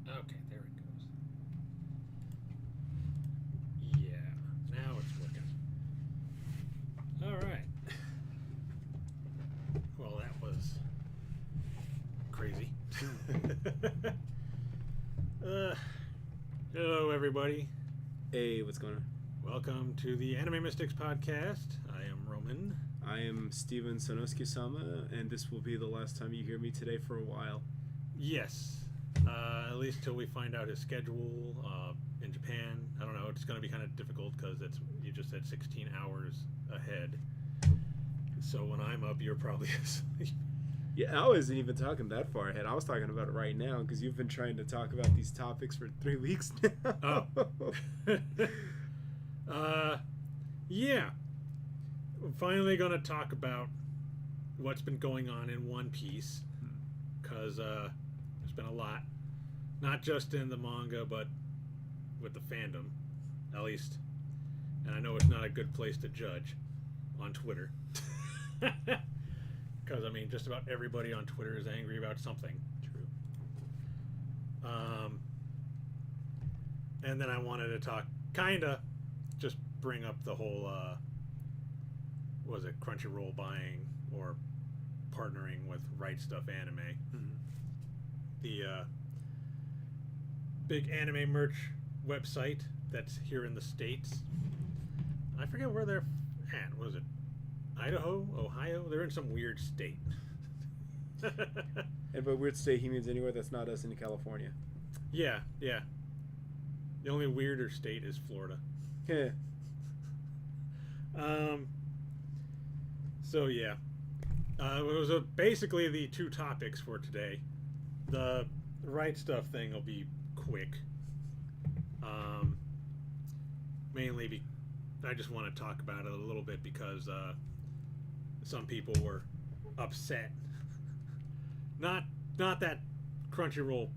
Okay, there it goes. Yeah, now it's working. All right. Well, that was crazy. uh, hello, everybody. Hey, what's going on? Welcome to the Anime Mystics podcast. I am Roman. I am Steven Sonosuke-sama, and this will be the last time you hear me today for a while. Yes. At least till we find out his schedule in Japan. I don't know. It's going to be kind of difficult because you just said 16 hours ahead. So when I'm up, you're probably asleep. Yeah, I wasn't even talking that far ahead. I was talking about it right now because you've been trying to talk about these topics for 3 weeks now. Oh. Yeah. We're finally going to talk about what's been going on in One Piece. Because there's been a lot. Not just in the manga, but with the fandom. At least. And I know it's not a good place to judge on Twitter. Because, I mean, just about everybody on Twitter is angry about something. True. And then I wanted to talk, just bring up the whole, what was it, Crunchyroll buying or partnering with Right Stuff Anime. Mm-hmm. The big anime merch website that's here in the States. I forget where they're at. What was it? Idaho? Ohio? They're in some weird state. And by weird state, he means anywhere that's not us in California. Yeah. The only weirder state is Florida. Yeah. So yeah. It was basically the two topics for today. The Right Stuff thing will be quick. Mainly I just want to talk about it a little bit because some people were upset. Not that Crunchyroll,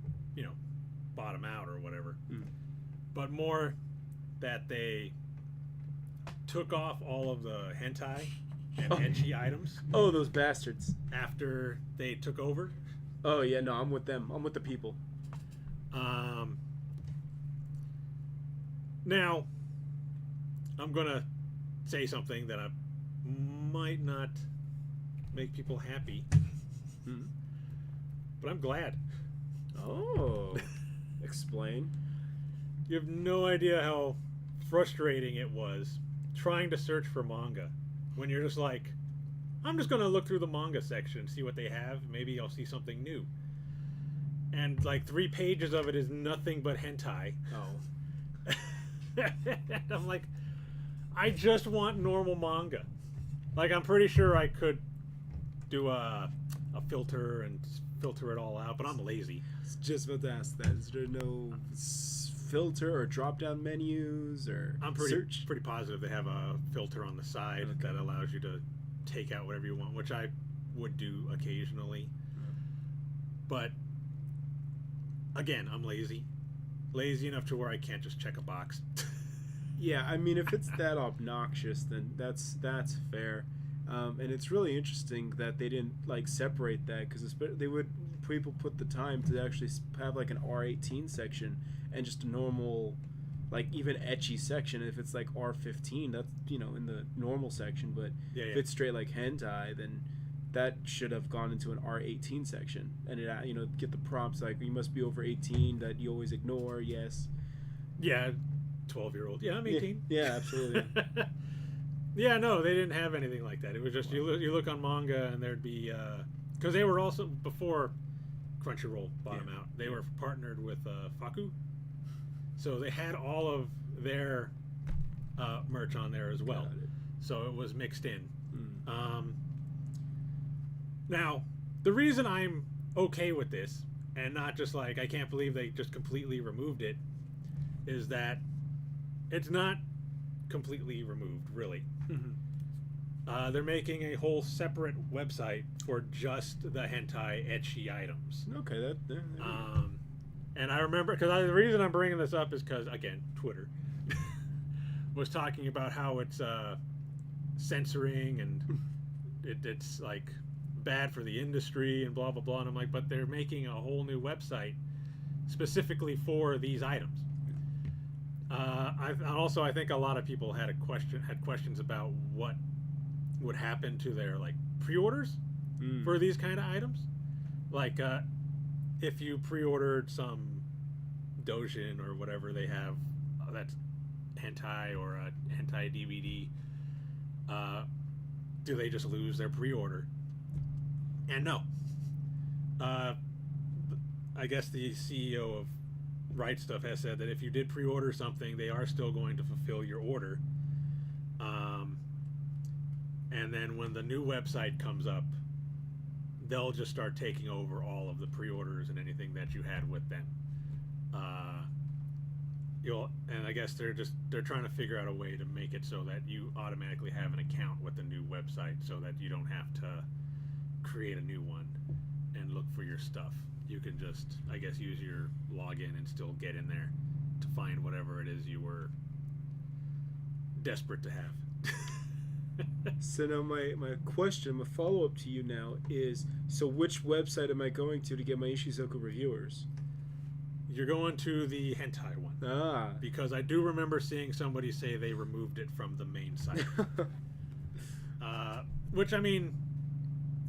bought them out or whatever. But more that they took off all of the hentai and ecchi items. Oh, those bastards. After they took over. Oh, yeah, no, I'm with them. I'm with the people. Now, I'm going to say something that I might not make people happy. But I'm glad. Oh. Explain. You have no idea how frustrating it was trying to search for manga when you're just like, I'm just going to look through the manga section, see what they have. Maybe I'll see something new. And like 3 pages of it is nothing but hentai. Oh. I'm like, I just want normal manga. Like, I'm pretty sure I could do a filter and filter it all out, but I'm lazy. I was just about to ask that. Is there no filter or drop-down menus or I'm pretty positive they have a filter on the side that allows you to take out whatever you want, which I would do occasionally. But again, I'm lazy enough to where I can't just check a box. Yeah, I mean, if it's that obnoxious, then that's fair. And it's really interesting that they didn't separate that, because people put the time to actually have like an R18 section and just a normal, even ecchi section. If it's like R15, that's in the normal section. But if it's straight like hentai, then that should have gone into an R18 section, and it get the prompts like you must be over 18 that you always ignore. Yes. Yeah, 12-year-old. Yeah, I'm 18. Yeah, absolutely. Yeah, no, they didn't have anything like that. It was just you look on manga and there'd be because they were also before Crunchyroll bought them out. They were partnered with Faku, so they had all of their merch on there as well. So it was mixed in. Now, the reason I'm okay with this and not just like I can't believe they just completely removed it is that it's not completely removed, really. They're making a whole separate website for just the hentai ecchi items. Okay, and I remember because the reason I'm bringing this up is because again, Twitter was talking about how it's censoring and it's like bad for the industry and blah blah blah. And I'm like, but they're making a whole new website specifically for these items. I think a lot of people had questions about what would happen to their like pre-orders for these kind of items. Like if you pre-ordered some Dojin or whatever they have that's hentai or a hentai DVD, do they just lose their pre-order? And no. I guess the CEO of Right Stuff has said that if you did pre-order something, they are still going to fulfill your order. And then when the new website comes up, they'll just start taking over all of the pre-orders and anything that you had with them. And I guess they're trying to figure out a way to make it so that you automatically have an account with the new website, so that you don't have to create a new one and look for your stuff. You can just, I guess, use your login and still get in there to find whatever it is you were desperate to have. So now my question, my follow-up to you now is, so which website am I going to get my Ishizoku reviewers? You're going to the hentai one. Ah. Because I do remember seeing somebody say they removed it from the main site. Which, I mean,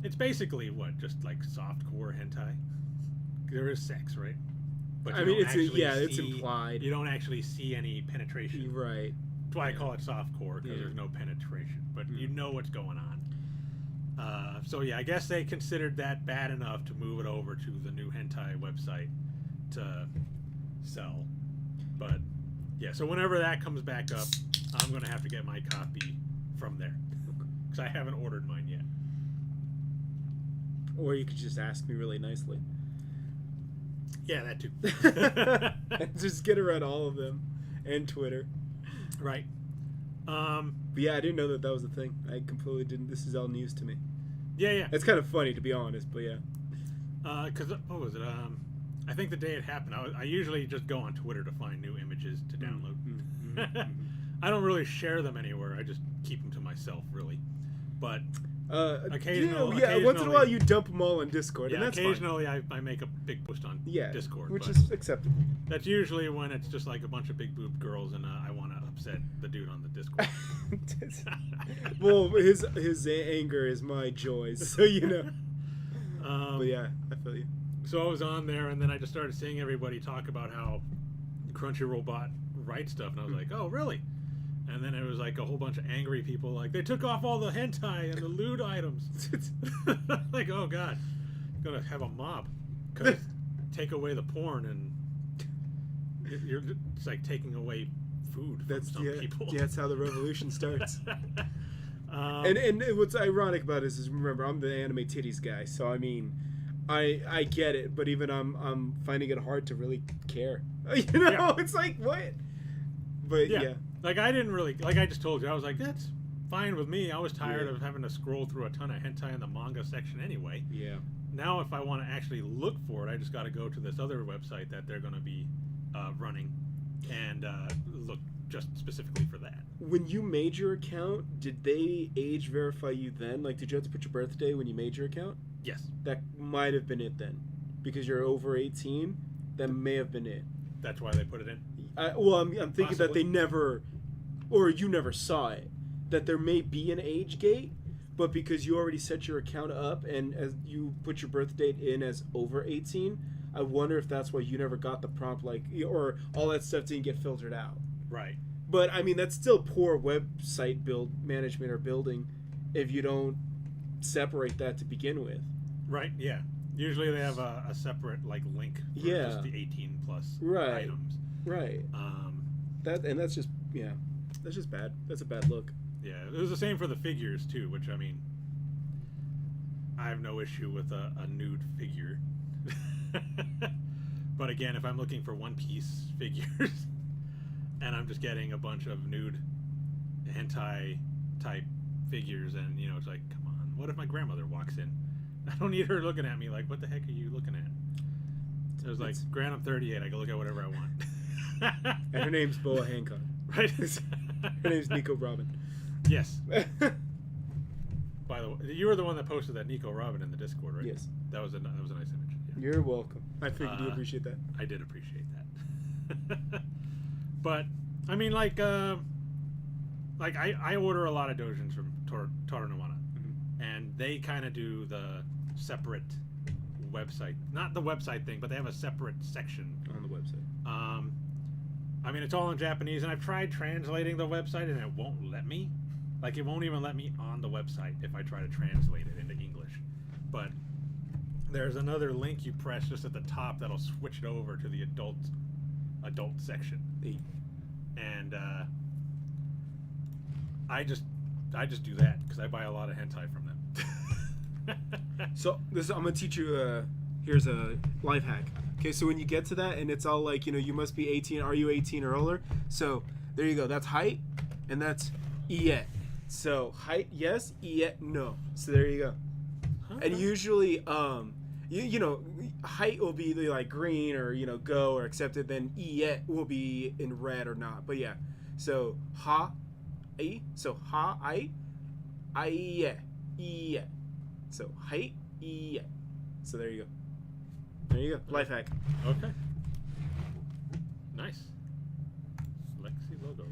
it's basically what, just like softcore hentai? There is sex, right? But I mean, it's implied. You don't actually see any penetration. Right. That's why I call it softcore, because there's no penetration. But you know what's going on. So yeah, I guess they considered that bad enough to move it over to the new hentai website to sell. But yeah, so whenever that comes back up, I'm going to have to get my copy from there. Because I haven't ordered mine yet. Or you could just ask me really nicely. Yeah, that too. Just get around all of them. And Twitter. Right. But yeah, I didn't know that was a thing. I completely didn't. This is all news to me. Yeah. It's kind of funny, to be honest, but yeah. Because, what was it? I think the day it happened, I usually just go on Twitter to find new images to download. I don't really share them anywhere. I just keep them to myself, really. But occasionally, once in a while you dump them all on Discord, and that's occasionally fine. I make a big post on Discord, which is acceptable. That's usually when it's just like a bunch of big boobed girls, and I want to upset the dude on the Discord. Well, his anger is my joy, so you know. But yeah, I feel you. So I was on there, and then I just started seeing everybody talk about how Crunchyroll bought Right Stuff, and I was like, oh, really? And then it was like a whole bunch of angry people, like, they took off all the hentai and the lewd items. Like, oh, God. I'm going to have a mob. Because take away the porn, and it's like taking away food from some people. Yeah, that's how the revolution starts. And what's ironic about this is, remember, I'm the anime titties guy, so I mean, I get it, but even I'm finding it hard to really care. You know, it's like, what? But yeah. Like, I didn't really, like I just told you, I was like, that's fine with me. I was tired of having to scroll through a ton of hentai in the manga section anyway. Yeah. Now, if I want to actually look for it, I just got to go to this other website that they're going to be running and look just specifically for that. When you made your account, did they age verify you then? Like, did you have to put your birthday when you made your account? Yes. That might have been it then. Because you're over 18, that may have been it. That's why they put it in? I'm thinking that they never, or you never saw it, that there may be an age gate, but because you already set your account up and as you put your birth date in as over 18, I wonder if that's why you never got the prompt, like, or all that stuff didn't get filtered out. Right. But I mean, that's still poor website build management or building if you don't separate that to begin with. Right. Yeah. Usually they have a separate like link for just the 18 plus items. Right. That's just bad. That's a bad look. Yeah, it was the same for the figures too, which I mean, I have no issue with a nude figure. But again, if I'm looking for One Piece figures and I'm just getting a bunch of nude hentai type figures, and you know, it's like, come on, what if my grandmother walks in? I don't need her looking at me like, what the heck are you looking at? It was like, Grant, I'm 38, I can look at whatever I want. And her name's Boa Hancock. Right? Her name's Nico Robin. Yes. By the way, you were the one that posted that Nico Robin in the Discord, right? Yes. That was a nice image. You're welcome. I figured you appreciate that. I did appreciate that. But I mean, like I order a lot of doujins from Toronawana, and they kind of do the separate website, not the website thing, but they have a separate section On the website. I mean, it's all in Japanese, and I've tried translating the website, and it won't let me. Like, it won't even let me on the website if I try to translate it into English. But there's another link you press just at the top that'll switch it over to the adult section. And I just do that because I buy a lot of hentai from them. So I'm gonna teach you. Here's a life hack. Okay, so when you get to that and it's all like, you must be 18. Are you 18 or older? So there you go. That's height, and that's iet. So height, yes. Iet, no. So there you go. And usually, height will be like green or go or accepted. Then iet will be in red or not. But yeah. So ha, I. So ha, I iet. So height, iet. So there you go. There you go. Life hack. Okay. Nice. Lexi Logos.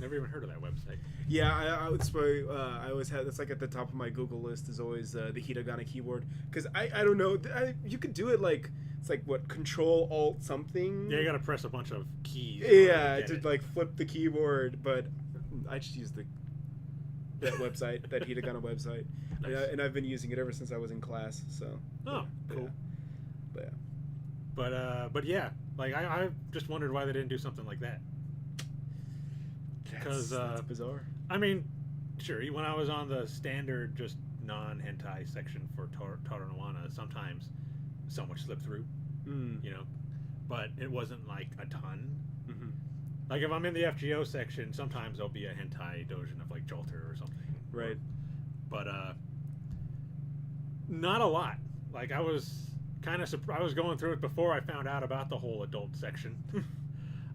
Never even heard of that website. Yeah, I would say I always have. That's like at the top of my Google list is always the hiragana keyboard, because I don't know. You could do it like it's like what Control Alt something. Yeah, you gotta press a bunch of keys. Yeah, to like flip the keyboard, but I just use that website, that hiragana website, Nice. and I've been using it ever since I was in class. So. Oh, yeah, cool. But yeah. But yeah, like I just wondered why they didn't do something like that. Because that's bizarre. I mean, sure, when I was on the standard just non-hentai section for Toronawana, sometimes so much slipped through, but it wasn't like a ton. Mm-hmm. Like if I'm in the FGO section, sometimes there'll be a hentai doujin of like Jolter or something. Right. But not a lot. Like I was kind of I was going through it before I found out about the whole adult section.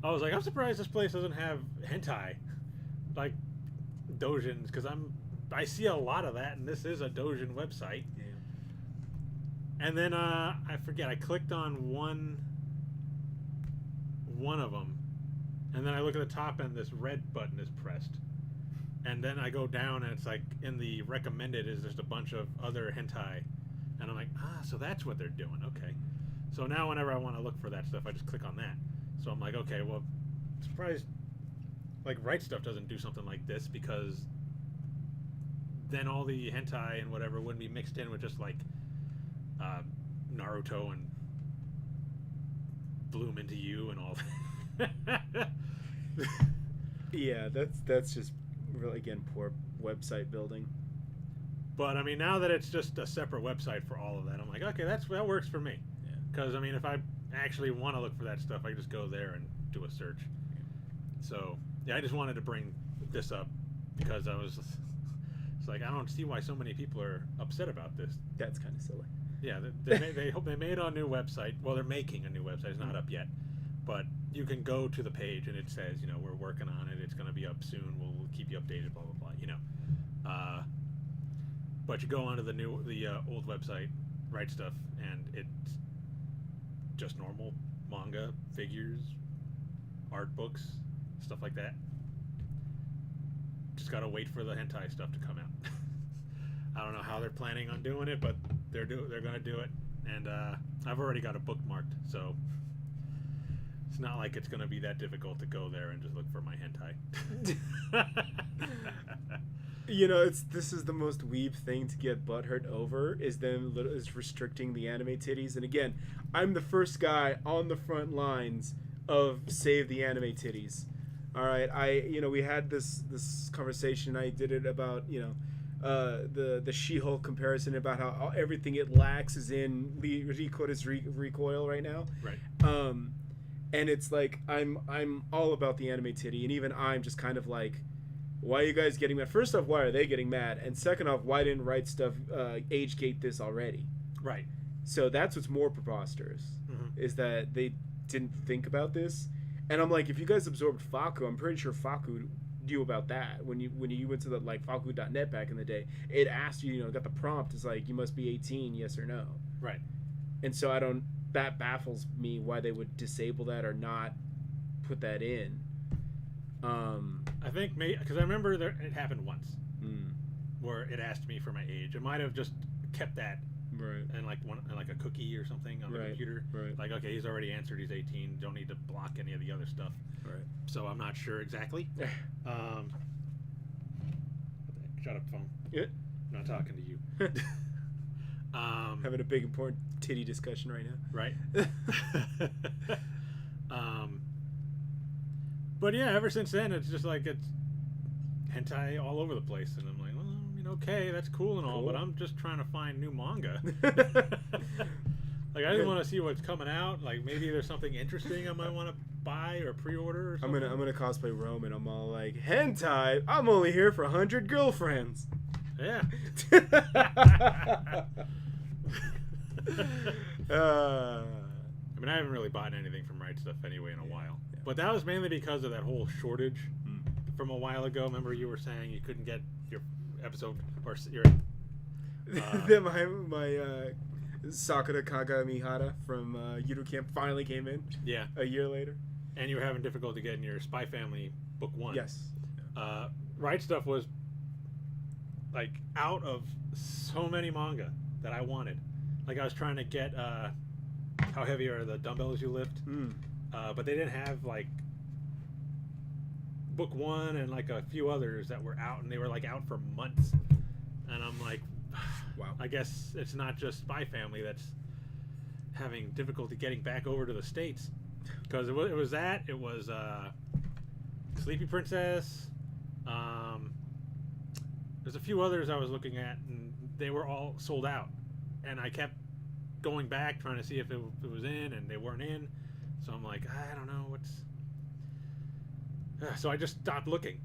I was like, I'm surprised this place doesn't have hentai, like doujins, because I see a lot of that, and this is a doujin website. Yeah. And then I forget, I clicked on one of them, and then I look at the top, and this red button is pressed, and then I go down, and it's like in the recommended is just a bunch of other hentai, and I'm like, so that's what they're doing. Okay, so now whenever I want to look for that stuff, I just click on that. So I'm like, okay, well, I'm surprised like Right Stuff doesn't do something like this, because then all the hentai and whatever wouldn't be mixed in with just like Naruto and Bloom Into You and all that. Yeah, that's just really, again, poor website building. But I mean, now that it's just a separate website for all of that, I'm like, okay, that works for me. Because I mean, if I actually want to look for that stuff, I just go there and do a search. So yeah, I just wanted to bring this up because I was it's like, I don't see why so many people are upset about this. That's kind of silly. Yeah, they hope they made a new website. Well, they're making a new website. It's not up yet, but you can go to the page and it says, we're working on it. It's going to be up soon. We'll keep you updated. Blah blah blah. But you go onto the old website, Right Stuff, and it's just normal manga, figures, art books, stuff like that. Just gotta wait for the hentai stuff to come out. I don't know how they're planning on doing it, but they're gonna do it, and I've already got it bookmarked, so it's not like it's gonna be that difficult to go there and just look for my hentai. This is the most weeb thing to get butthurt over, is restricting the anime titties. And again, I'm the first guy on the front lines of save the anime titties. All right, we had this conversation. I did it about the She-Hulk comparison, about how everything it lacks is in Rikota's recoil right now. Right. And it's like I'm all about the anime titty, and even I'm just kind of like, why are you guys getting mad? First off, why are they getting mad? And second off, why didn't Right Stuff age gate this already? Right. So that's what's more preposterous, is that they didn't think about this. And I'm like, if you guys absorbed Faku, I'm pretty sure Faku knew about that. When you went to the Faku.net back in the day, it asked you, got the prompt, it's like, you must be 18, yes or no. Right. And so that baffles me why they would disable that or not put that in. I think maybe because I remember it happened once Mm, where it asked me for my age. It might have just kept that right. and like a cookie or something on the Right, computer. right. Like, okay, he's already answered. He's 18. Don't need to block any of the other stuff. Right. So I'm not sure exactly. Shut up, phone. Yeah. I'm not talking to you. Having a big important titty discussion right now. Right. But yeah, ever since then, it's just like it's hentai all over the place, and I'm like, well, I mean, okay, that's cool and all, Cool. but I'm just trying to find new manga. Like, I didn't want to see what's coming out. Like, maybe there's something interesting I might want to buy or pre-order or something. I'm gonna cosplay Roman. I'm all like, hentai. I'm only here for 100 girlfriends. Yeah. uh, I mean, I haven't really bought anything from Right Stuff anyway in a while. Yeah. But that was mainly because of that whole shortage Mm. from a while ago. Remember you were saying you couldn't get your episode or your... then my Sakura Kaga Mihara from Yudo Camp finally came in Yeah. a year later. And you were having difficulty getting your Spy Family book 1. Yes. Right Stuff was like out of so many manga that I wanted. Like I was trying to get How Heavy Are the Dumbbells You Lift? Mm. But they didn't have like book 1 and like a few others that were out, and they were like out for months. And I'm like, Wow. I guess it's not just Spy Family that's having difficulty getting back over to the States, because it was Sleepy Princess. There's a few others I was looking at, and they were all sold out, and I kept going back trying to see if it was in, and they weren't in. So I'm like, I don't know what's. So I just stopped looking.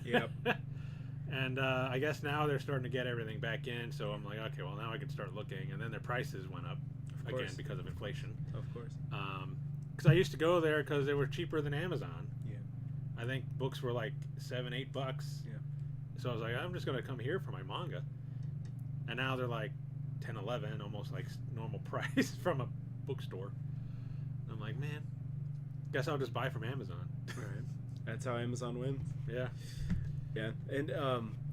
Yep. And I guess now they're starting to get everything back in. So I'm like, okay, well now I can start looking. And then their prices went up again because of inflation. Of course. Because I used to go there because they were cheaper than Amazon. Yeah. I think books were like $7-8. Yeah. So I was like, I'm just gonna come here for my manga. And now they're like 10, 11, almost like normal price from a bookstore. And I'm like, man, guess I'll just buy from Amazon. Right. That's how Amazon wins. Yeah. Yeah. And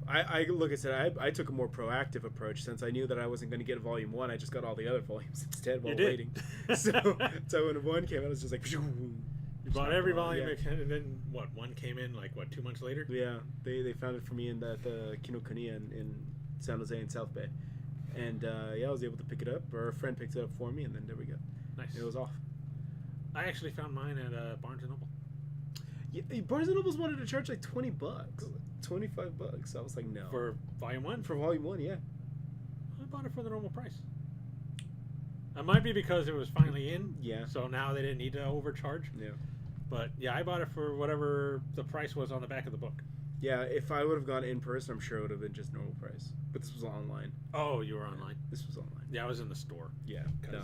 I like I said, I took a more proactive approach since I knew that I wasn't going to get volume 1. I just got all the other volumes instead while waiting. So when 1 came out, I was just like, you bought every volume, and then what? 1 came in like what, 2 months later? Yeah, they found it for me in that Kinokuniya in San Jose and South Bay, and I was able to pick it up, or a friend picked it up for me, and then there we go. Nice. It was off. I actually found mine at Barnes and Noble. Yeah, Barnes and Noble's wanted to charge like $20, $25. I was like, no. For volume 1? For volume 1, yeah. I bought it for the normal price. It might be because it was finally in. Yeah. So now they didn't need to overcharge. Yeah. But yeah, I bought it for whatever the price was on the back of the book. Yeah, if I would have gone in person, I'm sure it would have been just normal price. But this was online. Oh, you were online? This was online. Yeah, I was in the store. Yeah. Because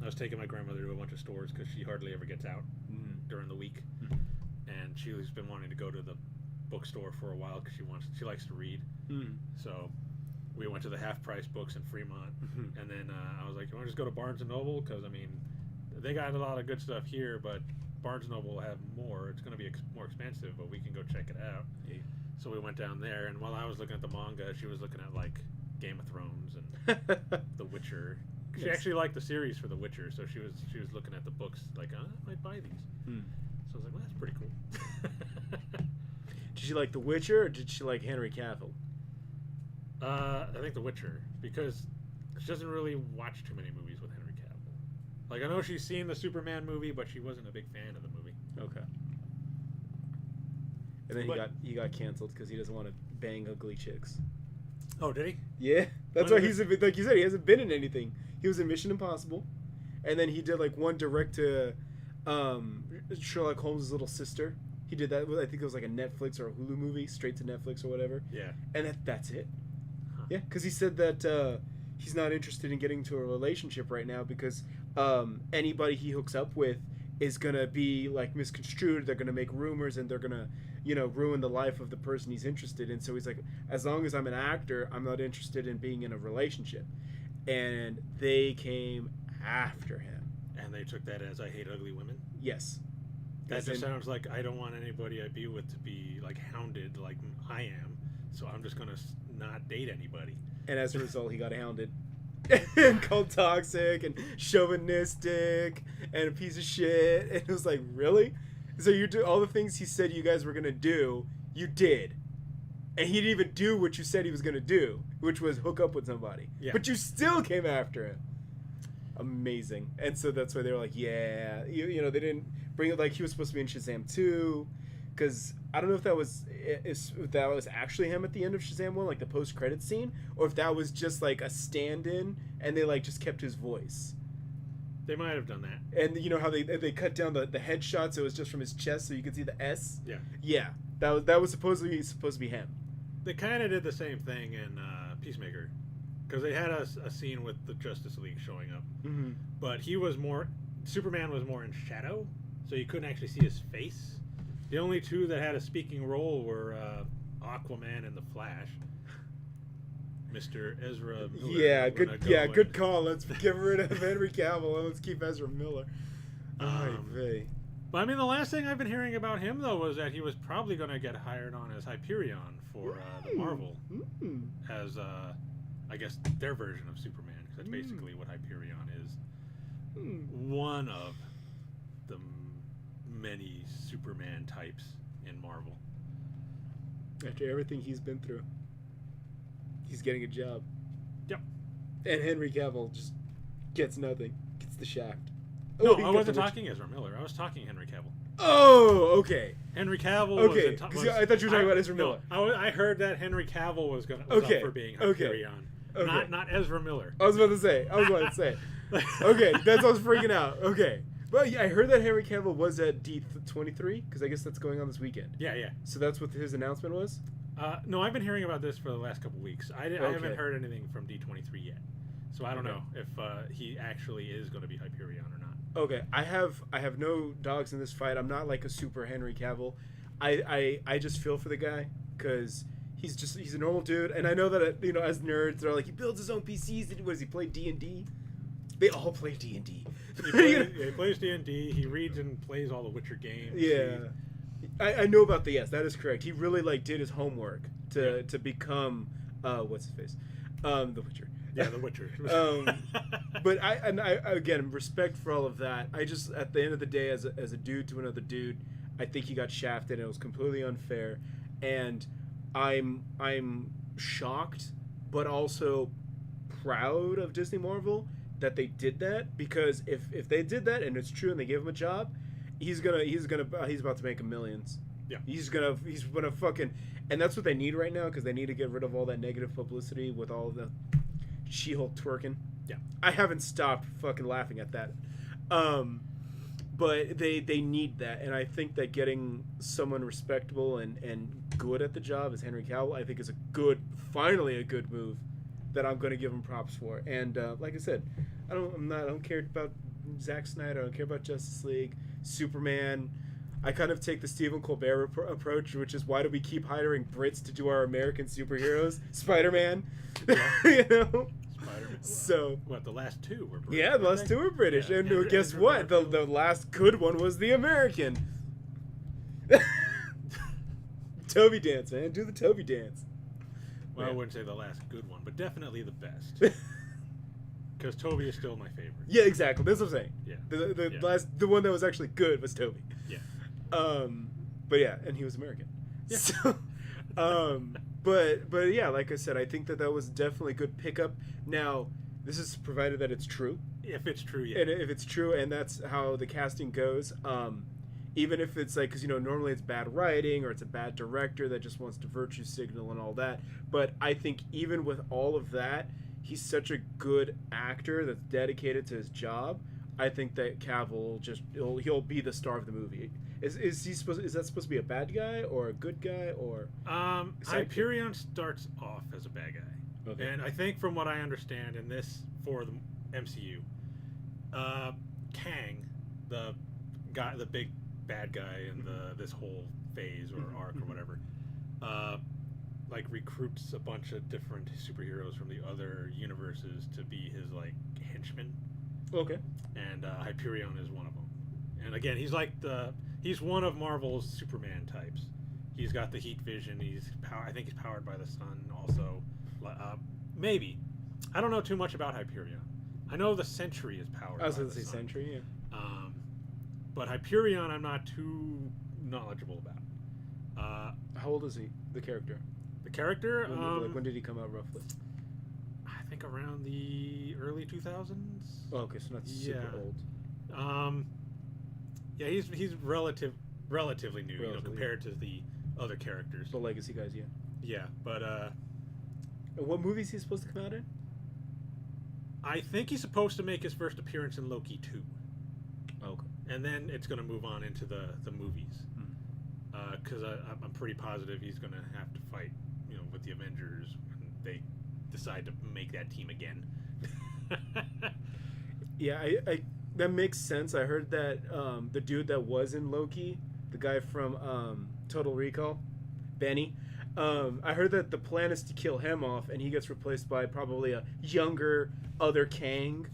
I was taking my grandmother to a bunch of stores because she hardly ever gets out during the week. Mhm. And she's been wanting to go to the bookstore for a while because she likes to read. Mm. So we went to the half price books in Fremont. Mhm. And then I was like, you want to just go to Barnes & Noble? Because, I mean, they got a lot of good stuff here, but Barnes & Noble will have more. It's going to be more expensive, but we can go check it out. Yeah. So we went down there, and while I was looking at the manga, she was looking at, like, Game of Thrones and The Witcher. She Yes. actually liked the series for The Witcher, so she was looking at the books like, I might buy these. Mm. So I was like, well, that's pretty cool. Did she like The Witcher, or did she like Henry Cavill? I think The Witcher, because she doesn't really watch too many movies with Henry Cavill. Like, I know she's seen the Superman movie, but she wasn't a big fan of the movie. Okay. And then he got canceled because he doesn't want to bang ugly chicks. Oh, did he? Yeah, that's why he's like you said, he hasn't been in anything. He was in Mission Impossible, and then he did like one direct to Sherlock Holmes' little sister. He did that with, I think it was like a Netflix or a Hulu movie, straight to Netflix or whatever. Yeah. And that's it. Huh. Yeah, because he said that he's not interested in getting into a relationship right now because anybody he hooks up with is gonna be like misconstrued. They're gonna make rumors, and they're gonna, ruin the life of the person he's interested in. So he's like, as long as I'm an actor, I'm not interested in being in a relationship. And they came after him. And they took that as I hate ugly women. Yes. That just sounds like I don't want anybody I be with to be like hounded like I am. So I'm just gonna not date anybody. And as a result, he got hounded and called toxic and chauvinistic and a piece of shit. And it was like, really? So you do all the things he said you guys were gonna do, you did. And he didn't even do what you said he was gonna do, which was hook up with somebody. Yeah. But you still came after him. Amazing. And so that's why they were like, yeah, you know, they didn't bring it like he was supposed to be in Shazam 2, because I don't know if that was actually him at the end of Shazam 1, like the post-credit scene, or if that was just like a stand-in and they like just kept his voice. They might have done that. And you know how they cut down the headshot so it was just from his chest so you could see the S? Yeah. Yeah. That was supposed to be him. They kind of did the same thing in Peacemaker, because they had a scene with the Justice League showing up, but Superman was more in shadow, so you couldn't actually see his face. The only two that had a speaking role were Aquaman and the Flash. Mr. Ezra Miller. Good call. Let's get rid of Henry Cavill and let's keep Ezra Miller. But I mean, the last thing I've been hearing about him though was that he was probably going to get hired on as Hyperion for the Marvel, as I guess their version of Superman, because that's basically what Hyperion is. One of the many Superman types in Marvel. After everything he's been through, he's getting a job. Yep. And Henry Cavill just gets nothing. Gets the shaft. No, I wasn't talking Ezra Miller. I was talking Henry Cavill. Oh, okay. Henry Cavill okay. I thought you were talking about Ezra Miller. I heard that Henry Cavill was up for being Hyperion. Okay. Not Ezra Miller. I was about to say. Okay, that's what I was freaking out. Okay. Well, yeah, I heard that Henry Cavill was at D23, because I guess that's going on this weekend. Yeah. So that's what his announcement was? No, I've been hearing about this for the last couple weeks. I haven't heard anything from D23 yet. So I don't know if he actually is going to be Hyperion or not. Okay, I have no dogs in this fight. I'm not like a super Henry Cavill. I just feel for the guy, because he's a normal dude, and I know that as nerds they're like, he builds his own PCs. What does he play, D&D? They all play D&D. He plays D&D. He reads and plays all the Witcher games. Yeah, I know about yes, that is correct. He really did his homework to become what's his face, the Witcher. Yeah, The Witcher. But I again, respect for all of that. I just, at the end of the day, as a dude to another dude, I think he got shafted and it was completely unfair. And I'm shocked, but also proud of Disney Marvel that they did that, because if they did that and it's true and they gave him a job, he's about to make millions. Yeah. He's gonna fucking, and that's what they need right now, because they need to get rid of all that negative publicity with all of the She-Hulk twerking. Yeah. I haven't stopped fucking laughing at that. But they need that, and I think that getting someone respectable and good at the job as Henry Cavill, I think is finally a good move that I'm going to give him props for. And like I said, I don't care about Zack Snyder. I don't care about Justice League, Superman. I kind of take the Stephen Colbert approach, which is, why do we keep hiring Brits to do our American superheroes? Spider-Man, Yeah. Spider-Man. So what? The last two were British. Yeah, the last two were British, and guess what? The last good one was the American. Toby dance, man. Do the Toby dance. Well, I wouldn't say the last good one, but definitely the best. Because Toby is still my favorite. Yeah, exactly. That's what I'm saying. Yeah. The one that was actually good was Toby. Yeah. But yeah, and he was American. Yeah. So, but yeah, like I said, I think that was definitely a good pickup. Now, this is provided that it's true. If it's true, yeah. And if it's true, and that's how the casting goes. Even if it's like, because normally it's bad writing or it's a bad director that just wants to virtue signal and all that. But I think even with all of that, he's such a good actor that's dedicated to his job. I think that Cavill he'll be the star of the movie. Is that supposed to be a bad guy or a good guy, or? Hyperion starts off as a bad guy, okay. And I think from what I understand in this for the MCU, Kang, the big bad guy in this whole phase or arc or whatever, recruits a bunch of different superheroes from the other universes to be his henchmen. Okay. and Hyperion is one of them. And again, he's one of Marvel's Superman types. He's got the heat vision. I think he's powered by the sun. Also, maybe. I don't know too much about Hyperion. I know the Sentry is powered. I was by going to the say sun. Sentry. Yeah. But Hyperion, I'm not too knowledgeable about. How old is he? The character. The character, When did he come out roughly? I think around the early 2000s. Oh, okay, so not super old. Yeah, he's relatively new, compared to the other characters. The legacy guys, yeah. Yeah, but what movie is he supposed to come out in? I think he's supposed to make his first appearance in Loki 2. Okay. And then it's going to move on into the movies. Because I'm pretty positive he's going to have to fight, with the Avengers when they decide to make that team again. Yeah, I that makes sense. I heard that the dude that was in Loki, the guy from Total Recall, Benny, I heard that the plan is to kill him off, and he gets replaced by probably a younger other Kang,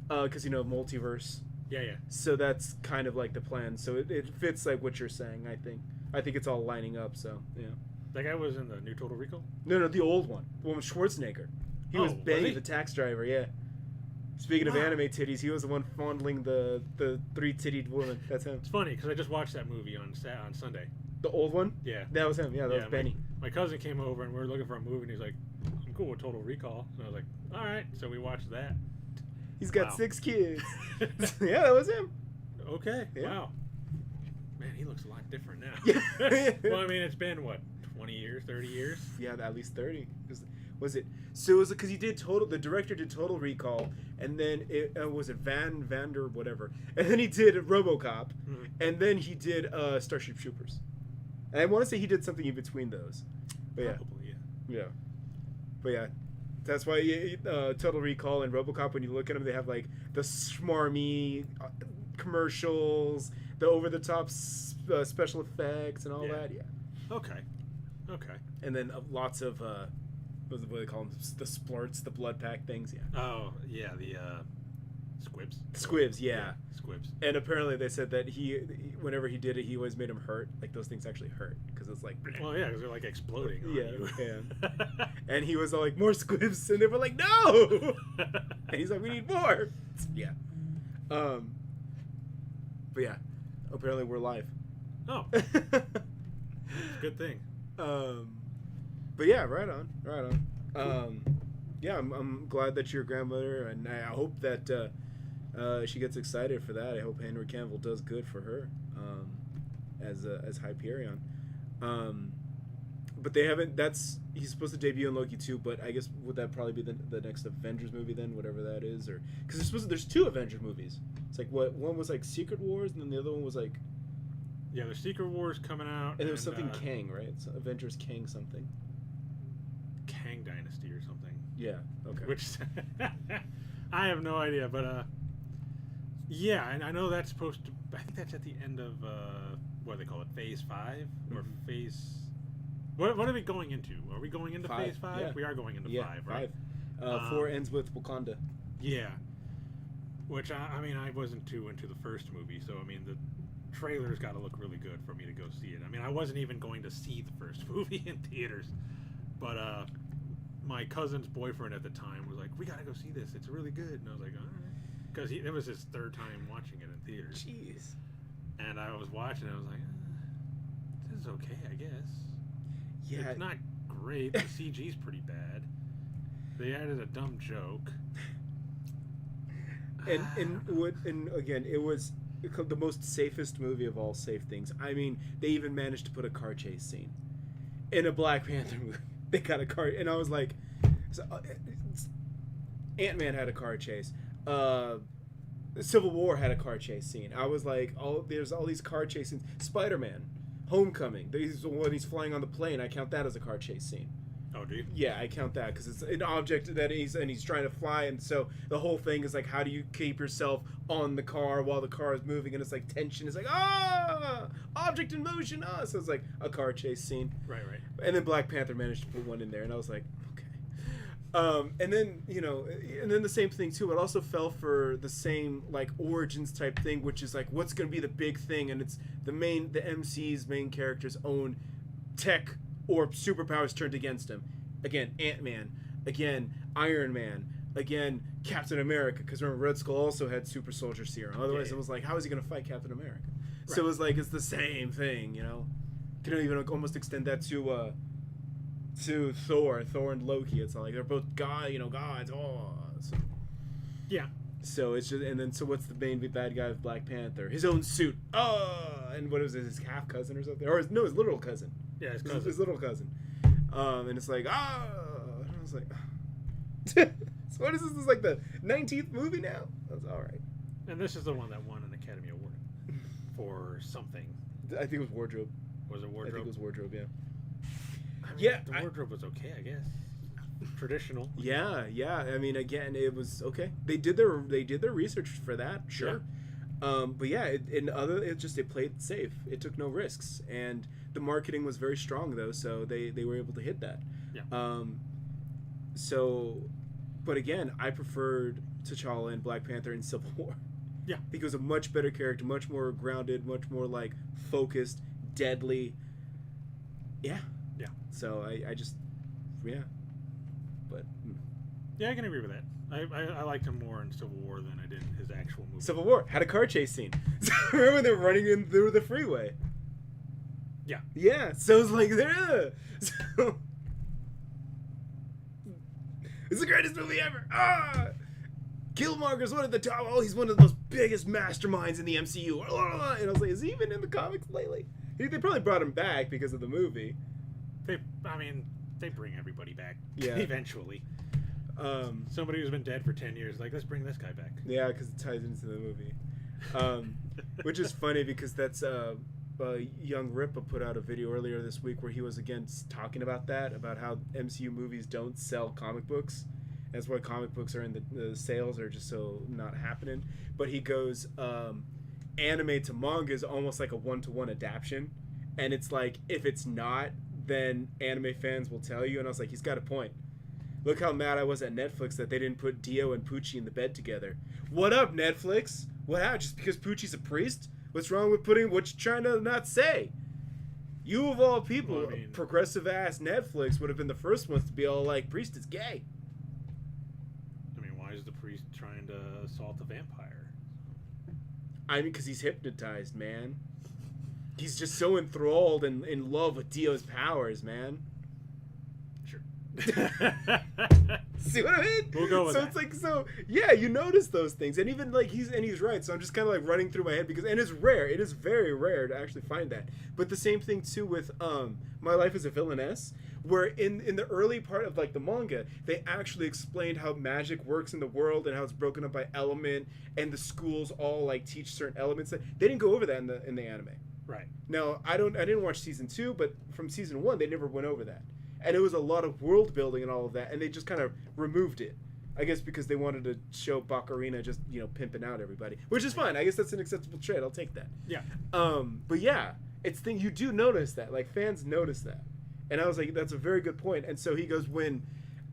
because multiverse. Yeah. So that's kind of like the plan. So it fits like what you're saying. I think it's all lining up. So yeah. That guy was in the new Total Recall? No, the old one, the one with Schwarzenegger. He was Benny, the tax driver. Yeah. Speaking of anime titties, he was the one fondling the 3-tittied woman. That's him. It's funny because I just watched that movie on Sunday. The old one? Yeah. That was him. Yeah, that was Benny. My cousin came over and we were looking for a movie and he's like, I'm cool with Total Recall. And I was like, all right. So we watched that. He's got 6 kids. Yeah, that was him. Okay. Yeah. Wow. Man, he looks a lot different now. Yeah. Well, I mean, it's been, 20 years, 30 years? Yeah, at least 30. Was it? So was it because the director did Total Recall, and then was it Vander whatever, and then he did RoboCop, and then he did Starship Troopers, and I want to say he did something in between those, but Probably, yeah, but yeah, that's why Total Recall and RoboCop, when you look at them, they have like the smarmy commercials, the over-the-top special effects, and all that. Yeah. Okay. And then lots of what do they call them? The splurts, the blood pack things. Yeah. Oh yeah, the squibs. Squibs, yeah. Squibs. And apparently they said that whenever he did it, he always made him hurt. Like those things actually hurt because it's like. Well, yeah, because they're like exploding. On you. Yeah. And he was all like, "More squibs," and they were like, "No!" And he's like, "We need more." Yeah. But yeah, apparently we're live. Oh. Good thing. But yeah, right on. Yeah, I'm glad that you're a grandmother, and I hope that she gets excited for that. I hope Henry Cavill does good for her as Hyperion. But they haven't. He's supposed to debut in Loki 2, but I guess would that probably be the next Avengers movie then, whatever that is, or because there's 2 Avengers movies. It's like one was like Secret Wars, and then the other one was like. Yeah, there's Secret Wars coming out. And there was something Kang, right? It's Avengers Kang something. Kang Dynasty or something. Yeah, okay. Which, I have no idea, but, yeah, and I know that's supposed to, I think that's at the end of, what do they call it, Phase 5? Or Phase, what are we going into? Are we going into 5, Phase 5? Yeah. We are going into 5, right? 5. 4 ends with Wakanda. Yeah. Which, I mean, I wasn't too into the first movie, so, I mean, the trailer's got to look really good for me to go see it. I mean, I wasn't even going to see the first movie in theaters, but my cousin's boyfriend at the time was like, "We got to go see this. It's really good." And I was like, "All right," because it was his 3rd time watching it in theaters. Jeez. And I was watching it. I was like, "This is okay, I guess." Yeah. It's not great. The CG's pretty bad. They added a dumb joke. And again, it was the most safest movie of all safe things. I mean, they even managed to put a car chase scene in a Black Panther movie. They got a car, and I was like, Ant-Man had a car chase. Civil War had a car chase scene. I was like, there's all these car chase scenes. Spider-Man, Homecoming, when he's flying on the plane, I count that as a car chase scene. Oh, do you? Yeah, I count that because it's an object that he's trying to fly, and so the whole thing is like, how do you keep yourself on the car while the car is moving, and it's like tension. It's like object in motion. So it's like a car chase scene. Right. And then Black Panther managed to put one in there, and I was like, okay. And then and then the same thing too. It also fell for the same like origins type thing, which is like what's going to be the big thing, and it's the MC's main character's own tech or superpowers turned against him. Again, Ant-Man. Again, Iron Man. Again, Captain America. Because remember, Red Skull also had super soldier serum. Otherwise, it was like, how is he going to fight Captain America? Right. So it was like it's the same thing, You can even almost extend that to Thor and Loki. It's like they're both gods. Oh, so. Yeah. So it's just, and then so what's the main bad guy of Black Panther? His own suit. Oh, and what is it? His half cousin or something? Or his literal cousin. Yeah, his cousin. His little cousin. And it's like and I was like, so what is this? This is like the 19th movie now. I was all right. And this is the one that won an Academy Award for something. I think it was wardrobe. Was it wardrobe? I think it was wardrobe. Yeah. I mean, the wardrobe was okay, I guess. Traditional. Yeah. I mean, again, it was okay. They did their research for that, sure. Yeah. But yeah, it played it safe. It took no risks, and the marketing was very strong though, so they were able to hit that. Yeah. But again, I preferred T'Challa and Black Panther in Civil War. Yeah. I think it was a much better character, much more grounded, much more like focused, deadly. Yeah. Yeah. So I just, yeah. But. Yeah, I can agree with that. I liked him more in Civil War than I did in his actual movie. Civil War had a car chase scene. Remember when they're running in through the freeway? Yeah. Yeah. So it's like, so, it's the greatest movie ever. Killmonger's one of the top. Oh, he's one of those biggest masterminds in the MCU. And I was like, is he even in the comics lately? They probably brought him back because of the movie. They bring everybody back. Yeah. Eventually. Somebody who's been dead for 10 years, like, let's bring this guy back. Yeah, because it ties into the movie. Which is funny because that's Young Ripa put out a video earlier this week where he was again talking about how MCU movies don't sell comic books. That's why comic books are in the sales are just so not happening. But he goes, anime to manga is almost like a 1-to-1 adaptation, and it's like if it's not, then anime fans will tell you. And I was like, he's got a point. Look how mad I was at Netflix that they didn't put Dio and Poochie in the bed together. What up, Netflix? What happened? Just because Poochie's a priest? What's wrong with putting what you're trying to not say? You of all people, Well, I mean, progressive ass Netflix would have been the first ones to be all like, priest is gay. I mean, why is the priest trying to assault a vampire? I mean, because he's hypnotized, man. He's just so enthralled and in love with Dio's powers, man. Sure. See what I mean? We'll go with so that. It's like, so yeah, you notice those things, and even like he's right. So I'm just kind of like running through my head because, and it's rare. It is very rare to actually find that. But the same thing too with My Life as a Villainess, where in the early part of like the manga, they actually explained how magic works in the world and how it's broken up by element, and the schools all like teach certain elements. They didn't go over that in the anime. Right. Now I didn't watch season 2, but from season 1 they never went over that. And it was a lot of world building and all of that, and they just kind of removed it. I guess because they wanted to show Baccarina just, pimping out everybody. Which is fine. I guess that's an acceptable trade. I'll take that. Yeah. But yeah, you do notice that. Like, fans notice that. And I was like, that's a very good point. And so he goes, when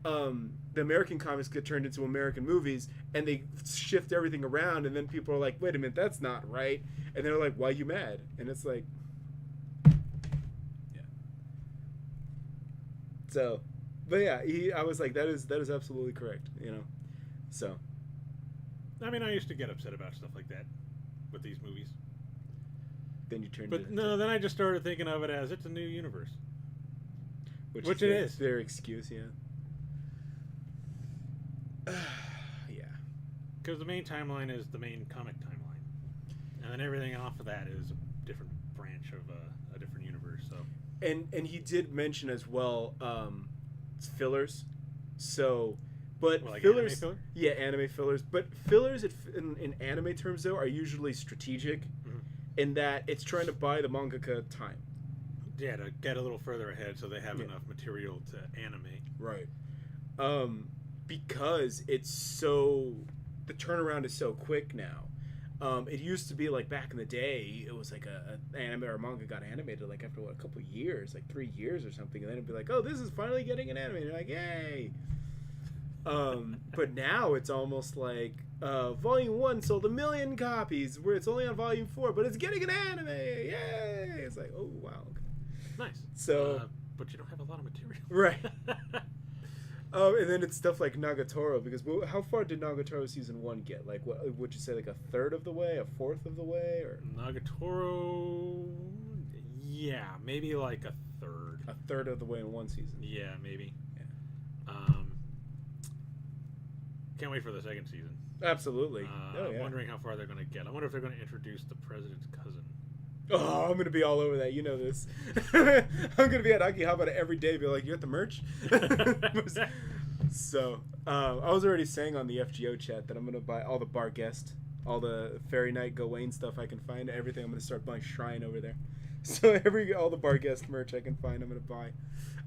the American comics get turned into American movies, and they shift everything around, and then people are like, wait a minute, that's not right. And they're like, why are you mad? And it's like... So, but yeah, I was like, that is absolutely correct, So. I mean, I used to get upset about stuff like that with these movies. Then you turned. But no, then I just started thinking of it as it's a new universe. Which it is. Their excuse, yeah. Yeah. Because the main timeline is the main comic timeline, and then everything off of that is a different branch of a different universe. So. And he did mention as well fillers. So, but like fillers, anime filler? Yeah, anime fillers. But fillers in anime terms though are usually strategic, in that it's trying to buy the mangaka time. Yeah, to get a little further ahead so they have enough material to animate. Right. Because it's so, the turnaround is so quick now. It used to be like back in the day, it was like a anime or a manga got animated like after a couple of years, like 3 years or something, and then it'd be like, oh, this is finally getting an anime, and you're like, yay. But now it's almost like Volume 1 sold 1 million copies, where it's only on Volume 4, but it's getting an anime! Yay! It's like, oh, wow. Nice. So... but you don't have a lot of material. Right. And then it's stuff like Nagatoro, because how far did Nagatoro Season 1 get? Like, what would you say, like a third of the way, a fourth of the way? Or Nagatoro... Yeah, maybe like a third. A third of the way in one season. Yeah, maybe. Yeah. Can't wait for the second season. Absolutely. I'm wondering how far they're going to get. I wonder if they're going to introduce the president's cousin. Oh, I'm going to be all over that. You know this. I'm going to be at Akihabara every day, be like, you got the merch? So, I was already saying on the FGO chat that I'm going to buy all the Bar Guest, all the Fairy Night Gawain stuff I can find, everything. I'm going to start buying Shrine over there. So all the Bar Guest merch I can find, I'm going to buy.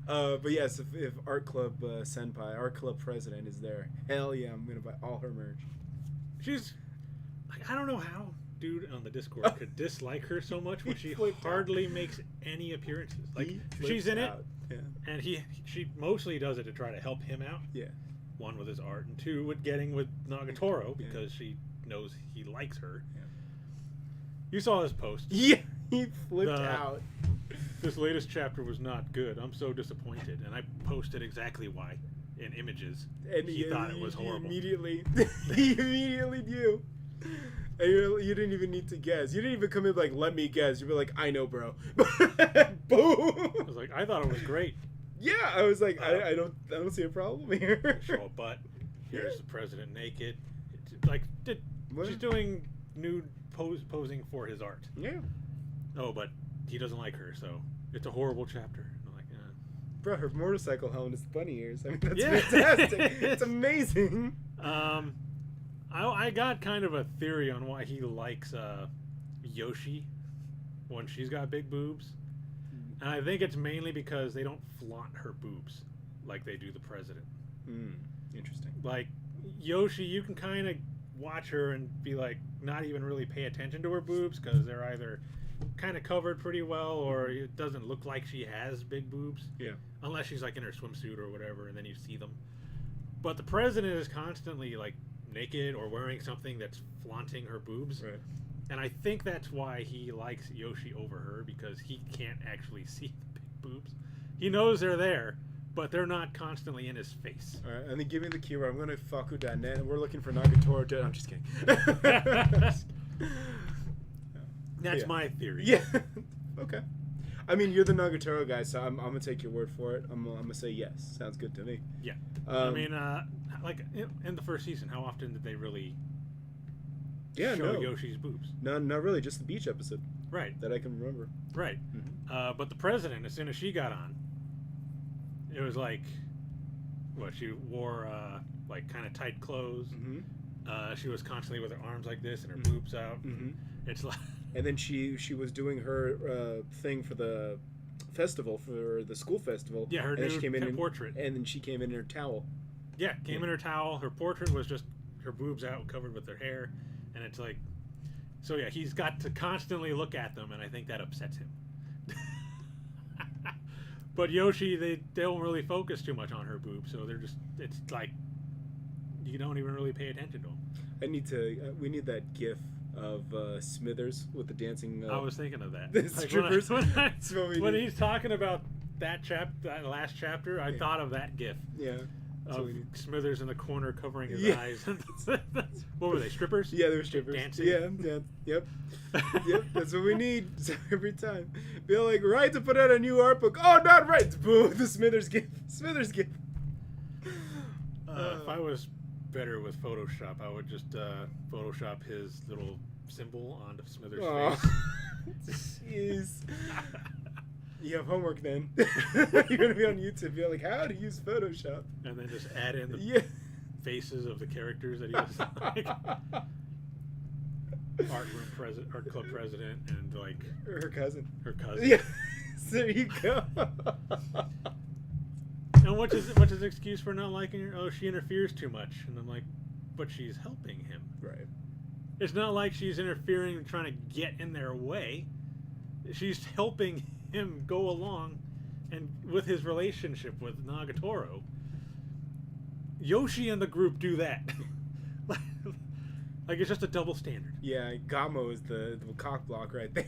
But yes, if Art Club Senpai, Art Club President is there, hell yeah, I'm going to buy all her merch. She's, like, I don't know how dude on the Discord could dislike her so much when she hardly makes any appearances. Like, she's in it, and she mostly does it to try to help him out. Yeah. One, with his art, and two, with getting with Nagatoro, because she knows he likes her. Yeah. You saw his post. Yeah, he flipped out. This latest chapter was not good. I'm so disappointed. And I posted exactly why in images. And he thought it was horrible. He immediately knew. And you didn't even need to guess. You didn't even come in like, let me guess. You'd be like, I know, bro. Boom. I was like, I thought it was great. Yeah, I was like, I don't see a problem here. Show a butt. Here's the president naked. She's doing nude posing for his art. Yeah. Oh, but he doesn't like her, so it's a horrible chapter. I'm like, bro, her motorcycle helmet is bunny ears. I mean, that's fantastic. It's amazing. I got kind of a theory on why he likes Yoshi when she's got big boobs. And I think it's mainly because they don't flaunt her boobs like they do the president. Interesting. Like, Yoshi, you can kind of watch her and be like, not even really pay attention to her boobs because they're either kind of covered pretty well or it doesn't look like she has big boobs. Yeah. Unless she's like in her swimsuit or whatever and then you see them. But the president is constantly like naked or wearing something that's flaunting her boobs. Right. And I think that's why he likes Yoshi over her, because he can't actually see the big boobs. He knows they're there, but they're not constantly in his face. All right, and then give me the keyword. I'm going to Faku.net, and we're looking for Nagatoro. I'm just kidding. That's my theory. Yeah. Okay. I mean, you're the Nagatoro guy, so I'm going to take your word for it. I'm going to say yes. Sounds good to me. Yeah. I mean, like, in the first season, how often did they really show Yoshi's boobs? No, not really. Just the beach episode. Right. That I can remember. Right. Mm-hmm. But the president, as soon as she got on, it was like, she wore, like, kind of tight clothes. Mm-hmm. She was constantly with her arms like this and her boobs out. Mm-hmm. It's like... And then she was doing her thing for the festival, for the school festival. Yeah, her new portrait. And then she came in her towel. Yeah, in her towel. Her portrait was just her boobs out, covered with her hair. And it's like... So, yeah, he's got to constantly look at them, and I think that upsets him. But Yoshi, they don't really focus too much on her boobs, so they're just... It's like... You don't even really pay attention to them. We need that GIF of Smithers with the dancing... I was thinking of that. The strippers. When he's talking about that last chapter, I thought of that GIF. Yeah. Of Smithers in the corner covering his eyes. What were they, strippers? Yeah, they were strippers. Dancing? Yeah. Yep. That's what we need. So every time. Be like, right to put out a new art book. Oh, not right. Boom, the Smithers GIF. If I was better with Photoshop, I would just Photoshop his little symbol onto Smithers' face. Jeez. You have homework then. You're going to be on YouTube. You're like, how to use Photoshop. And then just add in the faces of the characters that he was like. Art club president and like... Her cousin. Yeah. There you go. And what's his excuse for not liking her? Oh, she interferes too much. And I'm like, but she's helping him. Right. It's not like she's interfering and trying to get in their way. She's helping him go along and with his relationship with Nagatoro. Yoshi and the group do that. Like it's just a double standard. Yeah, Gamo is the cock block right there.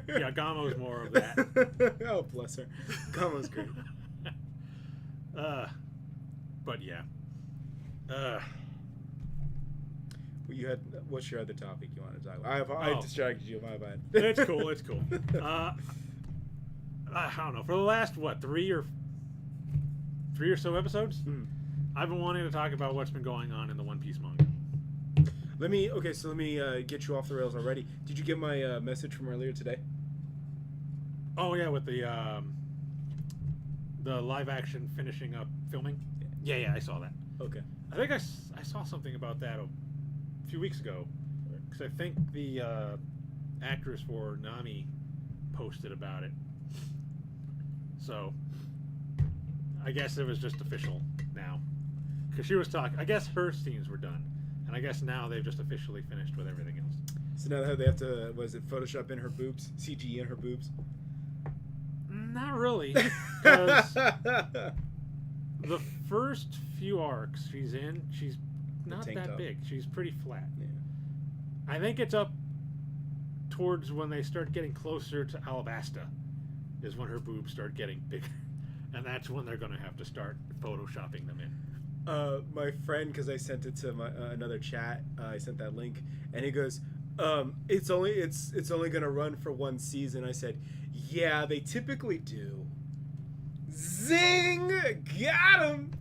Yeah, Gamo's more of that. Oh, bless her. Gamo's great. But yeah. You had, what's your other topic you want to talk about? I distracted you, my bad. It's cool, it's cool. I don't know. For the last, three or so episodes, I've been wanting to talk about what's been going on in the One Piece manga. Let me get you off the rails already. Did you get my message from earlier today? Oh yeah, with the live action finishing up filming. Yeah, I saw that. Okay. I think I saw something about that a few weeks ago, because I think the actress for Nami posted about it. So I guess it was just official now, because she was talking. I guess her scenes were done. And I guess now they've just officially finished with everything else. So now they have to, Photoshop in her boobs? CG in her boobs? Not really. Because the first few arcs she's in, she's not that big. She's pretty flat. Yeah. I think it's up towards when they start getting closer to Alabasta is when her boobs start getting bigger. And that's when they're going to have to start photoshopping them in. My friend, because I sent it to my another chat, I sent that link, and he goes, it's only gonna run for one season. I said, yeah, they typically do. Zing! Got him!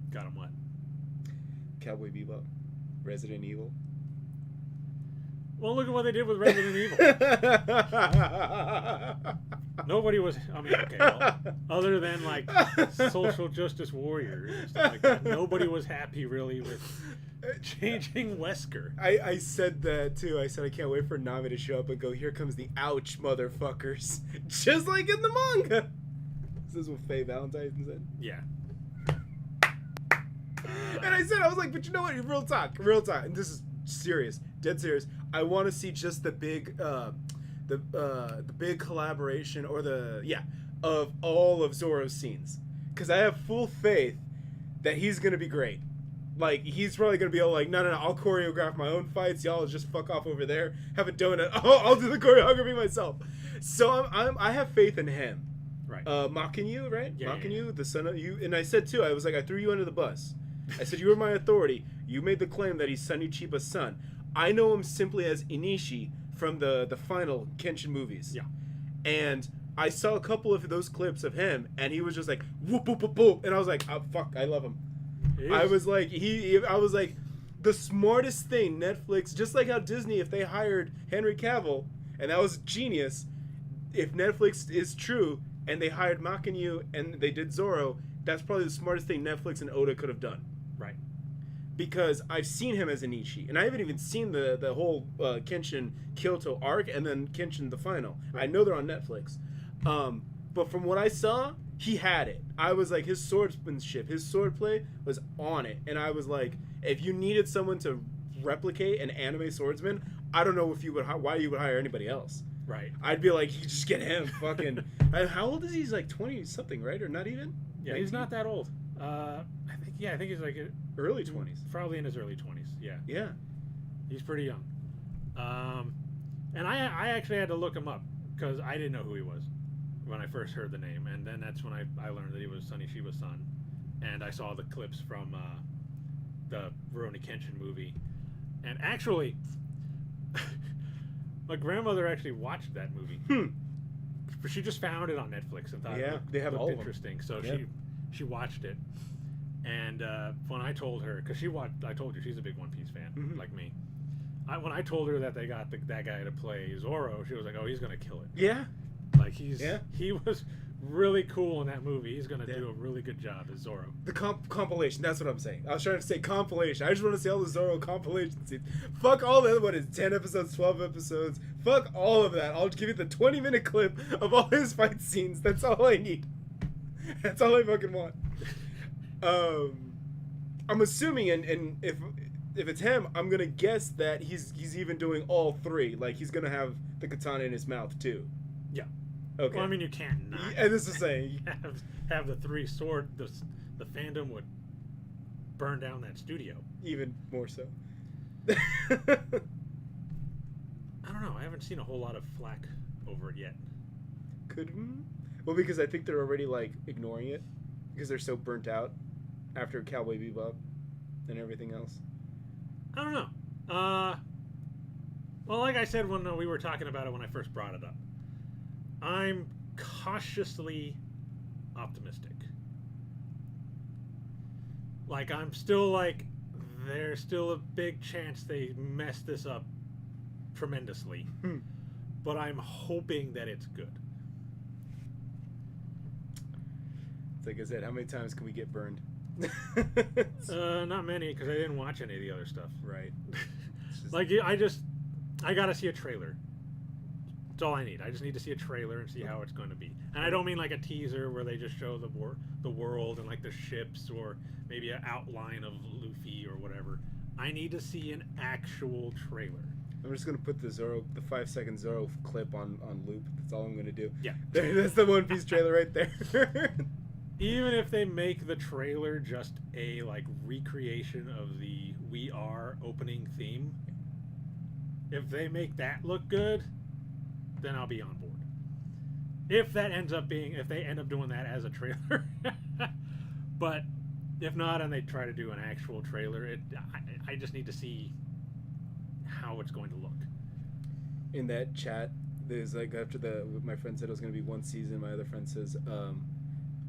Got him what? Cowboy Bebop, Resident Evil. Well, look at what they did with Resident Evil. Nobody was, well, other than like social justice warriors and stuff like that, nobody was happy really with changing Wesker. I said that too. I said I can't wait for Nami to show up and go, here comes the ouch motherfuckers. Just like in the manga. This is what Faye Valentine said. Yeah. And I said, I was like, but you know what? Real talk. And this is serious. Dead serious. I want to see just the big big collaboration of all of Zoro's scenes, because I have full faith that he's gonna be great. Like, he's probably gonna be all like, no, I'll choreograph my own fights. Y'all just fuck off over there, have a donut. I'll do the choreography myself. So I have faith in him. Right. Makinyu, right? Yeah, Makinyu, the son of you. And I said too, I was like, I threw you under the bus. I said, you were my authority. You made the claim that he's Sonny Chiba's son. I know him simply as Inishi from the final Kenshin movies. Yeah. And I saw a couple of those clips of him, and he was just like, whoop, whoop, whoop, whoop. And I was like, oh, fuck, I love him. I was like, the smartest thing, Netflix, just like how Disney, if they hired Henry Cavill, and that was genius, if Netflix is true, and they hired Makinyu, and they did Zoro, that's probably the smartest thing Netflix and Oda could have done. Right. Because I've seen him as Inishi, and I haven't even seen the whole Kenshin Kyoto arc, and then Kenshin the final. Right. I know they're on Netflix. But from what I saw, he had it. I was like, his swordsmanship, his swordplay was on it. And I was like, if you needed someone to replicate an anime swordsman, I don't know if you would why you would hire anybody else. Right. I'd be like, you just get him. Fucking. How old is he? He's like 20 something, right? Or not even? Yeah, 19? He's not that old. I think he's like early 20s. Probably in his early 20s. Yeah. Yeah. He's pretty young. And I actually had to look him up because I didn't know who he was when I first heard the name, and then that's when I learned that he was Sonny Shiba's son, and I saw the clips from the Rurouni Kenshin movie, and actually, my grandmother actually watched that movie. But she just found it on Netflix and thought they have looked all interesting, so she watched it, and when I told her, because I told you she's a big One Piece fan like me. When I told her that they got that guy to play Zoro, she was like, "Oh, he's gonna kill it." Yeah. Like he was really cool in that movie. He's gonna do a really good job as Zoro. The compilation. That's what I'm saying. I was trying to say compilation. I just want to see all the Zoro compilation scenes. Fuck all the other. What is 10 episodes, 12 episodes? Fuck all of that. I'll give you the 20-minute clip of all his fight scenes. That's all I need. That's all I fucking want. I'm assuming, and if it's him, I'm gonna guess that he's even doing all three. Like, he's gonna have the katana in his mouth too. Yeah. Okay. Well, I mean, you can't not. And this is saying have the three sword. The fandom would burn down that studio. even more so. I don't know. I haven't seen a whole lot of flack over it yet. Well, because I think they're already like ignoring it because they're so burnt out after Cowboy Bebop and everything else. I don't know. Well, like I said when we were talking about it when I first brought it up, I'm cautiously optimistic. Like, I'm still like, there's still a big chance they mess this up tremendously. But I'm hoping that it's good. It's like I said, how many times can we get burned? Not many, because I didn't watch any of the other stuff. Right. Just... Like, I gotta see a trailer. That's all I need. I just need to see a trailer and see how it's going to be. And I don't mean like a teaser where they just show the world and like the ships or maybe an outline of Luffy or whatever. I need to see an actual trailer. I'm just gonna put the 5-second Zoro clip on loop. That's all I'm gonna do. Yeah. That's the One Piece trailer right there. Even if they make the trailer just a like recreation of the We Are opening theme, if they make that look good, then I'll be on board. If they end up doing that as a trailer. But if not, and they try to do an actual trailer, I just need to see how it's going to look. In that chat, there's like after my friend said it was going to be one season. My other friend says,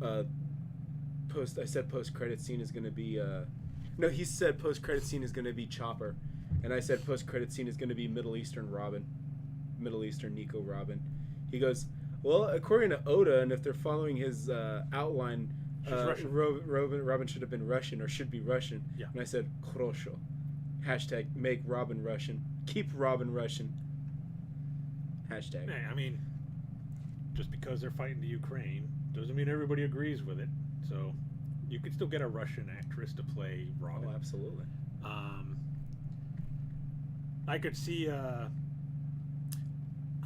I said post credit scene is going to be no, he said post credit scene is going to be Chopper, and I said post credit scene is going to be Middle Eastern Nico Robin. He goes, well, according to Oda, and if they're following his outline, Robin should have been Russian or should be Russian. Yeah. And I said Krosho. Hashtag make Robin Russian. Keep Robin Russian. Hashtag. Hey, I mean, just because they're fighting the Ukraine doesn't mean everybody agrees with it. So you could still get a Russian actress to play Robin. Oh, absolutely. I could see.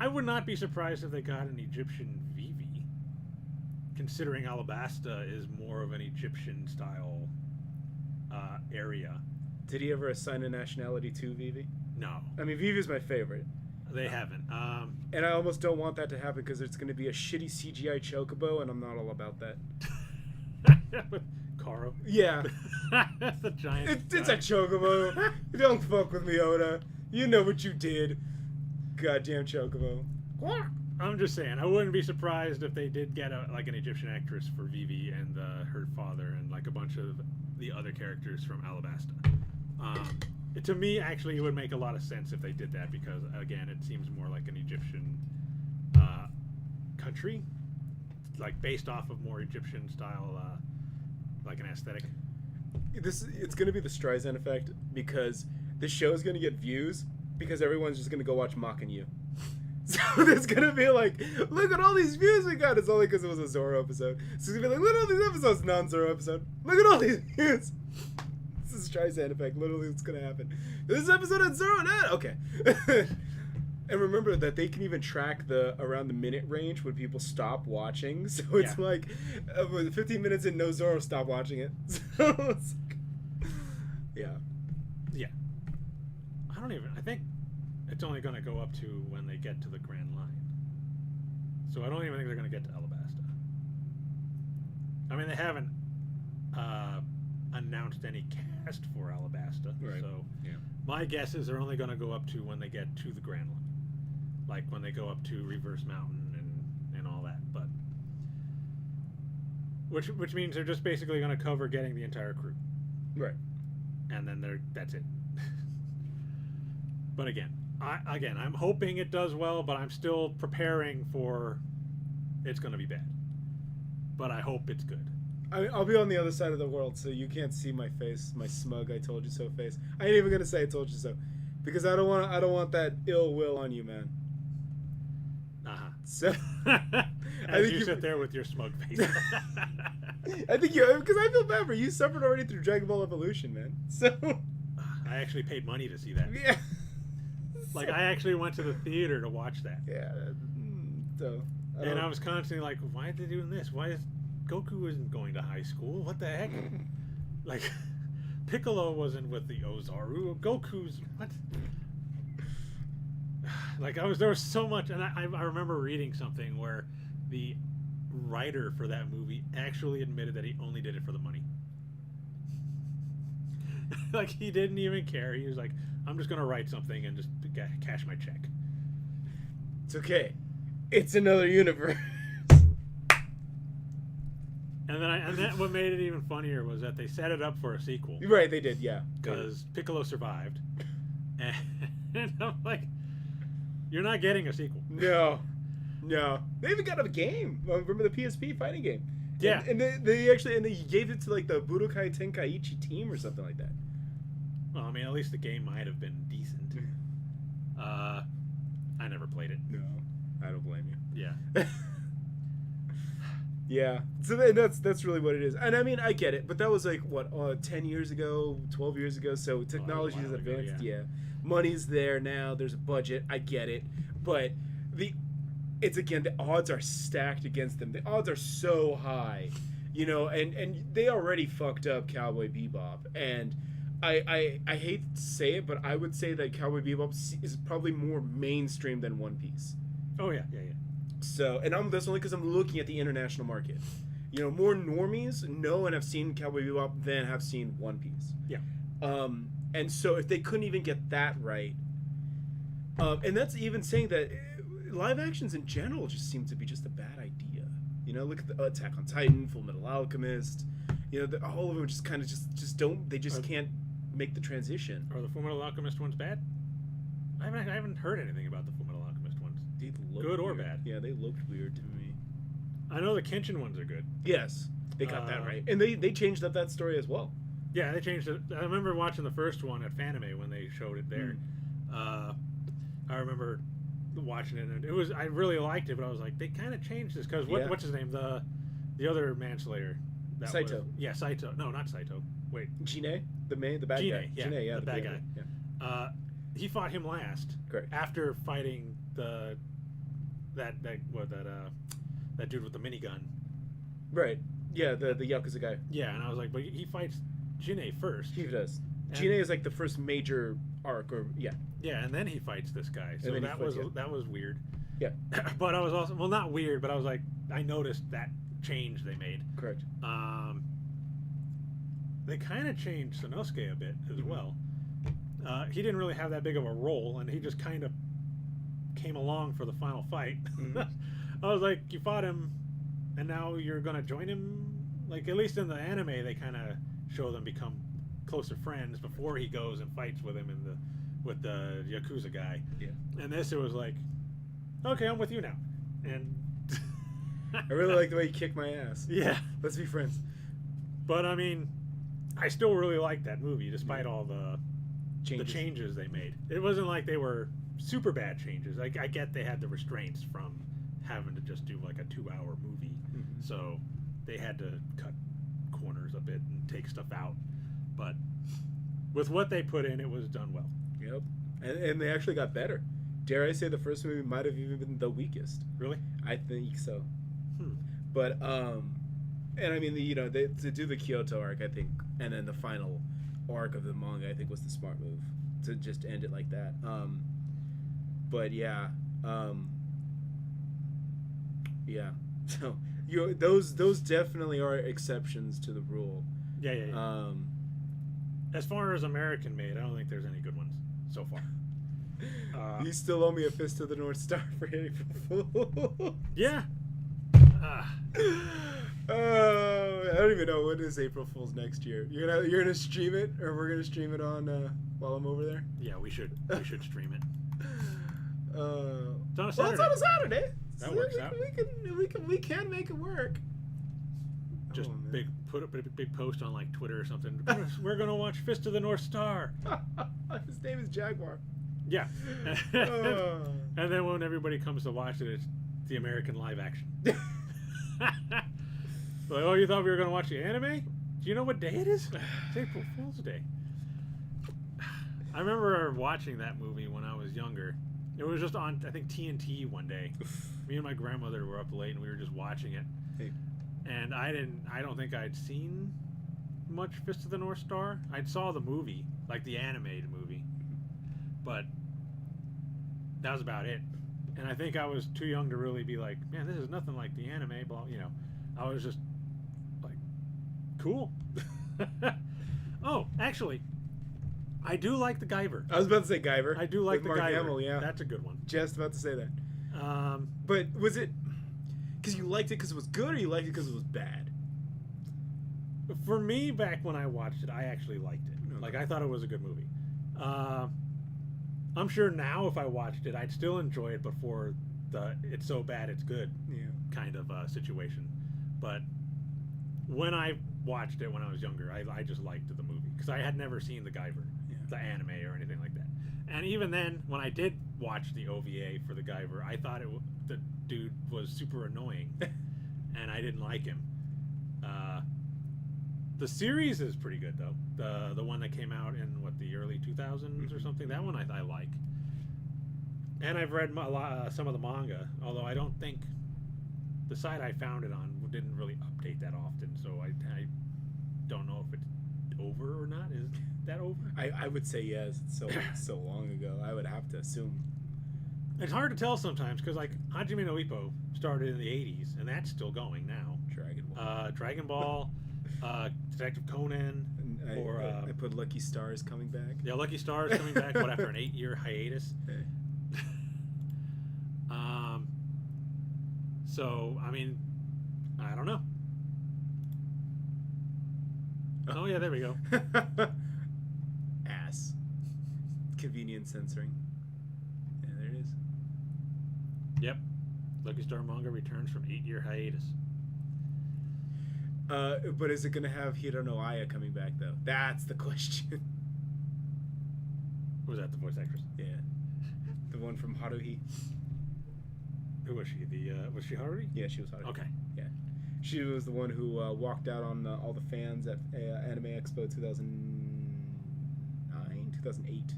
I would not be surprised if they got an Egyptian Vivi, considering Alabasta is more of an Egyptian style area. Did he ever assign a nationality to Vivi? No. I mean, Vivi's my favorite. They haven't. And I almost don't want that to happen because it's going to be a shitty CGI chocobo, and I'm not all about that. With Karo? Yeah. That's a giant. It's a chocobo. Don't fuck with me, Oda. You know what you did. Goddamn chocobo. I'm just saying, I wouldn't be surprised if they did get an Egyptian actress for Vivi and her father and like a bunch of the other characters from Alabasta. To me, actually, it would make a lot of sense if they did that because, again, it seems more like an Egyptian country, like based off of more Egyptian style, like an aesthetic. It's going to be the Streisand effect because this show is going to get views because everyone's just going to go watch Mocking You. So there's going to be like, look at all these views we got. It's only because it was a Zoro episode. So it's going to be like, look at all these episodes, non-Zoro episode. Look at all these views. This is Streisand effect. Literally, what's going to happen. This episode had Zoro net. Okay. And remember that they can even track around the minute range when people stop watching. So it's like 15 minutes in, no Zoro, stop watching it. So it's like, yeah. Yeah. I think it's only going to go up to when they get to the Grand Line. So I don't even think they're going to get to Alabasta. I mean, they haven't announced any cast for Alabasta. Right. So yeah. My guess is they're only going to go up to when they get to the Grand Line. Like when they go up to Reverse Mountain and all that. But which means they're just basically going to cover getting the entire crew. Right. And then that's it. But again, I'm hoping it does well, but I'm still preparing for it's going to be bad. But I hope it's good. I'll be on the other side of the world, so you can't see my face, my smug "I told you so" face. I ain't even gonna say "I told you so," because I don't want that ill will on you, man. So I think you sit there with your smug face. I think because I feel bad for you. Suffered already through Dragon Ball Evolution, man. So I actually paid money to see that. Yeah. Like I actually went to the theater to watch that. Yeah. So And I was constantly like, why are they doing this? Why is Goku isn't going to high school? What the heck? Like, Piccolo wasn't with the Ozaru. Goku's what? Like there was so much, and I remember reading something where the writer for that movie actually admitted that he only did it for the money. Like he didn't even care. He was like, I'm just gonna write something and just cash my check. It's okay. It's another universe. And then what made it even funnier was that they set it up for a sequel. Right, they did, yeah. Because Piccolo survived. And I'm like, you're not getting a sequel. No. They even got a game. Remember the PSP fighting game? Yeah. And they gave it to like the Budokai Tenkaichi team or something like that. Well, I mean, at least the game might have been decent. I never played it. No, I don't blame you. Yeah. Yeah. So that's really what it is. And I mean, I get it, but that was like what 10 years ago, 12 years ago. So technology has advanced. Yeah. Money's there now. There's a budget. I get it, but it's again, the odds are stacked against them. The odds are so high, and they already fucked up Cowboy Bebop. And I hate to say it, but I would say that Cowboy Bebop is probably more mainstream than One Piece. Oh yeah. So, and that's only because I'm looking at the international market. More normies know and have seen Cowboy Bebop than have seen One Piece. Yeah. And so if they couldn't even get that right, and that's even saying that live actions in general just seem to be just a bad idea. Look at the Attack on Titan, Full Metal Alchemist. All of them just kind of just don't. They just can't make the transition. Are the Full Metal Alchemist ones bad? I haven't heard anything about the Full Metal Alchemist ones. They looked good or weird. bad? Yeah, they looked weird to me. I know the Kenshin ones are good. Yes, they got that right, and they changed up that story as well. Yeah, they changed it. I remember watching the first one at Fanime when they showed it there. I remember watching it, and I really liked it, but I was like, they kind of changed this because what's his name, the other manslayer, Saito. Saito. No, not Saito. Wait, Gine, the bad guy. Gine, yeah, the bad guy. Yeah. He fought him last. Correct. After fighting that dude with the minigun. Right. Yeah, the Yakuza guy. Yeah, and I was like, but he fights Gine first. He does. Gine is like the first major arc, or yeah. Yeah, and then he fights this guy. So that was weird. Yeah. But I was also not weird, but I was like, I noticed that change they made. Correct. They kind of changed Sanosuke a bit as well. He didn't really have that big of a role, and he just kind of came along for the final fight. I was like, you fought him, and now you're gonna join him. Like, at least in the anime, they kind of show them become closer friends before he goes and fights with him with the Yakuza guy. Yeah. And this, it was like, okay, I'm with you now. And I really like the way you kicked my ass. Yeah. Let's be friends. But I mean, I still really liked that movie, despite all the changes they made. It wasn't like they were super bad changes. I get they had the restraints from having to just do like a 2-hour movie, so they had to cut corners a bit and take stuff out. But with what they put in, it was done well. Yep, and they actually got better. Dare I say the first movie might have even been the weakest. Really? I think so. But and I mean, to do the Kyoto arc, I think, and then the final arc of the manga, I think, was the smart move to just end it like that. But yeah, yeah. So those definitely are exceptions to the rule. Yeah. As far as American made, I don't think there's any good ones so far. You still owe me a Fist of the North Star for April Fool. Yeah. I don't even know when is April Fool's next year. You're gonna stream it, or we're gonna stream it on while I'm over there. Yeah, we should stream it. It's on a Saturday. Well, it's on a Saturday. That works out. We can make it work. Just put up a big post on like Twitter or something. We're gonna watch Fist of the North Star. His name is Jaguar. Yeah. And then when everybody comes to watch it, it's the American live action. Like, oh, you thought we were gonna watch the anime? Do you know what day it is? It's April Fool's Day. I remember watching that movie when I was younger, It was just on, I think, TNT one day. Me and my grandmother were up late and we were just watching it. Hey. And I don't think I'd seen much Fist of the North Star. I saw the movie, like the animated movie, but that was about it. And I think I was too young to really be like, man, this is nothing like the anime. Blah, you know, I was just like, cool. Oh, actually, I do like the Guyver. I was about to say Guyver. I do like with the Mark Guyver. Hamill, yeah. That's a good one. Just about to say that. But was it because you liked it because it was good, or you liked it because it was bad? For me, back when I watched it, I actually liked it. Okay. Like, I thought it was a good movie. I'm sure now if I watched it, I'd still enjoy it before the it's so bad it's good kind of situation. But when I watched it when I was younger, I just liked the movie because I had never seen the Guyver, the anime or anything like that. And even then, when I did watch the OVA for the Guyver, I thought the dude was super annoying, and I didn't like him. The series is pretty good though. The one that came out in the early 2000s or something. That one I like. And I've read some of the manga, although I don't think the site I found it on didn't really update that often. So I don't know if it's over or not. Is that over? I would say yes. It's so long ago. I would have to assume. It's hard to tell sometimes because like Hajime no Ippo started in the 80s and that's still going now. Dragon Ball, Detective Conan, I put Lucky Stars coming back. Yeah, Lucky Stars coming back. What, after an 8-year hiatus? Hey. So I mean, I don't know. Oh yeah, there we go. Ass. Convenient censoring. Yeah, there it is. Yep. Lucky Star manga returns from 8-year hiatus. But is it going to have Hiro no Aya coming back, though? That's the question. Was that the voice actress? Yeah. The one from Haruhi. Who was she? Was she Haruhi? Yeah, she was Haruhi. Okay. Yeah. She was the one who walked out on all the fans at Anime Expo 2009? 2008?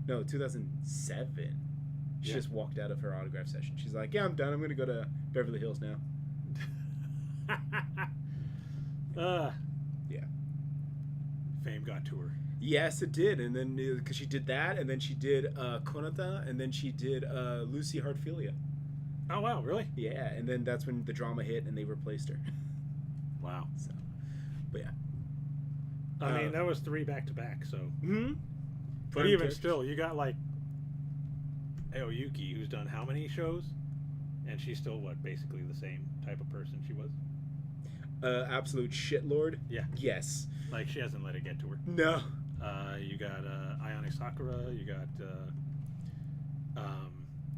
No, 2007. She just walked out of her autograph session. She's like, yeah, I'm done. I'm going to go to Beverly Hills now. Yeah. Fame got to her. Yes, it did. And then, because she did that, and then she did Konata, and then she did Lucy Heartfilia. Oh, wow, really? Yeah, and then that's when the drama hit, and they replaced her. Wow. So, but yeah. I mean, that was 3 back-to-back, so... Mm-hmm. But even still, you got, like, Aoyuki, who's done how many shows? And she's still, what, basically the same type of person she was? Absolute shitlord? Yeah. Yes. Like, she hasn't let it get to her. No. You got Ayane Sakura, you got,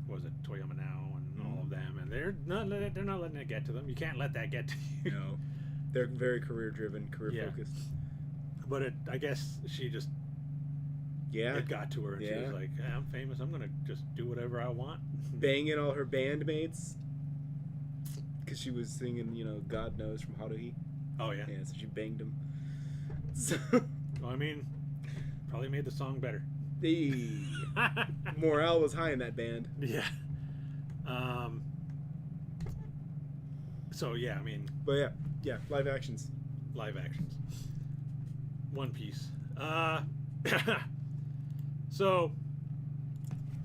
what was it, Toyama Now, and all of them, and they're not letting it get to them. You can't let that get to you. No. They're very career-driven, career-focused. But I guess she just... Yeah. It got to her, and she was like, hey, I'm famous, I'm going to just do whatever I want. Banging all her bandmates. Because she was singing, God Knows from Haruhi. Oh, yeah? Yeah, so she banged him. So... Well, I mean, probably made the song better. Hey. Morale was high in that band. Yeah. So, yeah, I mean... But yeah, live actions. Live actions. One Piece. So,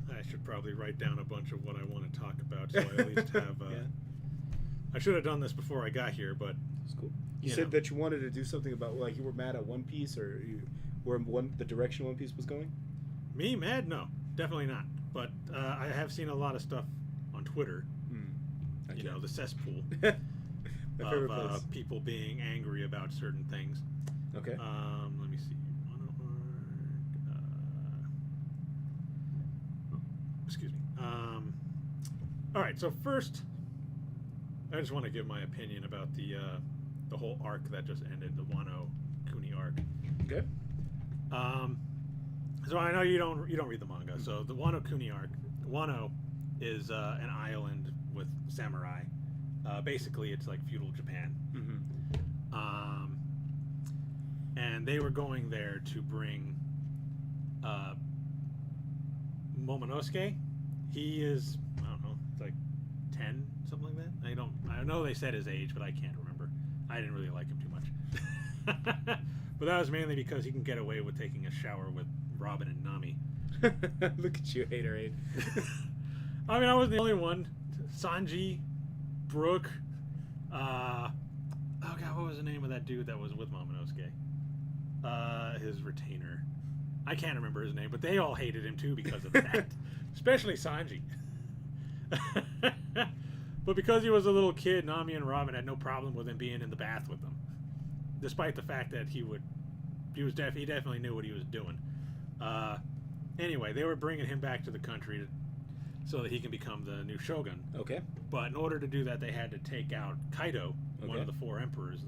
I should probably write down a bunch of what I want to talk about, so I at least have... I should have done this before I got here, but... That's cool. You said that you wanted to do something about, like, you were mad at One Piece, or you were the direction One Piece was going? Me, mad? No, definitely not. But I have seen a lot of stuff on Twitter. Okay. The cesspool. My favorite place. Of people being angry about certain things. Okay. Let me see. Excuse me. All right. So first, I just want to give my opinion about the whole arc that just ended, the Wano Kuni arc. Okay. So I know you don't read the manga. So the Wano Kuni arc. Wano is an island with samurai. Basically, it's like feudal Japan. Mm-hmm. And they were going there to bring Momonosuke, He is, I don't know, it's like 10, something like that. I know they said his age, but I can't remember. I didn't really like him too much. But that was mainly because he can get away with taking a shower with Robin and Nami. Look at you, haterade. I mean, I wasn't the only one. Sanji, Brooke, oh god, what was the name of that dude that was with Momonosuke? His retainer. I can't remember his name, but they all hated him too because of that. Especially Sanji. But because he was a little kid, Nami and Robin had no problem with him being in the bath with them. Despite the fact that he definitely knew what he was doing. Anyway, they were bringing him back to the country so that he can become the new shogun. Okay. But in order to do that, they had to take out Kaido, one Okay. of the four emperors,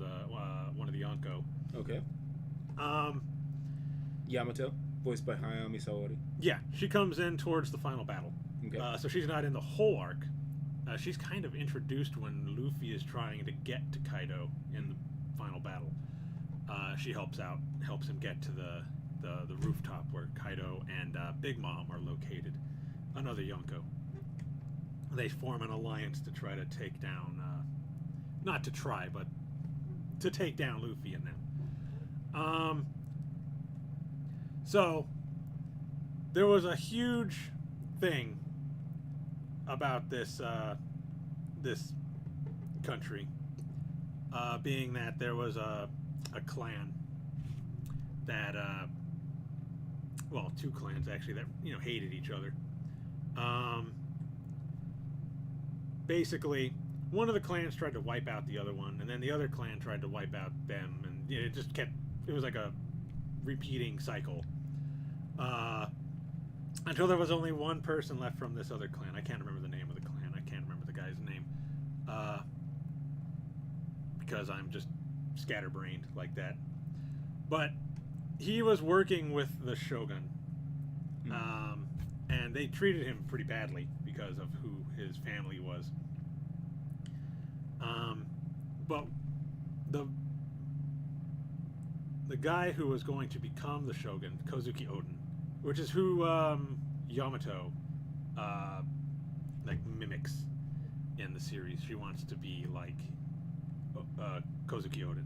one of the Yonko. Okay. Yamato, voiced by Hayami Sawari. Yeah, she comes in towards the final battle. Okay. So she's not in the whole arc. She's kind of introduced when Luffy is trying to get to Kaido in the final battle. She helps him get to the rooftop where Kaido and Big Mom are located. Another Yonko. They form an alliance to try to take down, not to try, but to take down Luffy and them. So there was a huge thing about this country, being that there was a clan that, well, two clans actually that hated each other. Basically, one of the clans tried to wipe out the other one, and then the other clan tried to wipe out them, and it just kept. It was like a repeating cycle. Until there was only one person left from this other clan. I can't remember the name of the clan. I can't remember the guy's name. Because I'm just scatterbrained like that. But he was working with the shogun. And they treated him pretty badly because of who his family was. But the guy who was going to become the shogun, Kozuki Oden, which is who Yamato like mimics in the series. She wants to be like Kozuki Oden.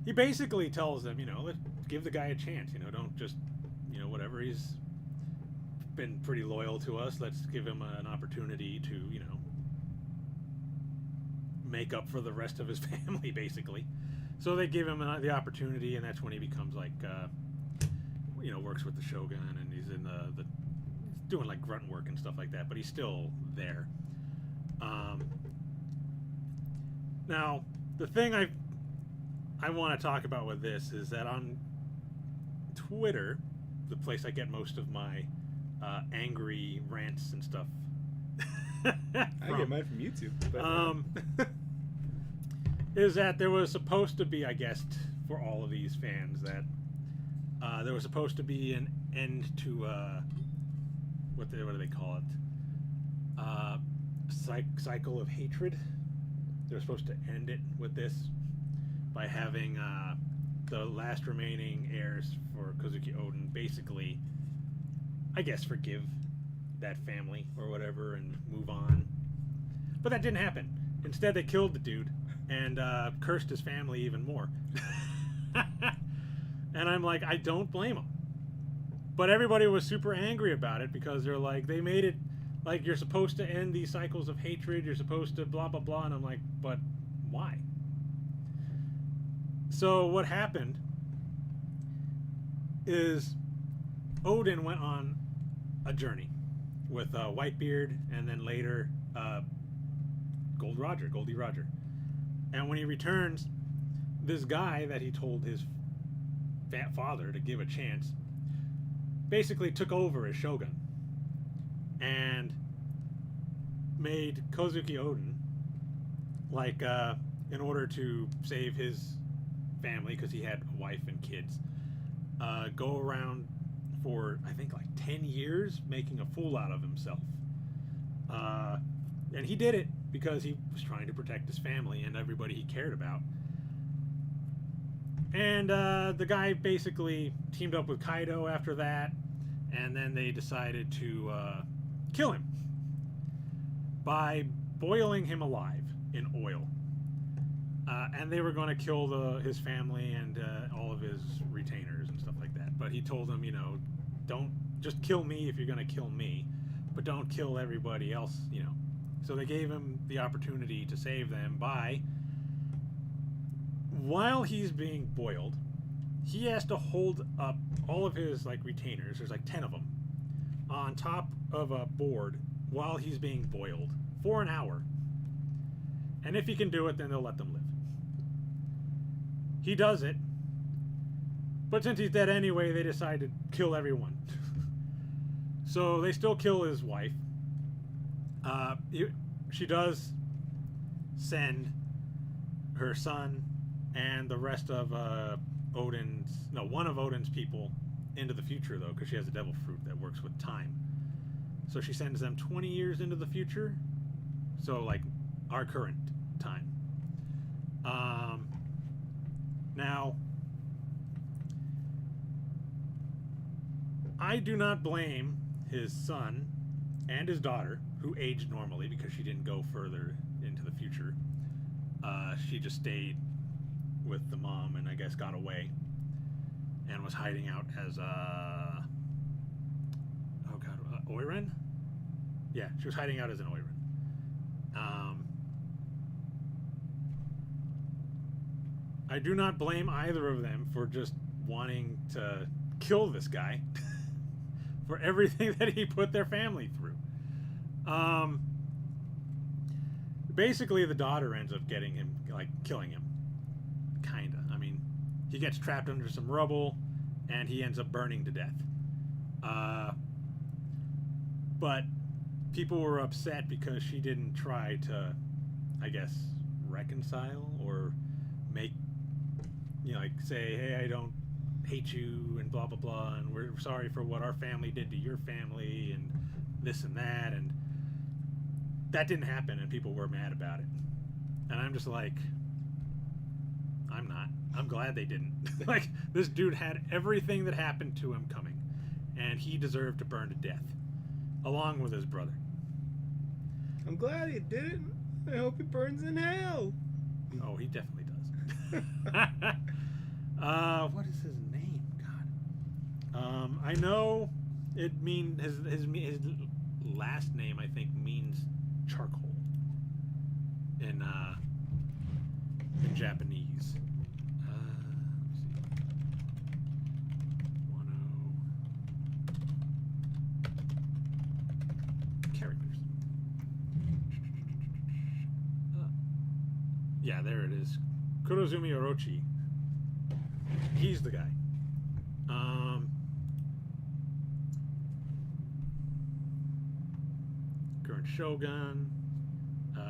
He basically tells them, let's give the guy a chance. Don't just, whatever. He's been pretty loyal to us. Let's give him an opportunity to, make up for the rest of his family, basically. So they give him the opportunity, and that's when he becomes like, works with the shogun, and he's in the doing like grunt work and stuff like that. But he's still there. Now, the thing I want to talk about with this is that on Twitter, the place I get most of my angry rants and stuff. I get mine from YouTube. But, is that there was supposed to be, I guess, for all of these fans, that there was supposed to be an end to what do they call it? Cycle of hatred. They were supposed to end it with this by having the last remaining heirs for Kozuki Oden basically, I guess, forgive that family or whatever and move on. But that didn't happen. Instead, they killed the dude and cursed his family even more. And I'm like, I don't blame them. But everybody was super angry about it because they're like, they made it like you're supposed to end these cycles of hatred, you're supposed to blah, blah, blah. And I'm like, but why? So what happened is Odin went on a journey with Whitebeard and then later Goldie Roger. And when he returns, this guy that he told his father to give a chance basically took over as shogun and made Kozuki Oden, like, in order to save his family, because he had a wife and kids, go around for, I think, like 10 years making a fool out of himself. And he did it because he was trying to protect his family and everybody he cared about. And the guy basically teamed up with Kaido after that, and then they decided to kill him by boiling him alive in oil. And they were going to kill his family and all of his retainers and stuff like that. But he told them, don't just kill me if you're going to kill me, but don't kill everybody else, So they gave him the opportunity to save them by, while he's being boiled, he has to hold up all of his retainers. There's 10 of them on top of a board while he's being boiled for an hour. And if he can do it, then they'll let them live. He does it, but since he's dead anyway, they decide to kill everyone. So they still kill his wife. She does send her son and the rest of one of Odin's people into the future, though, because she has a devil fruit that works with time. So she sends them 20 years into the future. So, our current time. Now, I do not blame his son and his daughter, who aged normally because she didn't go further into the future. She just stayed with the mom and I guess got away and was hiding out as Oiren? Yeah, she was hiding out as an Oiren. I do not blame either of them for just wanting to kill this guy for everything that he put their family through. Basically, the daughter ends up getting him, killing him. Kinda. I mean, he gets trapped under some rubble, and he ends up burning to death. But people were upset because she didn't try to, I guess, reconcile or make, say, hey, I don't hate you and blah, blah, blah, and we're sorry for what our family did to your family and this and that, and that didn't happen, and people were mad about it. And I'm just like, I'm not. I'm glad they didn't. This dude had everything that happened to him coming, and he deserved to burn to death, along with his brother. I'm glad he didn't. I hope he burns in hell. Oh, he definitely does. What is his name? God. I know it means his last name, I think, means charcoal in Japanese. Let me see. Characters. Yeah, there it is. Kurozumi Orochi. He's the guy. Current Shogun,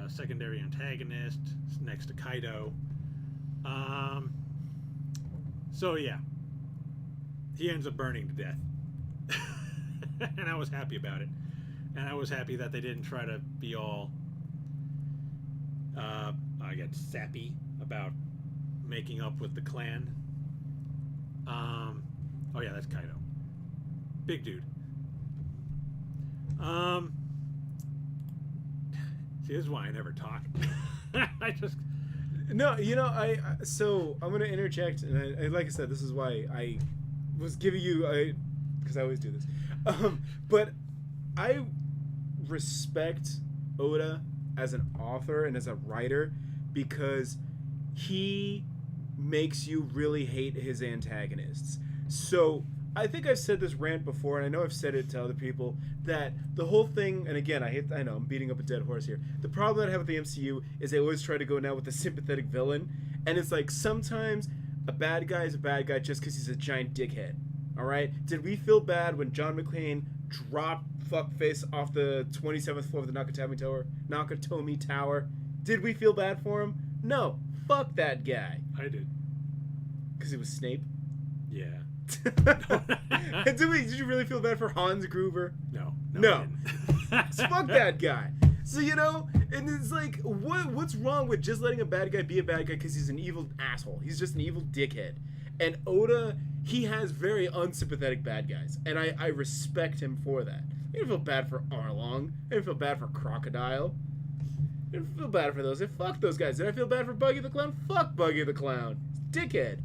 secondary antagonist, next to Kaido. So yeah, he ends up burning to death, and I was happy about it. And I was happy that they didn't try to be all, I get sappy about making up with the clan. Oh yeah, that's Kaido. Big dude. See, this is why I never talk. I just... No, so I'm going to interject, and I, like I said, this is why I was giving you, because I always do this. But I respect Oda as an author and as a writer because he makes you really hate his antagonists. So I think I've said this rant before, and I know I've said it to other people, that the whole thing, and again, I know I'm beating up a dead horse here. The problem that I have with the MCU is they always try to go now with the sympathetic villain, and it's like sometimes a bad guy is a bad guy just because he's a giant dickhead. All right? Did we feel bad when John McClane dropped fuckface off the 27th floor of the Nakatomi Tower? Did we feel bad for him? No. Fuck that guy. I did. Because he was Snape? Yeah. Did you really feel bad for Hans Gruber? No. Fuck that guy. So, and it's like, what's wrong with just letting a bad guy be a bad guy because he's an evil asshole? He's just an evil dickhead. And Oda he has very unsympathetic bad guys, and I respect him for that. I didn't feel bad for Arlong. I didn't feel bad for Crocodile. I didn't feel bad for those. Fuck those guys. Did I feel bad for Buggy the Clown? Fuck Buggy the Clown. Dickhead.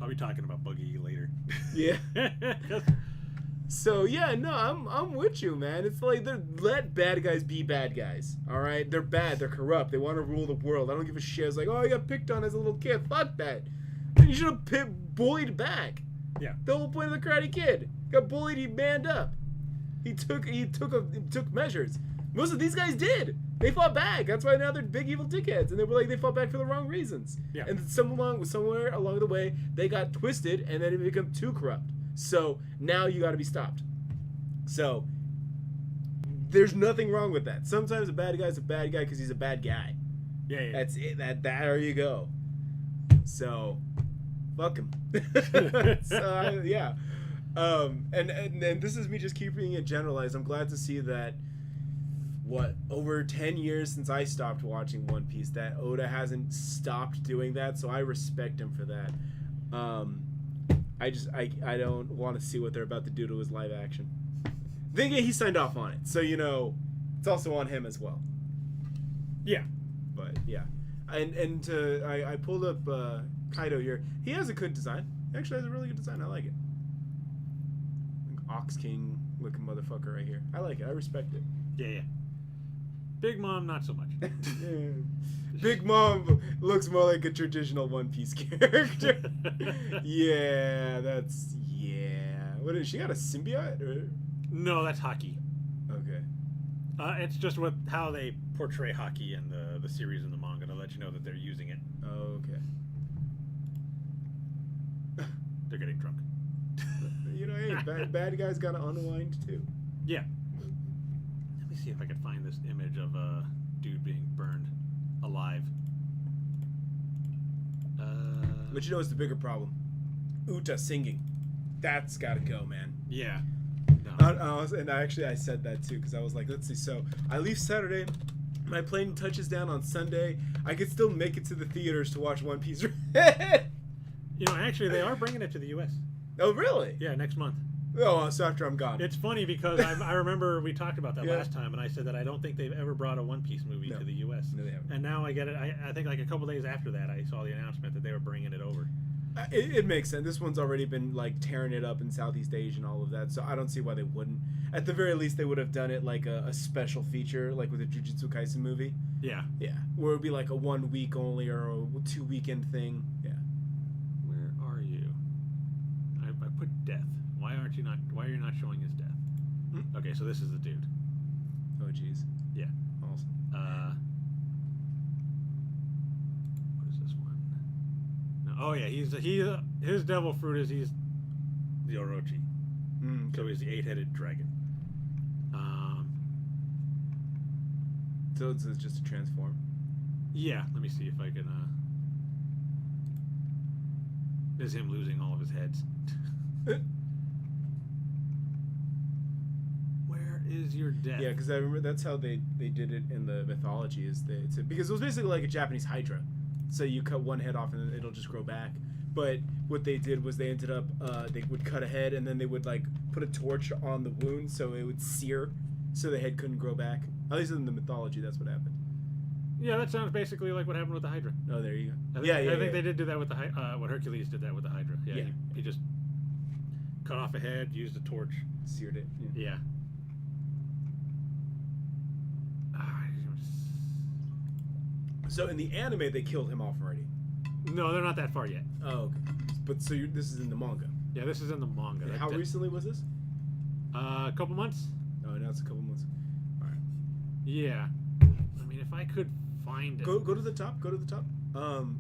I'll be talking about Buggy later. Yeah. So yeah, no, I'm with you, man. It's like let bad guys be bad guys. All right, they're bad. They're corrupt. They want to rule the world. I don't give a shit. It's like, oh, I got picked on as a little kid. Fuck that. You should have bullied back. Yeah. The whole point of the Karate Kid got bullied. He manned up. He took measures. Most of these guys did. They fought back. That's why now they're big evil dickheads, and they fought back for the wrong reasons. Yeah. And somewhere along the way, they got twisted, and then it became too corrupt. So now you got to be stopped. So there's nothing wrong with that. Sometimes a bad guy's a bad guy because he's a bad guy. Yeah. That's it. There you go. So fuck him. Yeah. And this is me just keeping it generalized. I'm glad to see that. Over 10 years since I stopped watching One Piece, that Oda hasn't stopped doing that, so I respect him for that. I don't want to see what they're about to do to his live action. Then again, he signed off on it, so it's also on him as well. Yeah. But yeah, I pulled up Kaido here. He has a good design. He actually has a really good design. I like it. Ox King looking motherfucker right here. I like it. I respect it. Yeah. Big Mom, not so much. Big Mom looks more like a traditional One Piece character. Yeah. What is she got a symbiote? Or? No, that's Haki. Okay. It's just with how they portray Haki in the series and the manga to let you know that they're using it. Oh, okay. They're getting drunk. Hey, bad guys gotta unwind too. Yeah. Let me see if I can find this image of a dude being burned alive. But is the bigger problem? Uta singing. That's gotta go, man. Yeah. No. I said that too because I was like, let's see. So I leave Saturday. My plane touches down on Sunday. I could still make it to the theaters to watch One Piece. Actually, they are bringing it to the U.S. Oh, really? Yeah, next month. Oh, so after I'm gone. It's funny because I remember we talked about that last time, and I said that I don't think they've ever brought a One Piece movie to the U.S. No, they haven't. And now I get it. I think like a couple days after that, I saw the announcement that they were bringing it over. It makes sense. This one's already been like tearing it up in Southeast Asia and all of that, so I don't see why they wouldn't. At the very least, they would have done it like a special feature, like with a Jujutsu Kaisen movie. Yeah. Yeah. Where it would be like a 1 week only or a 2 weekend thing. Yeah. Where are you? I put death. Why are you not showing his death? Okay, so this is the dude. Oh, jeez. Yeah. Awesome. What is this one? No, oh yeah, his devil fruit is he's the Orochi. So he's the 8-headed dragon. So it's just a transform. Yeah. Let me see if I can. There's him losing all of his heads. Where is your death? Yeah, because I remember that's how they did it in the mythology. Because it was basically like a Japanese Hydra. So you cut one head off and it'll just grow back. But what they did was they ended up they would cut a head and then they would like put a torch on the wound so it would sear, so the head couldn't grow back. At least in the mythology, that's what happened. Yeah, that sounds basically like what happened with the Hydra. Oh, there you go. I think they did do that with the what Hercules did that with the Hydra. Yeah. He just cut off a head, used a torch, seared it. Yeah. So in the anime, they killed him off already. No, they're not that far yet. Oh, okay. But so this is in the manga. Yeah, this is in the manga. And how recently was this? A couple months. Oh, now it's a couple months. All right. Yeah. I mean, if I could find it. Go to the top. Go to the top.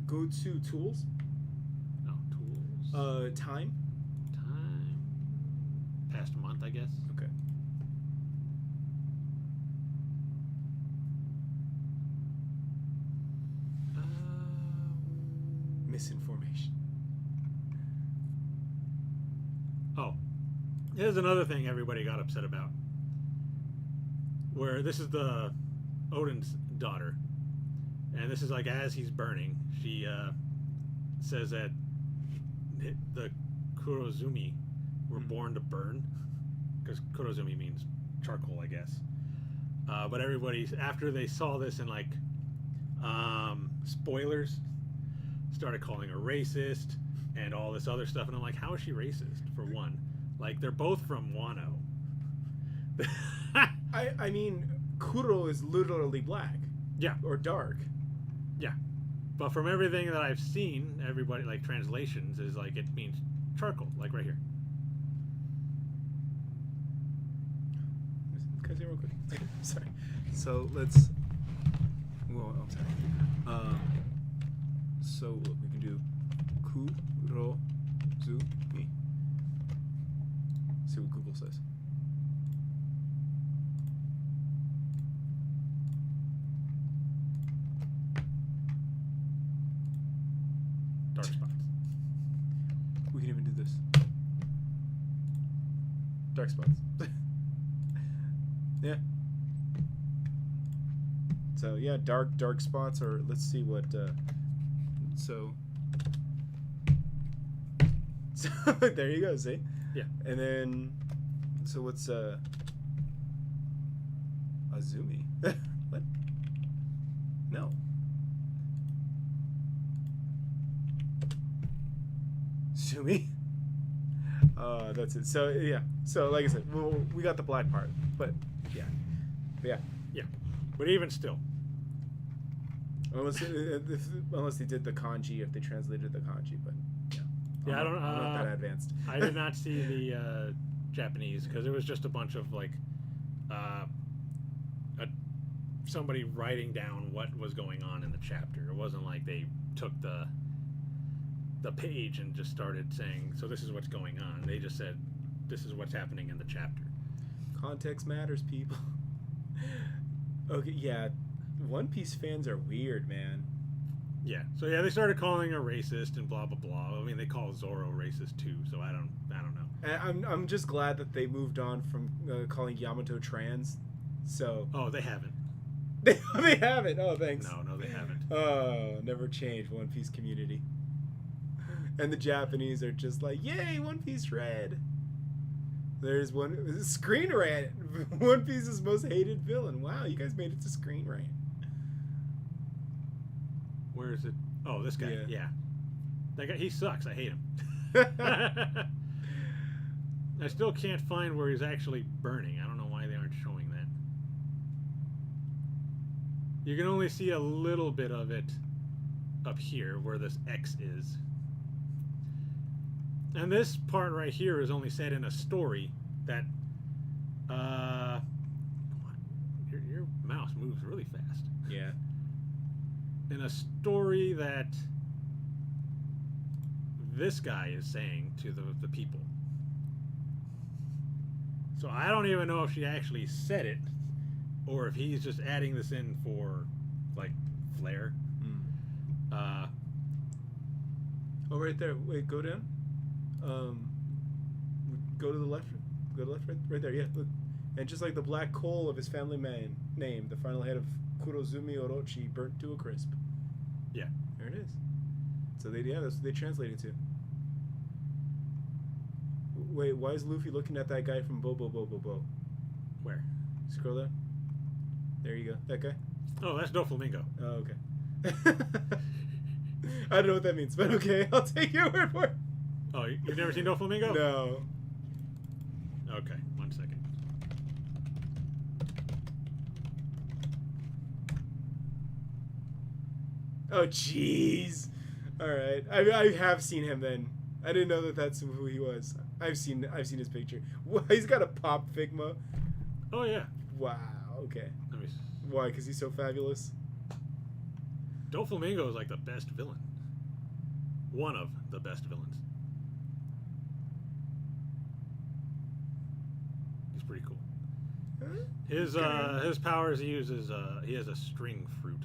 Go to tools. No, tools. Time. Past month, I guess. Okay. Misinformation. Oh, here's another thing everybody got upset about. Where this is the Odin's daughter, and this is like as he's burning, she says that the Kurozumi were born to burn, because Kurozumi means charcoal, I guess. But everybody, after they saw this in like spoilers, started calling her racist and all this other stuff. And I'm like, how is she racist, for one? Like, they're both from Wano. I mean, Kuro is literally black. Yeah. Or dark. Yeah. But from everything that I've seen, everybody, like, translations, is like, it means charcoal, like right here. Can I say real quick? Sorry. So let's. Well, I'm sorry. So we can do Kurozumi. See what Google says. Dark spots. We can even do this. Dark spots. Yeah. So yeah, dark spots, or let's see what. So there you go. See. Yeah. And then, so what's Azumi? What? No. Sumi. That's it. So yeah. So like I said, we got the black part, but yeah. But even still, unless they did the kanji, if they translated the kanji, but yeah, I'm not that advanced. I did not see the Japanese, because it was just a bunch of like somebody writing down what was going on in the chapter. It wasn't like they took the page and just started saying, so this is what's going on. They just said, this is what's happening in the chapter. Context matters, people. Okay, yeah. One Piece fans are weird, man. Yeah. So yeah, they started calling her racist and blah blah blah. I mean, they call Zoro racist too. So I don't know. I'm just glad that they moved on from calling Yamato trans. So. Oh, they haven't. They haven't. Oh, thanks. No, they haven't. Oh, never change, One Piece community. And the Japanese are just like, yay, One Piece red. There's one Screen Rant, One Piece's most hated villain. Wow, you guys made it to Screen Rant. Where is it? Oh, this guy. Yeah. That guy, he sucks. I hate him. I still can't find where he's actually burning. I don't know why they aren't showing that. You can only see a little bit of it up here where this X is. And this part right here is only set in a story that, your mouse moves really fast. Yeah. In a story that this guy is saying to the people. So I don't even know if she actually said it, or if he's just adding this in for, like, flair. Oh, right there. Wait, go down. Go to the left. Go to the left, right there. Yeah, look. And just like the black coal of his family name, the final head of Kurozumi Orochi burnt to a crisp. Yeah. There it is. So that's what they translated to. Wait, why is Luffy looking at that guy from Bobo? Where? Scroll down. There you go. That guy? Oh, that's Doflamingo. Oh, okay. I don't know what that means, but okay, I'll take your word for it. Oh, you've never seen Doflamingo? No. Okay, 1 second. Oh, jeez. All right, I have seen him then. I didn't know that's who he was. I've seen his picture. He's got a pop Figma. Oh yeah. Wow. Okay. Let me. Why? Because he's so fabulous. Doflamingo is like the best villain. One of the best villains. He's pretty cool. His powers he uses. He has a string fruit.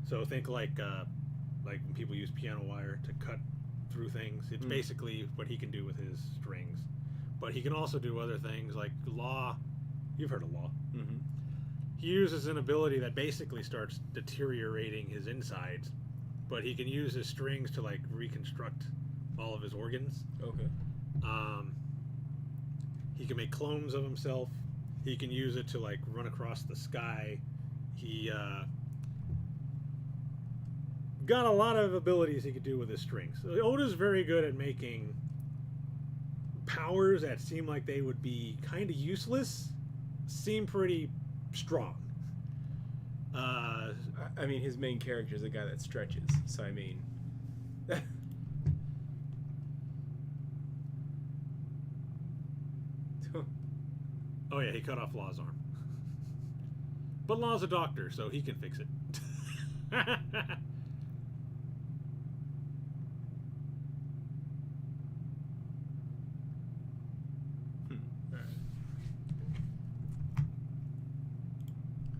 So think like when people use piano wire to cut through things. It's basically what he can do with his strings. But he can also do other things like Law. You've heard of Law. Mm-hmm. He uses an ability that basically starts deteriorating his insides, but he can use his strings to like reconstruct all of his organs. Okay. Um, he can make clones of himself. He can use it to like run across the sky. He got a lot of abilities he could do with his strings. So Oda's very good at making powers that seem like they would be kind of useless seem pretty strong. I mean, his main character is a guy that stretches, so I mean... Oh yeah, he cut off Law's arm. But Law's a doctor, so he can fix it.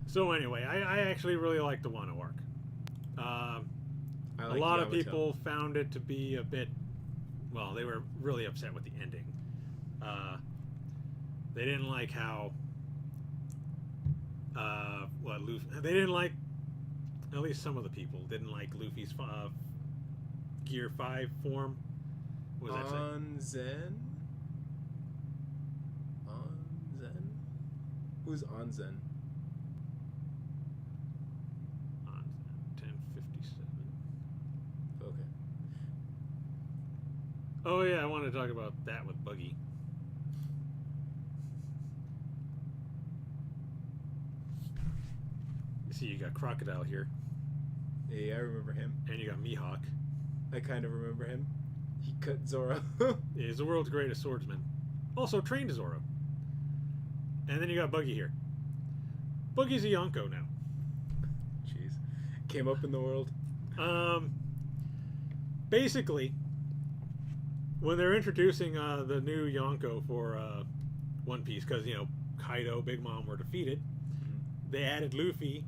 So anyway, I actually really like the Wano arc. A lot of people found it to be a bit... Well, they were really upset with the ending. They didn't like how... Luffy... They didn't like... At least some of the people didn't like Luffy's Gear 5 form. What was that say? Onzen? Onzen? Who's Onzen? 1057. Okay. Oh yeah, I want to talk about that with Buggy. You see, you got Crocodile here. Yeah, I remember him. And you got Mihawk. I kind of remember him. He cut Zoro. He's the world's greatest swordsman. Also trained Zoro. And then you got Buggy here. Buggy's a Yonko now. Jeez. Came up in the world. Basically, when they're introducing the new Yonko for One Piece, because, you know, Kaido, Big Mom were defeated, they added Luffy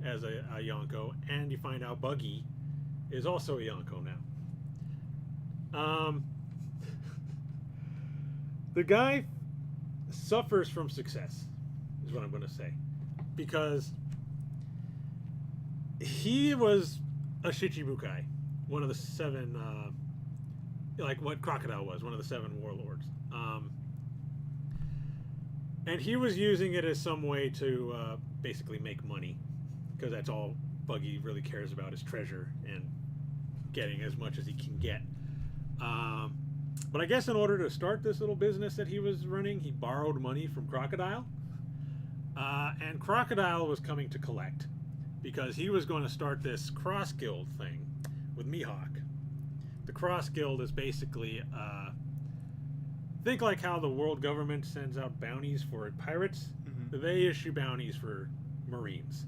as a Yonko, and you find out Buggy is also a Yonko now. The guy suffers from success, is what I'm going to say, because he was a Shichibukai, one of the 7, like what Crocodile was, one of the 7 warlords. And he was using it as some way to basically make money, because that's all Buggy really cares about is treasure and getting as much as he can get. But I guess in order to start this little business that he was running, he borrowed money from Crocodile. And Crocodile was coming to collect, because he was going to start this cross guild thing with Mihawk. The cross guild is basically think like how the world government sends out bounties for pirates. Mm-hmm. They issue bounties for Marines.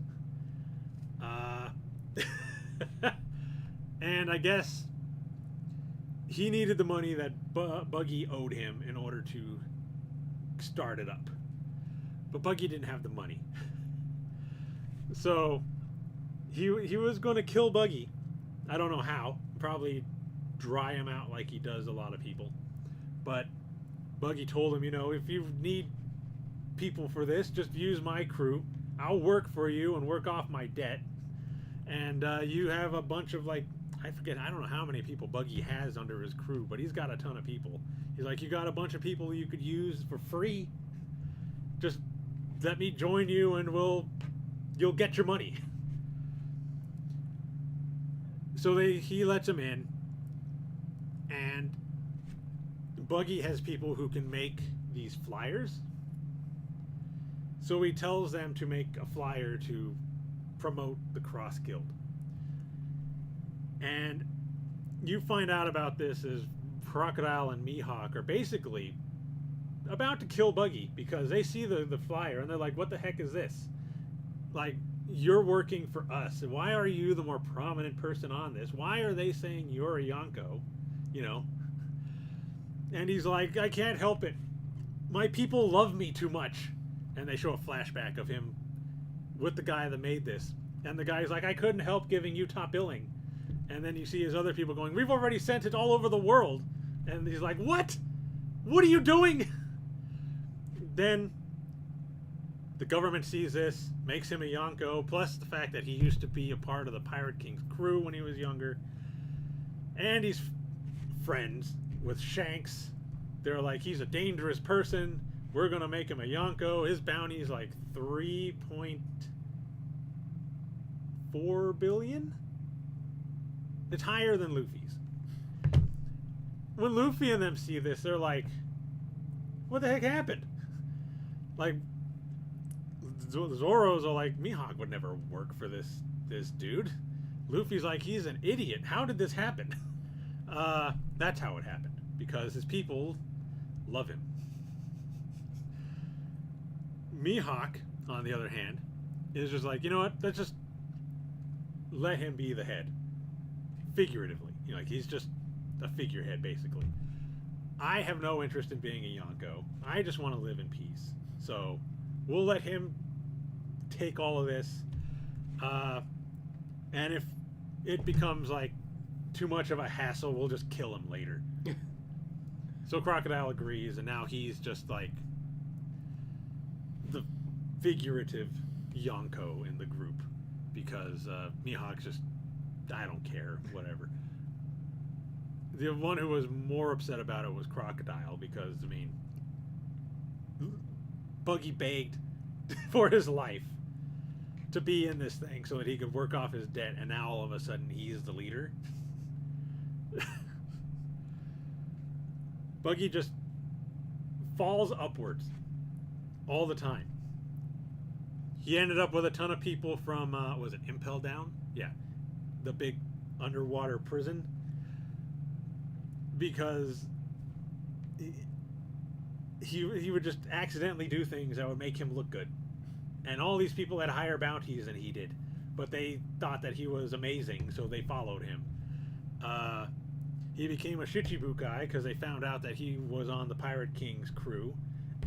And I guess he needed the money that Buggy owed him in order to start it up. But Buggy didn't have the money. So he was going to kill Buggy. I don't know how. Probably dry him out like he does a lot of people. But Buggy told him, you know, if you need people for this, just use my crew. I'll work for you and work off my debt. And you have a bunch of, like, I don't know how many people Buggy has under his crew, but he's got a ton of people. He's like, you got a bunch of people you could use for free. Just let me join you and you'll get your money. So he lets him in, and Buggy has people who can make these flyers. So he tells them to make a flyer to promote the Cross Guild. And you find out about this as Crocodile and Mihawk are basically about to kill Buggy, because they see the flyer and they're like, what the heck is this? Like, you're working for us. Why are you the more prominent person on this? Why are they saying you're a Yonko? You know? And he's like, I can't help it. My people love me too much. And they show a flashback of him with the guy that made this. And the guy's like, I couldn't help giving you top billing. And then you see his other people going, we've already sent it all over the world. And he's like, what? What are you doing? Then the government sees this, makes him a Yonko, plus the fact that he used to be a part of the Pirate King's crew when he was younger. And he's friends with Shanks, they're like, he's a dangerous person. We're gonna make him a Yonko. His bounty is like 3.4 billion. It's higher than Luffy's. When Luffy and them see this, they're like, what the heck happened? Like, Zoro's are like, Mihawk would never work for this dude. Luffy's like, he's an idiot. How did this happen? That's how it happened. Because his people love him. Mihawk, on the other hand, is just like, you know what? Let's just let him be the head. Figuratively. You know, like, he's just a figurehead, basically. I have no interest in being a Yonko. I just want to live in peace. So, we'll let him take all of this. And if it becomes, like, too much of a hassle, we'll just kill him later. So Crocodile agrees, and now he's just, like, the figurative Yonko in the group. Because Mihawk's just, I don't care, whatever. The one who was more upset about it was Crocodile, because, I mean, Buggy begged for his life to be in this thing so that he could work off his debt, and now all of a sudden he's the leader. Buggy just falls upwards all the time. He ended up with a ton of people from, was it Impel Down? Yeah. The big underwater prison. Because he would just accidentally do things that would make him look good. And all these people had higher bounties than he did. But they thought that he was amazing, so they followed him. He became a Shichibukai because they found out that he was on the Pirate King's crew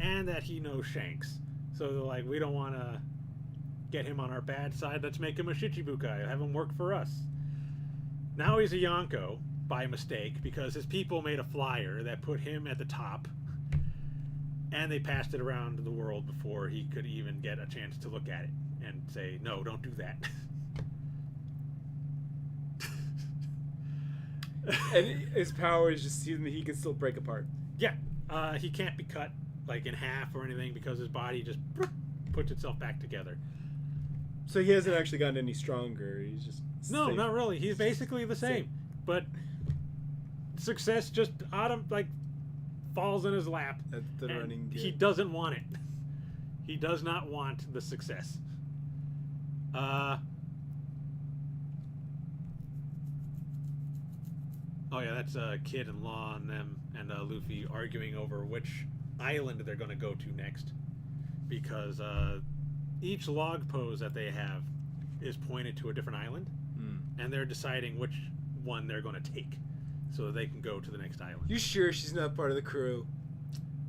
and that he knows Shanks. So they're like, we don't want to get him on our bad side. Let's make him a Shichibukai. Have him work for us. Now he's a Yonko by mistake because his people made a flyer that put him at the top. And they passed it around the world before he could even get a chance to look at it and say, no, don't do that. And his power is just seeing that he can still break apart. Yeah. He can't be cut like in half or anything because his body just puts itself back together. So he hasn't actually gotten any stronger. He's just... No, not really. He's basically the same. But success just falls in his lap. That's the running gear. He doesn't want it. He does not want the success. Oh yeah, that's Kid and Law and them and Luffy arguing over which island they're going to go to next. Because each log pose that they have is pointed to a different island. And they're deciding which one they're going to take so that they can go to the next island. You sure she's not part of the crew?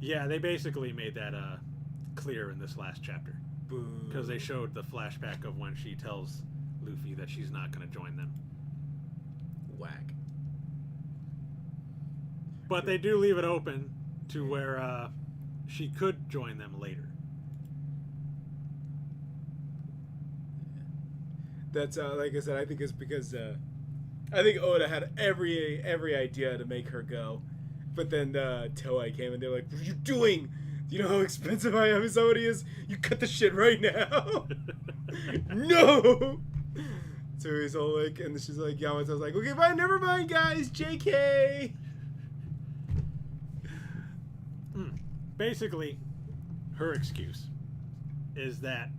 Yeah, they basically made that clear in this last chapter. Because they showed the flashback of when she tells Luffy that she's not going to join them. Whack. But they do leave it open to where she could join them later. That's like I said, I think it's because I think Oda had every idea to make her go, but then Toei came and they're like, "What are you doing? Do you know how expensive I am? Somebody is. You cut the shit right now." No. So he's all like, and she's like, Yamato's like, "Okay, fine, never mind, guys. JK." Basically, her excuse is that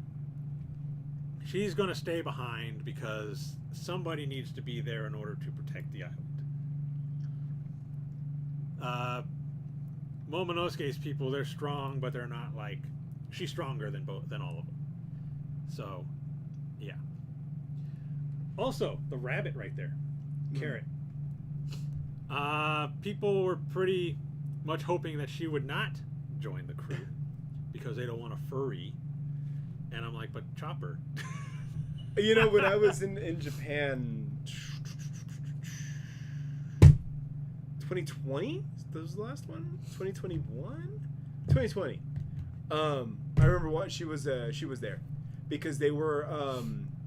she's going to stay behind because somebody needs to be there in order to protect the island. Momonosuke's people, they're strong, but they're not like... She's stronger than all of them. So, yeah. Also, the rabbit right there. Carrot. People were pretty much hoping that she would not join the crew because they don't want a furry. And I'm like, but Chopper. You know, when I was in Japan, 2020? That was the last one? 2021? 2020. I remember she was there because they were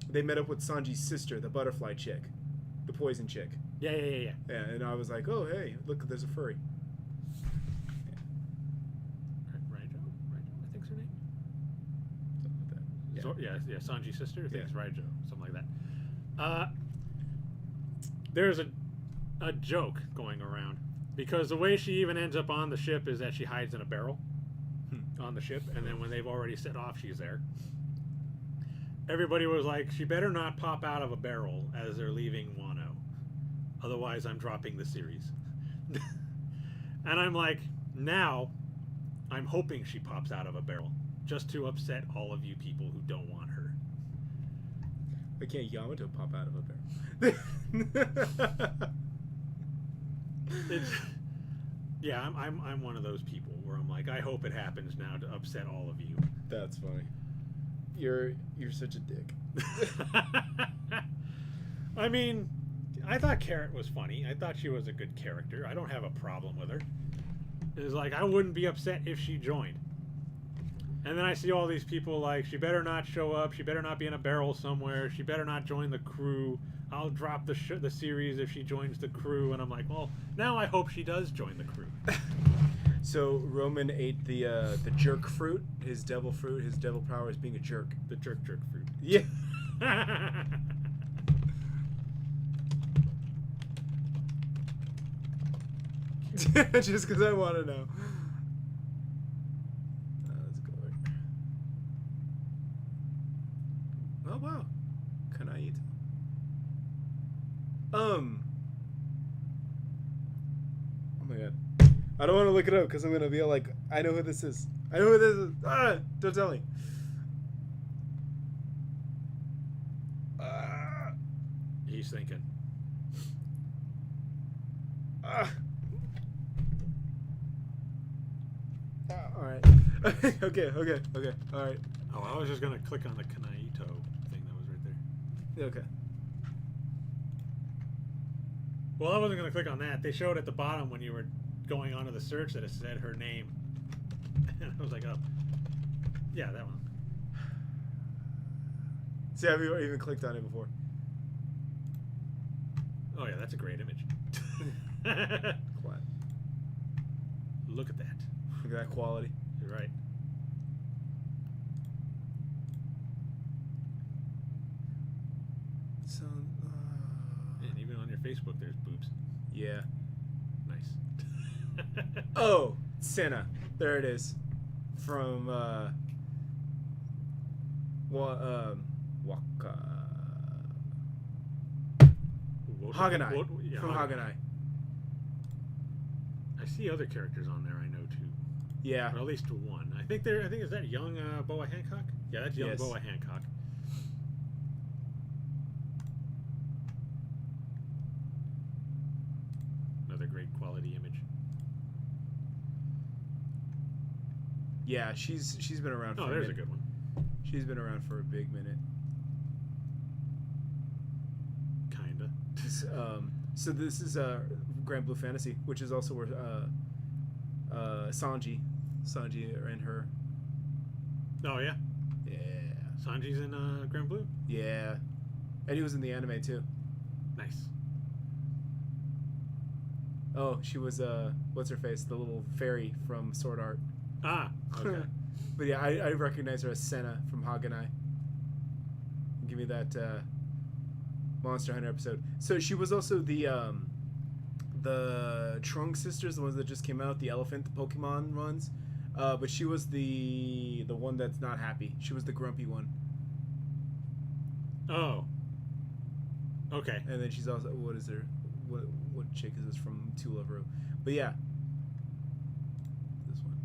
they met up with Sanji's sister, the butterfly chick, the poison chick. Yeah. Yeah, and I was like, oh hey, look, there's a furry. Yeah. Yeah, Sanji's sister. I think Yeah. it's Raijo, something like that. There's a joke going around because the way she even ends up on the ship is that she hides in a barrel on the ship, and then when they've already set off, she's there. Everybody was like, she better not pop out of a barrel as they're leaving Wano, otherwise I'm dropping the series. And I'm like, now I'm hoping she pops out of a barrel just to upset all of you people who don't want her. Why can't Yamato pop out of a barrel? It's, yeah, I'm one of those people where I'm like, I hope it happens now to upset all of you. That's funny. You're such a dick. I mean, I thought Carrot was funny. I thought she was a good character. I don't have a problem with her. It's like, I wouldn't be upset if she joined. And then I see all these people like, she better not show up. She better not be in a barrel somewhere. She better not join the crew. I'll drop the series if she joins the crew. And I'm like, well, now I hope she does join the crew. So Roman ate the jerk fruit, his devil fruit. His devil power is being a jerk. The jerk fruit. Yeah. Just because I want to know. Let's go over here. Oh wow, Kanaito. Oh my god. I don't want to look it up because I'm gonna be like, I know who this is. I know who this is. Ah, don't tell me. He's thinking. All right. Okay. All right. Oh, I was just gonna click on the Kanaito thing that was right there. Okay. Well, I wasn't gonna click on that. They showed at the bottom when you were going onto the search that it said her name, and I was like, oh, yeah, that one. See, I've even clicked on it before. Oh yeah, that's a great image. What? Look at that. Look at that quality. You're right. So, And even on your Facebook, there's boobs. yeah. Nice. Oh, Senna. There it is. From Waka. Haganai. Yeah, From Haganai. I see other characters on there I know too. Yeah. Or at least one. I think is that young Boa Hancock? Yeah, that's young Yes. Boa Hancock. Another great quality image. Yeah, she's been around for Oh, a there's minute. a good one. She's been around for a big minute. Kinda. So this is Grand Blue Fantasy, which is also where Sanji and her. Oh yeah, Yeah. Sanji's in Grand Blue. Yeah. And he was in the anime too. Nice. Oh, she was what's her face? The little fairy from Sword Art. Ah, okay. But yeah, I recognize her as Senna from Haganai. Give me that Monster Hunter episode. So she was also the Trunk sisters, the ones that just came out, the elephant Pokemon ones. But she was the one that's not happy. She was the grumpy one. Oh. Okay. And then she's also what chick is this from To Love Ru? But yeah. This one.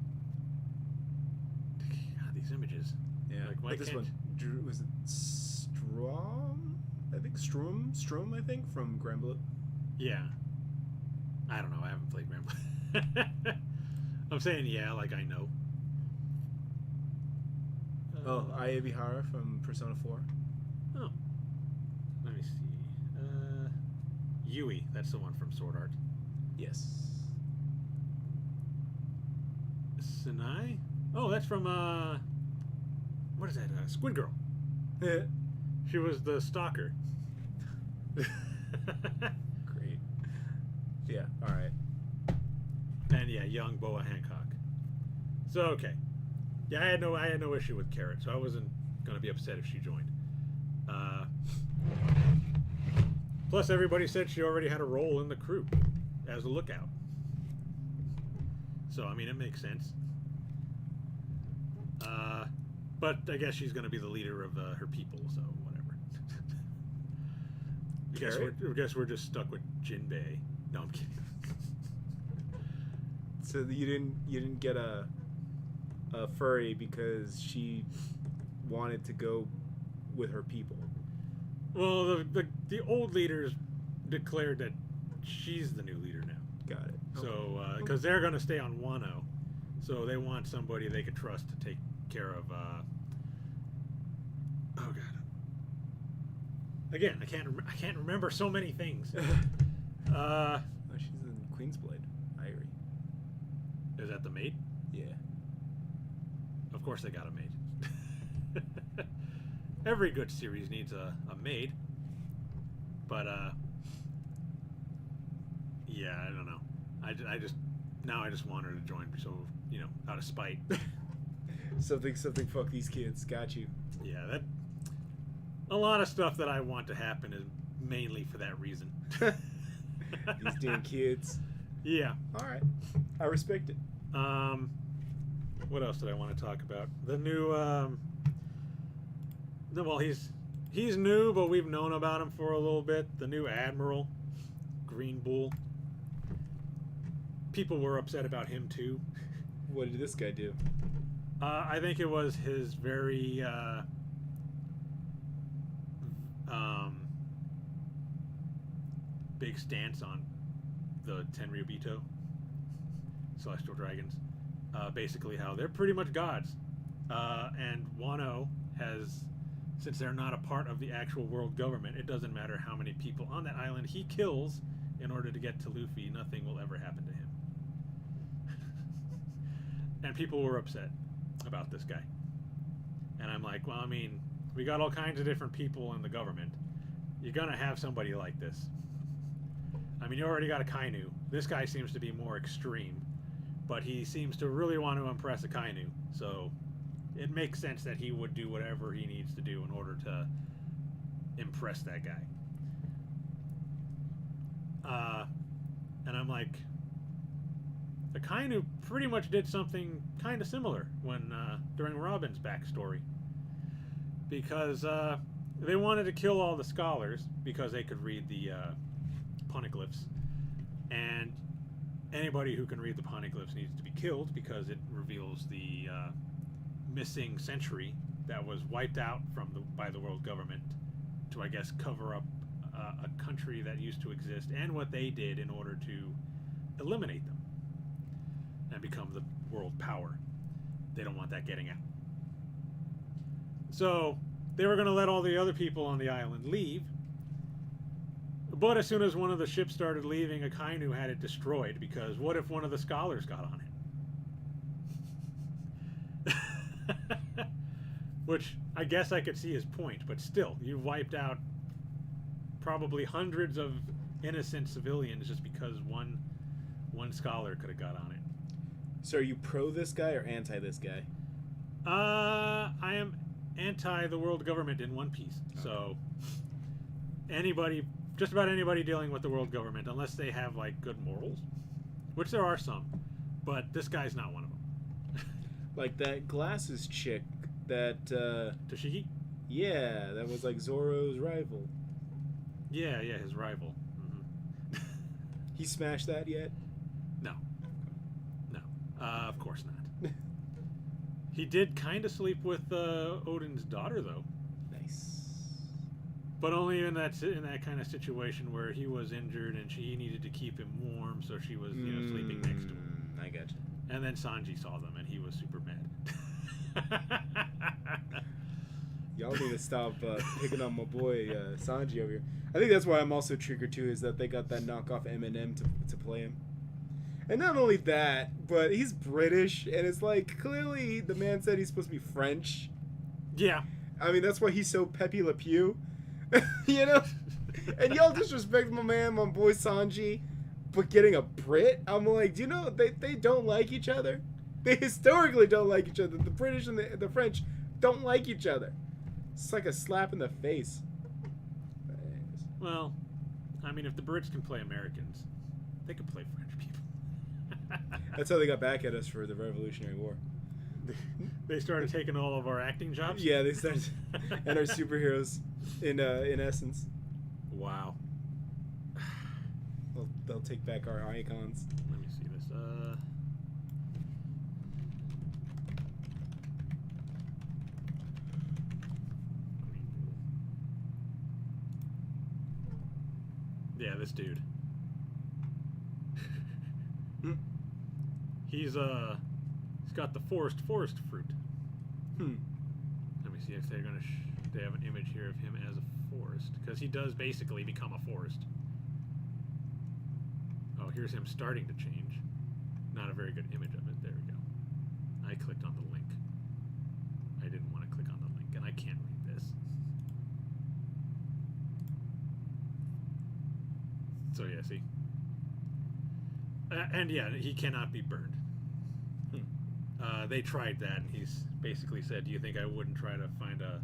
God, these images. Yeah. Like, why But this can't- one was it Strom? I think Strom, I think, from Grand Blue. Yeah. I don't know. I haven't played Grand Blue. I'm saying yeah, like I know. Oh, Aya Bihara from Persona 4. Oh. Let me see. Yui, that's the one from Sword Art. Yes. Sinai? Oh, that's from what is that? Squid Girl. She was the stalker. Great. Yeah, alright. And yeah, young Boa Hancock. So okay. Yeah, I had no issue with Carrot, so I wasn't going to be upset if she joined. Plus, everybody said she already had a role in the crew as a lookout. So, I mean, it makes sense. But I guess she's going to be the leader of her people, so whatever. I guess we're just stuck with Jinbei. No, I'm kidding. So you didn't get a furry because she wanted to go with her people. Well, the old leaders declared that she's the new leader now. Got it. So, because they're going to stay on Wano, so they want somebody they could trust to take care of. Oh God! Again, I can't remember so many things. Oh, she's in Queen's Blade. Irie. Is that the maid? Yeah. Of course, they got a maid. Every good series needs a maid, but yeah, I don't know. I just want her to join, so out of spite. something. Fuck these kids. Got you. Yeah, that a lot of stuff that I want to happen is mainly for that reason. These damn kids. Yeah. All right, I respect it. What else did I want to talk about? The new well, he's new, but we've known about him for a little bit. The new Admiral, Green Bull. People were upset about him too. What did this guy do? I think it was his very big stance on the Tenryubito, Celestial Dragons. Basically how they're pretty much gods. And Wano has, since they're not a part of the actual world government, it doesn't matter how many people on that island he kills in order to get to Luffy, nothing will ever happen to him. And people were upset about this guy. And I'm like, well, I mean, we got all kinds of different people in the government. You're gonna have somebody like this. I mean, you already got a Kainu. This guy seems to be more extreme, but he seems to really want to impress a Kainu. So it makes sense that he would do whatever he needs to do in order to impress that guy. And I'm like, the Kainu pretty much did something kind of similar when during Robin's backstory, because they wanted to kill all the scholars because they could read the poneglyphs, and anybody who can read the poneglyphs needs to be killed because it reveals the missing century that was wiped out by the world government to, I guess, cover up a country that used to exist and what they did in order to eliminate them and become the world power. They don't want that getting out. So they were going to let all the other people on the island leave, but as soon as one of the ships started leaving, a Kainu had it destroyed, because what if one of the scholars got on it? Which I guess I could see his point, but still, you wiped out probably hundreds of innocent civilians just because one scholar could have got on it. So are you pro this guy or anti this guy? I am anti the world government in One Piece. Okay. So just about anybody dealing with the world government, unless they have like good morals, which there are some, but this guy's not one of them. Like that glasses chick that Toshiki? Yeah, that was like Zoro's rival. Yeah, his rival. Mm-hmm. He smashed that yet? No, of course not. He did kind of sleep with Odin's daughter, though. Nice. But only in that kind of situation where he was injured and she needed to keep him warm, so she was sleeping next to him. I gotcha. And then Sanji saw them, and he was super mad. Y'all need to stop picking on my boy Sanji over here. I think that's why I'm also triggered too, is that they got that knockoff Eminem to play him. And not only that, but he's British, and it's like, clearly the man said he's supposed to be French. Yeah. I mean, that's why he's so Pepe Le Pew. You know? And y'all disrespect my boy Sanji, but getting a Brit? I'm like, do you know, they don't like each other? They historically don't like each other. The British and the French don't like each other. It's like a slap in the face. Well, I mean, if the Brits can play Americans, they can play French people. That's how they got back at us for the Revolutionary War. They started taking all of our acting jobs? Yeah, they started. And our superheroes, in essence. Wow. They'll take back our icons. Let me see this. Yeah, this dude. He's got the forest fruit. Let me see if they're gonna. They have an image here of him as a forest, because he does basically become a forest. Oh, here's him starting to change. Not a very good image of it. There we go. I clicked on the link. I didn't want to click on the link, and I can't read this. So yeah, see. And yeah, he cannot be burned. They tried that, and he's basically said, "Do you think I wouldn't try to find a,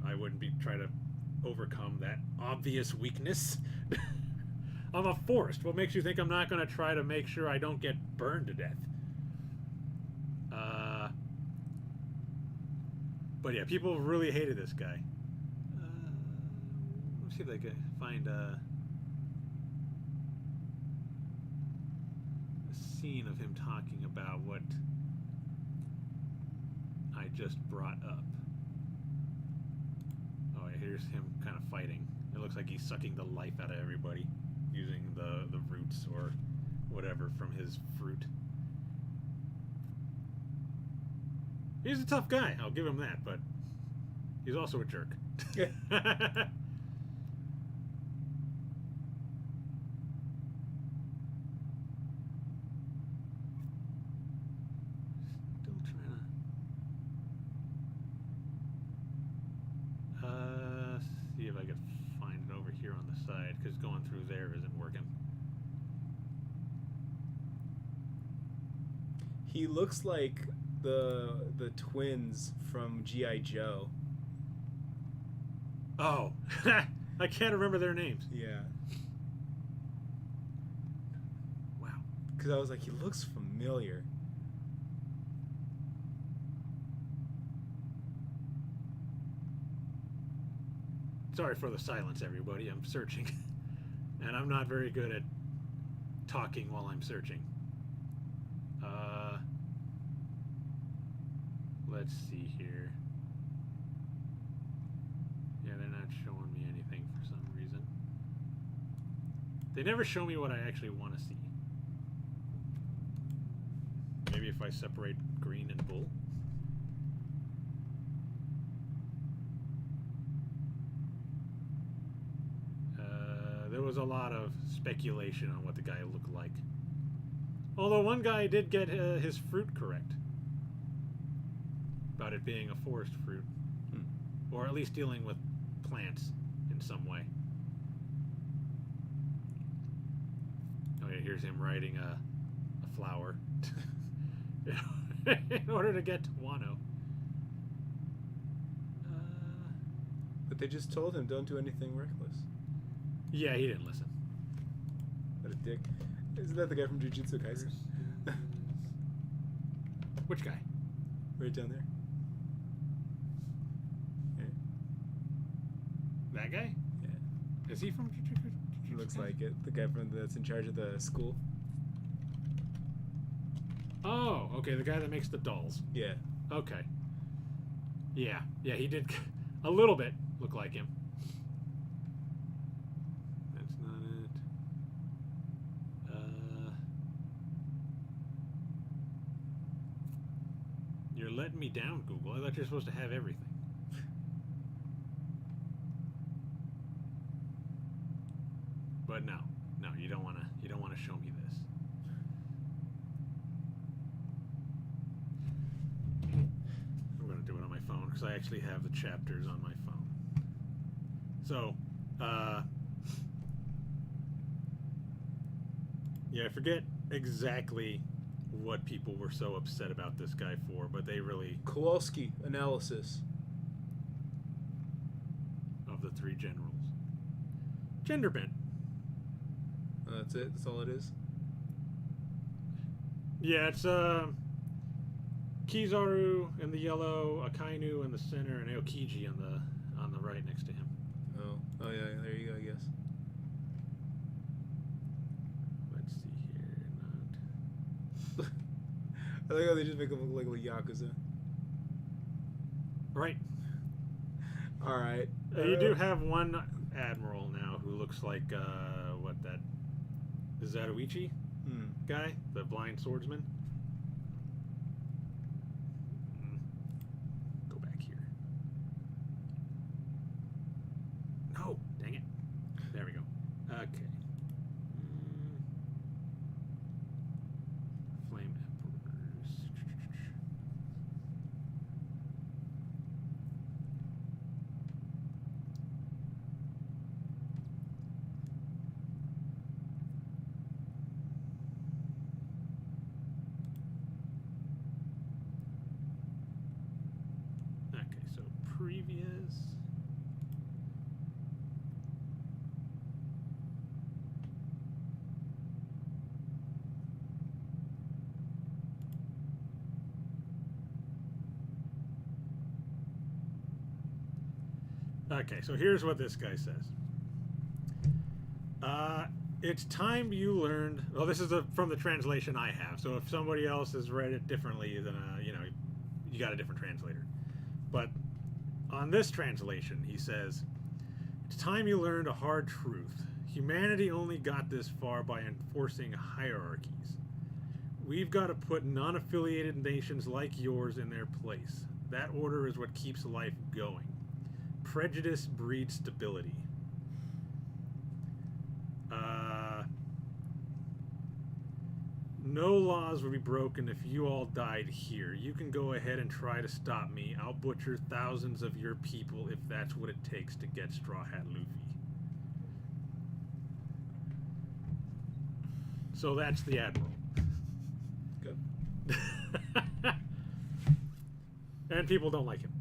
I wouldn't be try to overcome that obvious weakness? I'm a forest. What makes you think I'm not going to try to make sure I don't get burned to death?" But yeah, people really hated this guy. Let's see if I can find a scene of him talking about what I just brought up. Oh, yeah, here's him kind of fighting. It looks like he's sucking the life out of everybody using the roots or whatever from his fruit. He's a tough guy, I'll give him that, but he's also a jerk. Yeah. Still trying to see if I can find it over here on the side, because going through there isn't working. He looks like the twins from G.I. Joe. Oh, I can't remember their names. Yeah. Wow. Because I was like, he looks familiar. Sorry for the silence, everybody. I'm searching. And I'm not very good at talking while I'm searching. Let's see here. Yeah, they're not showing me anything for some reason. They never show me what I actually want to see. Maybe if I separate green and bull. There was a lot of speculation on what the guy looked like. Although one guy did get his fruit correct. About it being a forest fruit. Or at least dealing with plants in some way. Oh yeah, here's him riding a flower. In order to get to Wano. But they just told him, don't do anything reckless. Yeah, he didn't listen. What a dick. Isn't that the guy from Jujutsu Kaisen? Which guy? Right down there. Yeah. That guy? Yeah. Is he from Jujutsu? Looks like it. The guy that's in charge of the school. Oh, okay, the guy that makes the dolls. Yeah. Okay. Yeah, he did a little bit look like him. That's not it. You're letting me down, Google. I thought you're supposed to have everything. But no, you don't want to show me this. I'm going to do it on my phone because I actually have the chapters on my phone. So, yeah, I forget exactly what people were so upset about this guy for, but they really... Kowalski analysis. three generals. Gender bent. That's it. That's all it is. Yeah, it's Kizaru in the yellow, Akainu in the center, and Aokiji on the right next to him. Oh yeah. There you go. I guess. Let's see here. Not... I like how they just make them look like Yakuza. Right. All right. You do have one admiral now who looks like what that is that Uichi guy, the blind swordsman. Go back here. No, dang it. There we go. Okay. Flame Emperors. Okay, so previous. Okay, so here's what this guy says. It's time you learned. Well, this is from the translation I have. So if somebody else has read it differently, then you got a different translator. But on this translation, he says, "It's time you learned a hard truth. Humanity only got this far by enforcing hierarchies. We've got to put non-affiliated nations like yours in their place. That order is what keeps life going. Prejudice breeds stability." No laws would be broken if you all died here. You can go ahead and try to stop me. I'll butcher thousands of your people if that's what it takes to get Straw Hat Luffy. So that's the Admiral. Good. And people don't like him.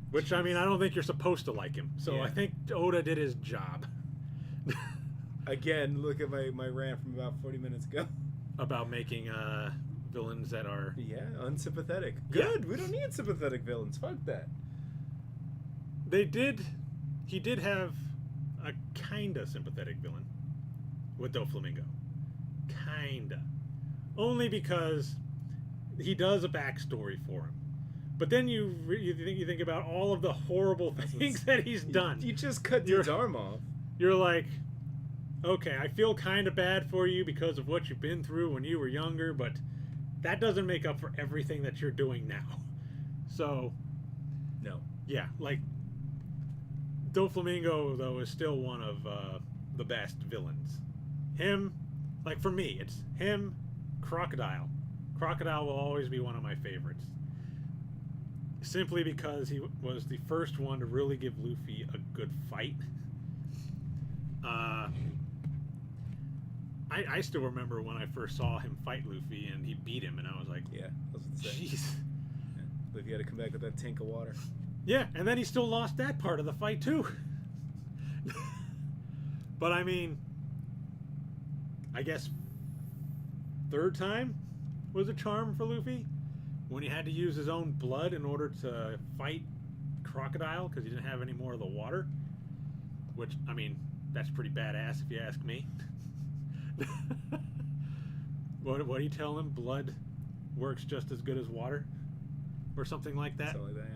Which, I mean, I don't think you're supposed to like him. So Yeah. I think Oda did his job. Again, look at my rant from about 40 minutes ago. About making villains that are... Yeah, unsympathetic. Yeah. Good. We don't need sympathetic villains. Fuck that. He did have a kinda sympathetic villain with Doflamingo. Kinda. Only because he does a backstory for him. But then you think about all of the horrible things that he's done. You just cut dude's arm off. You're like, okay, I feel kind of bad for you because of what you've been through when you were younger, but that doesn't make up for everything that you're doing now. So, No. yeah, like, Doflamingo, though, is still one of the best villains. Him, like, for me, it's him, Crocodile. Crocodile will always be one of my favorites. Simply because he was the first one to really give Luffy a good fight. I still remember when I first saw him fight Luffy and he beat him, and I was like, Yeah, I was gonna say. jeez. Yeah. Luffy had to come back with that tank of water. Yeah, and then he still lost that part of the fight, too. But, I mean, I guess third time was a charm for Luffy, when he had to use his own blood in order to fight Crocodile because he didn't have any more of the water. Which, I mean, that's pretty badass if you ask me. What do you tell him? Blood works just as good as water? Or something like that? Something like that,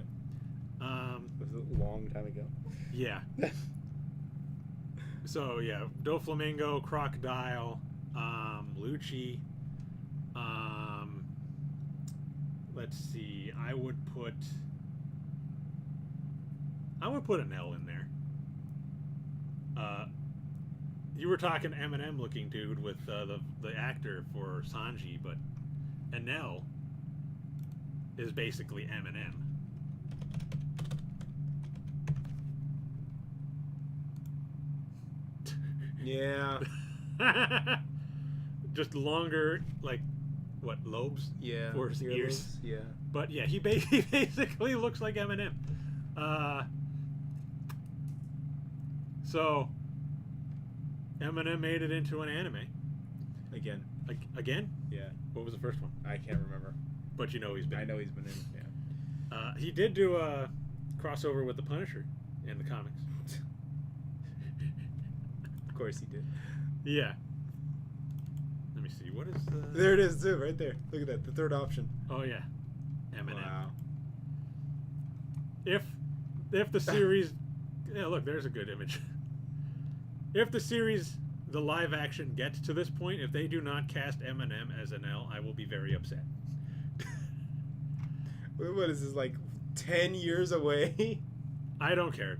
yeah. It was a long time ago. Yeah. So, yeah, Doflamingo, Crocodile, Lucci, let's see, I would put an L in there. You were talking Eminem looking dude with the actor for Sanji, but Enel is basically Eminem. Yeah. Just longer, like, what, lobes? Yeah. For his ears. Yeah. But yeah, he basically looks like Eminem. So, Eminem made it into an anime. Again. Again? Yeah. What was the first one? I can't remember. But you know he's been. I know he's been in. Yeah. He did do a crossover with the Punisher in the comics. Of course he did. Yeah. Let me see. What is the? There it is too, right there. Look at that. The third option. Oh yeah, Eminem. Wow. If the series, yeah, look, there's a good image. If the series, the live action gets to this point, if they do not cast Eminem as an L, I will be very upset. What is this, like 10 years away? I don't care.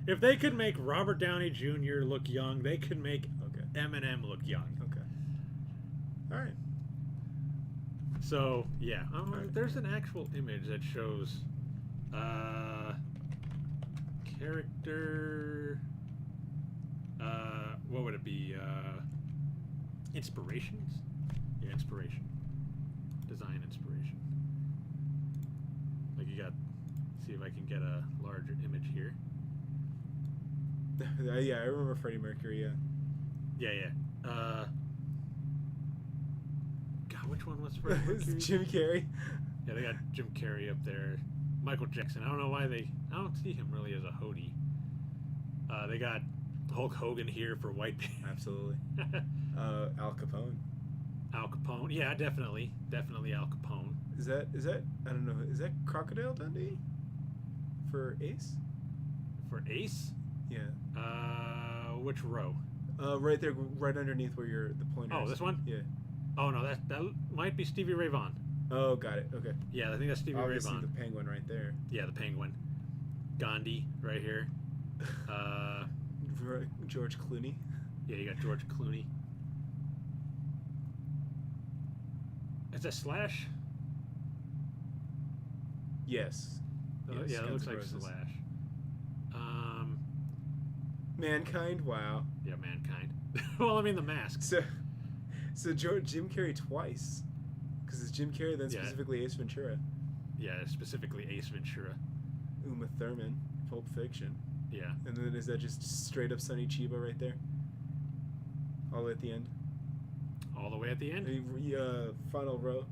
If they could make Robert Downey Jr. look young, they could make Eminem look young. Okay. All right. So yeah, there's an actual image that shows character. What would it be? Inspirations? Yeah, inspiration. Design inspiration. Like you got. See if I can get a larger image here. Yeah, I remember Freddie Mercury. Yeah. Yeah. God, which one was Freddie Mercury? Jim Carrey. Yeah, they got Jim Carrey up there. Michael Jackson. I don't know why I don't see him really as a Hody. They got Hulk Hogan here for white people. Absolutely. Al Capone. Al Capone. Yeah, definitely Al Capone. Is that? I don't know. Is that Crocodile Dundee? For Ace? For Ace? Yeah. Which row? Right there, right underneath where the pointer. Oh, this one? Yeah. Oh no, that might be Stevie Ray Vaughan. Oh, got it. Okay. Yeah, I think that's Stevie Obviously Ray Vaughan. the penguin right there. Yeah, the penguin. Gandhi right here. George Clooney. Yeah, you got George Clooney. Is that Slash? Yes. Yes, Yeah, it looks Guns N' like Roses. Slash. Mankind. Wow. Yeah, Mankind. Well, I mean the mask. So Jim Carrey twice, because it's Jim Carrey, then specifically Ace Ventura. Yeah, specifically Ace Ventura. Uma Thurman, Pulp Fiction. Yeah. And then is that just straight up Sonny Chiba right there? All the way at the end. All the way at the end. Final row.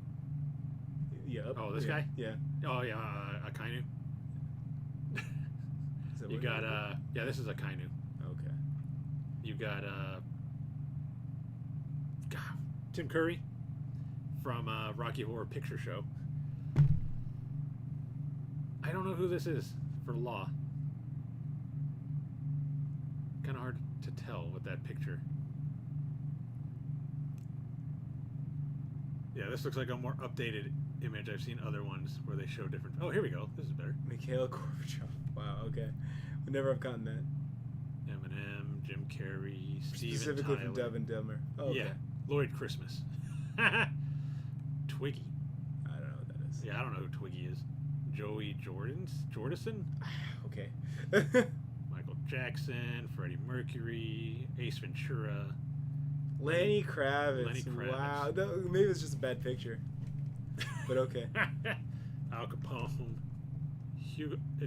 Yep. Oh, this guy. Yeah. Oh yeah, Akainu. Is that You what got it yeah, this is Akainu. Okay. You got God, Tim Curry from Rocky Horror Picture Show. I don't know who this is for Law. Kind of hard to tell with that picture. Yeah, this looks like a more updated image. I've seen other ones where they show different. Oh, here we go. This is better. Mikhail Gorbachev. Wow. Okay. Would never have gotten that. Eminem, Jim Carrey, Steven Specifically Tyler. from Dumb and Dumber. Oh, okay. Yeah, Lloyd Christmas. Twiggy. I don't know what that is. Yeah, I don't know who Twiggy is. Joey Jordison? Okay. Michael Jackson, Freddie Mercury, Ace Ventura. Lenny Kravitz. Lenny Kravitz. Wow. Maybe it's just a bad picture. But okay. Al Capone.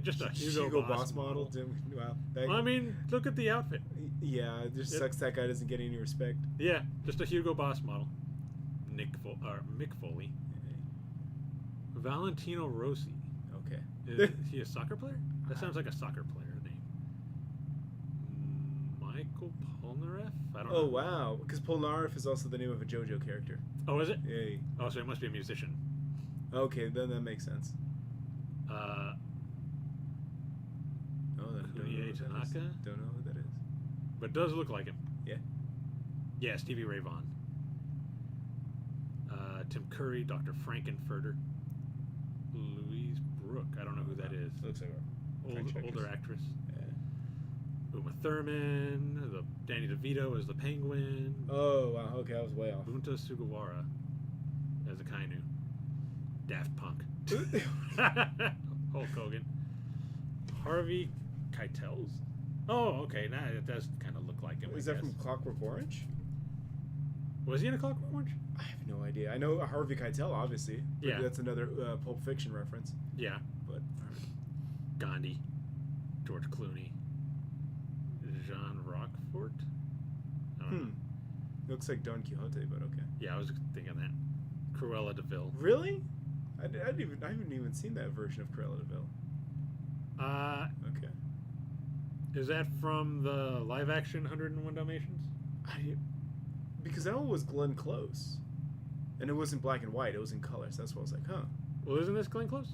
Just a Hugo Boss model. Wow. Well, I mean, look at the outfit. Yeah, it just sucks that guy doesn't get any respect. Yeah, just a Hugo Boss model. Mick Foley. Valentino Rossi. Okay. Is he a soccer player? That sounds like a soccer player name. Michael Polnareff? I don't know. Oh, wow. Because Polnareff is also the name of a JoJo character. Oh, is it? Yay. Oh, so he must be a musician. Okay, then that makes sense. Kunie Tanaka? Don't know who that is. But does look like him. Yeah. Yeah, Stevie Ray Vaughan. Tim Curry, Dr. Frankenfurter. Louise Brooke. I don't know who that is. Looks like Older actress. Yeah. Uma Thurman. Danny DeVito as the Penguin. Oh, wow. Okay, I was way off. Bunta Sugawara as a Kainu. Daft Punk. Hulk Hogan. Harvey Keitel's? Oh, okay. Now it does kind of look like him. Is that from Clockwork Orange? Was he in a Clockwork Orange? I have no idea. I know Harvey Keitel, obviously. Yeah. That's another Pulp Fiction reference. Yeah. But Gandhi. George Clooney. Jean Roquefort. I don't know. Looks like Don Quixote, but okay. Yeah, I was thinking that. Cruella de Vil. Really? I haven't even seen that version of Cruella de Vil. Okay. Is that from the live action 101 Dalmatians? Because that one was Glenn Close. And it wasn't black and white, it was in color. So that's why I was like, huh. Well, isn't this Glenn Close?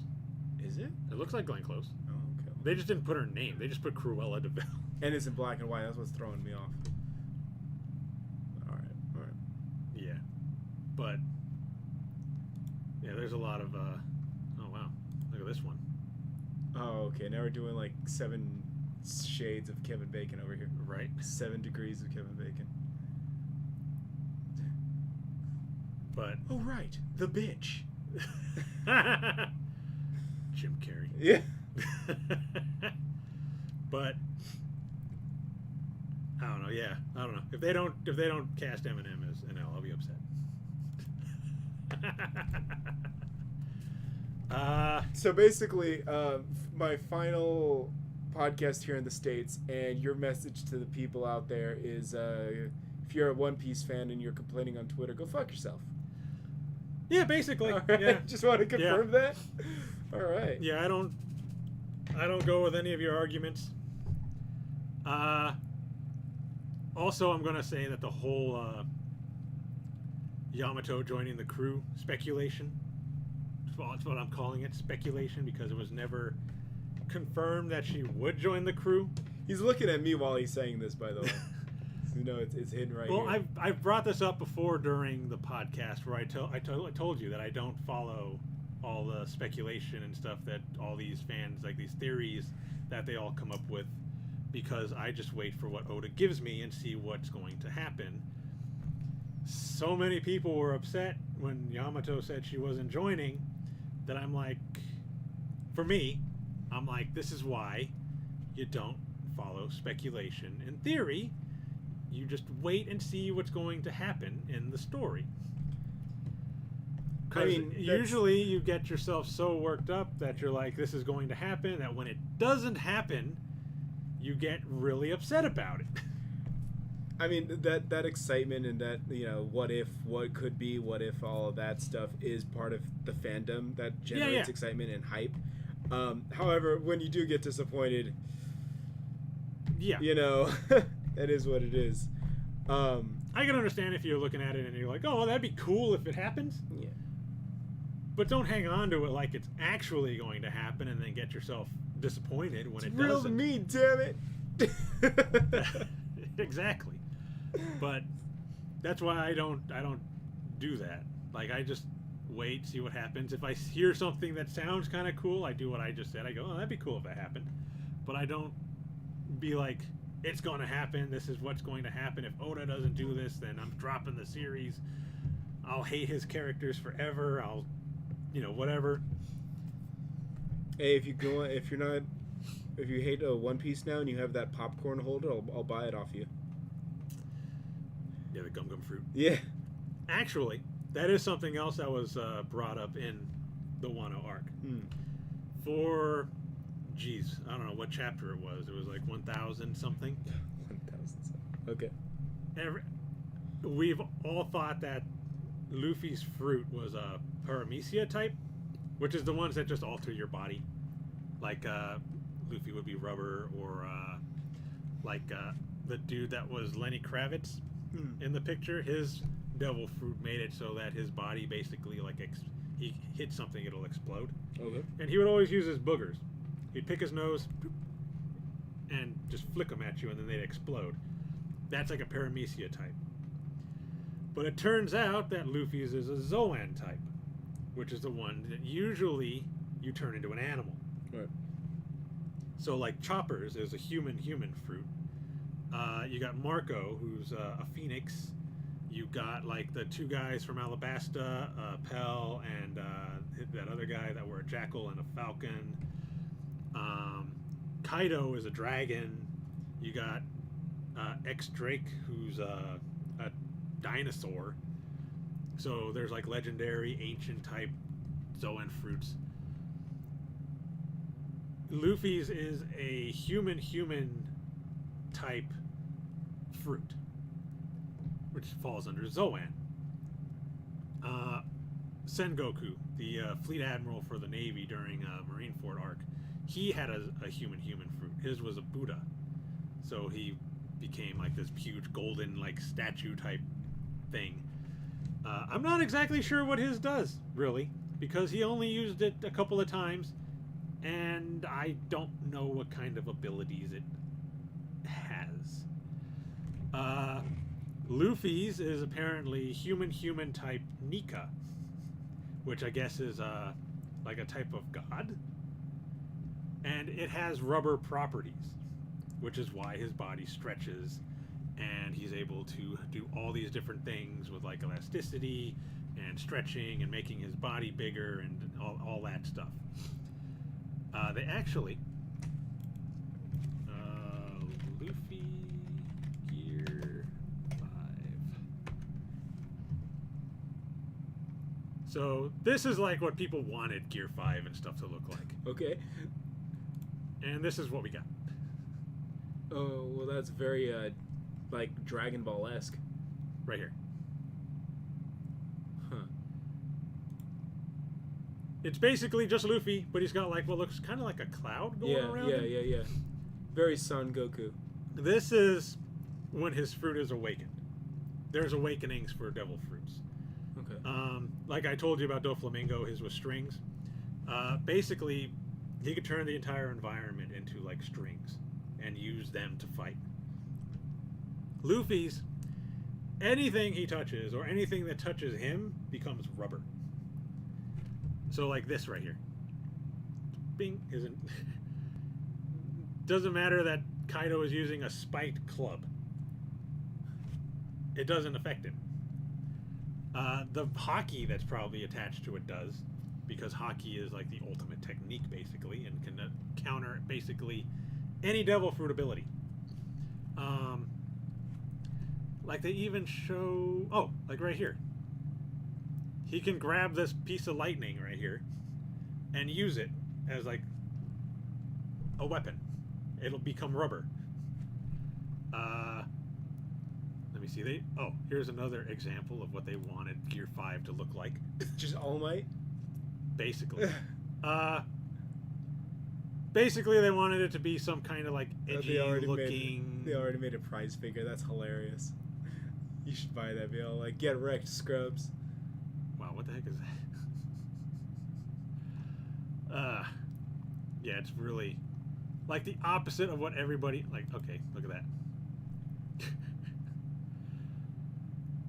Is it? It looks like Glenn Close. Oh, okay. They just didn't put her name. They just put Cruella de Vil. And it's in black and white. That's what's throwing me off. All right. Yeah. But, yeah, there's a lot of, oh, wow. Look at this one. Oh, okay. Now we're doing like 7 shades of Kevin Bacon over here. Right. 7 degrees of Kevin Bacon. But. Oh, right. The bitch. Jim Carrey. Yeah. But I don't know. Yeah, I don't know. If they don't cast Eminem as an L, I'll be upset. So basically, my final podcast here in the States, and your message to the people out there is, if you're a One Piece fan and you're complaining on Twitter, go fuck yourself. Yeah, basically. All right. Yeah. Just want to confirm that. All right. Yeah, I don't go with any of your arguments. Also, I'm gonna say that the whole Yamato joining the crew speculation. That's what I'm calling it, speculation, because it was never confirmed that she would join the crew. He's looking at me while he's saying this, by the way. So, it's hidden right here. Well, I've brought this up before during the podcast where I told you that I don't follow all the speculation and stuff that all these fans, like these theories that they all come up with, because I just wait for what Oda gives me and see what's going to happen. So many people were upset when Yamato said she wasn't joining that I'm like, for me, I'm like, this is why you don't follow speculation and theory. You just wait and see what's going to happen in the story. I mean, usually you get yourself so worked up that you're like, this is going to happen, that when it doesn't happen, you get really upset about it. I mean, that excitement and that, what if, what could be, what if, all of that stuff is part of the fandom that generates excitement and hype. However, when you do get disappointed, it is what it is. I can understand if you're looking at it and you're like, oh, well, that'd be cool if it happens. Yeah. But don't hang on to it like it's actually going to happen and then get yourself disappointed when it real doesn't. Me, damn it. Exactly. But that's why I don't do that. Like, I just wait, see what happens. If I hear something that sounds kind of cool, I do what I just said. I go, oh, that'd be cool if that happened. But I don't be like, it's going to happen. This is what's going to happen. If Oda doesn't do this, then I'm dropping the series. I'll hate his characters forever. I'll, whatever. Hey, if you hate One Piece now and you have that popcorn holder, I'll buy it off you. Yeah, the gum fruit. Yeah. Actually, that is something else that was brought up in the Wano arc. For, geez, I don't know what chapter it was. It was like 1,000 something. 1,000 something. Okay. We've all thought that Luffy's fruit was a paramecia type, which is the ones that just alter your body. Like Luffy would be rubber, or the dude that was Lenny Kravitz in the picture. His devil fruit made it so that his body basically, like, he hits something, it'll explode. Okay. And he would always use his boogers. He'd pick his nose and just flick them at you, and then they'd explode. That's like a paramecia type. But it turns out that Luffy's is a Zoan type, which is the one that usually you turn into an animal. Right. So, like, Chopper's is a human fruit. You got Marco, who's a phoenix. You got, like, the 2 guys from Alabasta, Pell, and that other guy that were a jackal and a falcon. Kaido is a dragon. You got X-Drake, who's a dinosaur. So there's, like, legendary, ancient type Zoan fruits. Luffy's is a human type fruit, which falls under Zoan. Sengoku, the fleet admiral for the Navy during Marineford arc, he had a human fruit. His was a Buddha, so he became like this huge golden like statue type thing. I'm not exactly sure what his does, really, because he only used it a couple of times, and I don't know what kind of abilities it has. Luffy's is apparently human type Nika, which I guess is like a type of god. And it has rubber properties, which is why his body stretches and he's able to do all these different things with like elasticity and stretching and making his body bigger and all that stuff. They actually Luffy Gear 5. So this is like what people wanted Gear 5 and stuff to look like. Okay. And this is what we got. Oh, well, that's very like Dragon Ball-esque. Right here. Huh. It's basically just Luffy, but he's got like what looks kind of like a cloud going around him. Yeah. Very Son Goku. This is when his fruit is awakened. There's awakenings for devil fruits. Okay. Like I told you about Doflamingo, his was strings. Basically, he could turn the entire environment into like strings and use them to fight. Luffy's, anything he touches or anything that touches him becomes rubber. So like this right here. Bing isn't. Doesn't matter that Kaido is using a spiked club. It doesn't affect him. The hockey that's probably attached to it does, because hockey is like the ultimate technique basically and can counter basically any devil fruit ability. Like they even show, oh, like right here. He can grab this piece of lightning right here and use it as like a weapon. It'll become rubber. Let me see. Here's another example of what they wanted Gear 5 to look like. Just All Might? Basically. Basically, they wanted it to be some kind of like edgy looking. They already made a prize figure. That's hilarious. You should buy that. Be all like, get wrecked, scrubs. Wow, what the heck is that? Yeah, it's really like the opposite of what everybody like. Okay, look at that.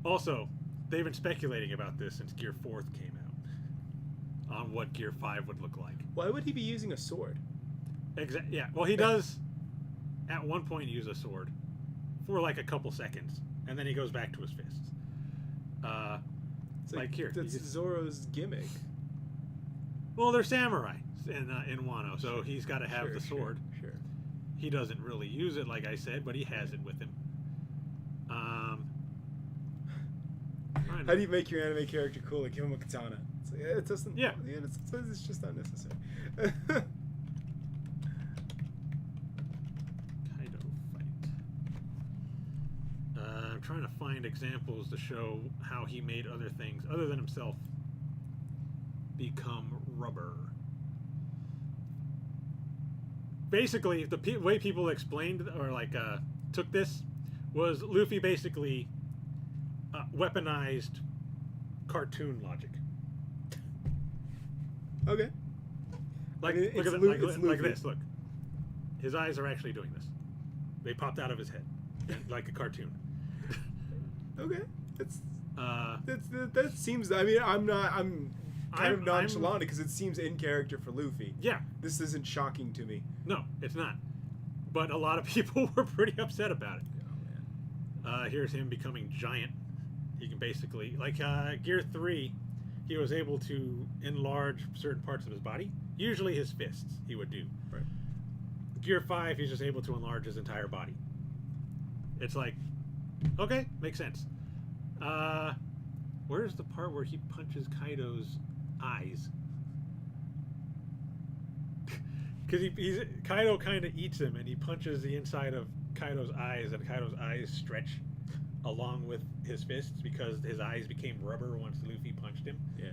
Also, they've been speculating about this since Gear 4 came out on what Gear 5 would look like. Why would he be using a sword? Yeah, well, he does at one point use a sword for like a couple seconds, and then he goes back to his fists. It's like here. That's Zoro's gimmick. Well, they're samurai in Wano, so he's got to have the sword. Sure. He doesn't really use it, like I said, but he has it with him. How do you make your anime character cool? Like, give him a katana. It's like, it doesn't. Yeah. It's just unnecessary. Kaido fight. I'm trying to find examples to show how he made other things, other than himself, become rubber. Basically, the way people explained or like took this was Luffy basically weaponized cartoon logic. Okay. Like, I mean, look at it, it's like this. Look, his eyes are actually doing this. They popped out of his head, like a cartoon. Okay, that seems. I mean, I'm kind of nonchalant because it seems in character for Luffy. Yeah, this isn't shocking to me. No, it's not. But a lot of people were pretty upset about it. Oh, man. Here's him becoming giant. He can basically, like Gear 3, he was able to enlarge certain parts of his body. Usually his fists he would do. Right. Gear 5, he's just able to enlarge his entire body. It's like, okay, makes sense. Where's the part where he punches Kaido's eyes? Because Kaido kind of eats him and he punches the inside of Kaido's eyes, and Kaido's eyes stretch along with his fists because his eyes became rubber once Luffy punched him. Yeah.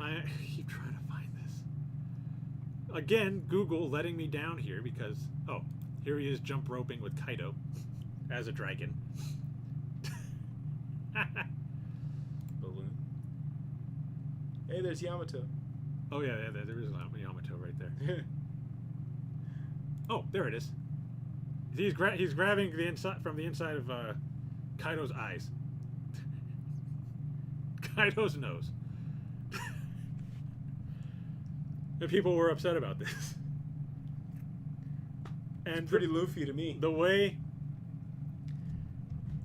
I keep trying to find this. Again, Google letting me down here because... Oh, here he is jump roping with Kaido as a dragon. Balloon. Hey, there's Yamato. Oh, yeah, there is Yamato right there. Oh, there it is. He's grabbing the inside from the inside of Kaido's eyes. Kaido's nose. And people were upset about this. And Pretty Luffy to me. The way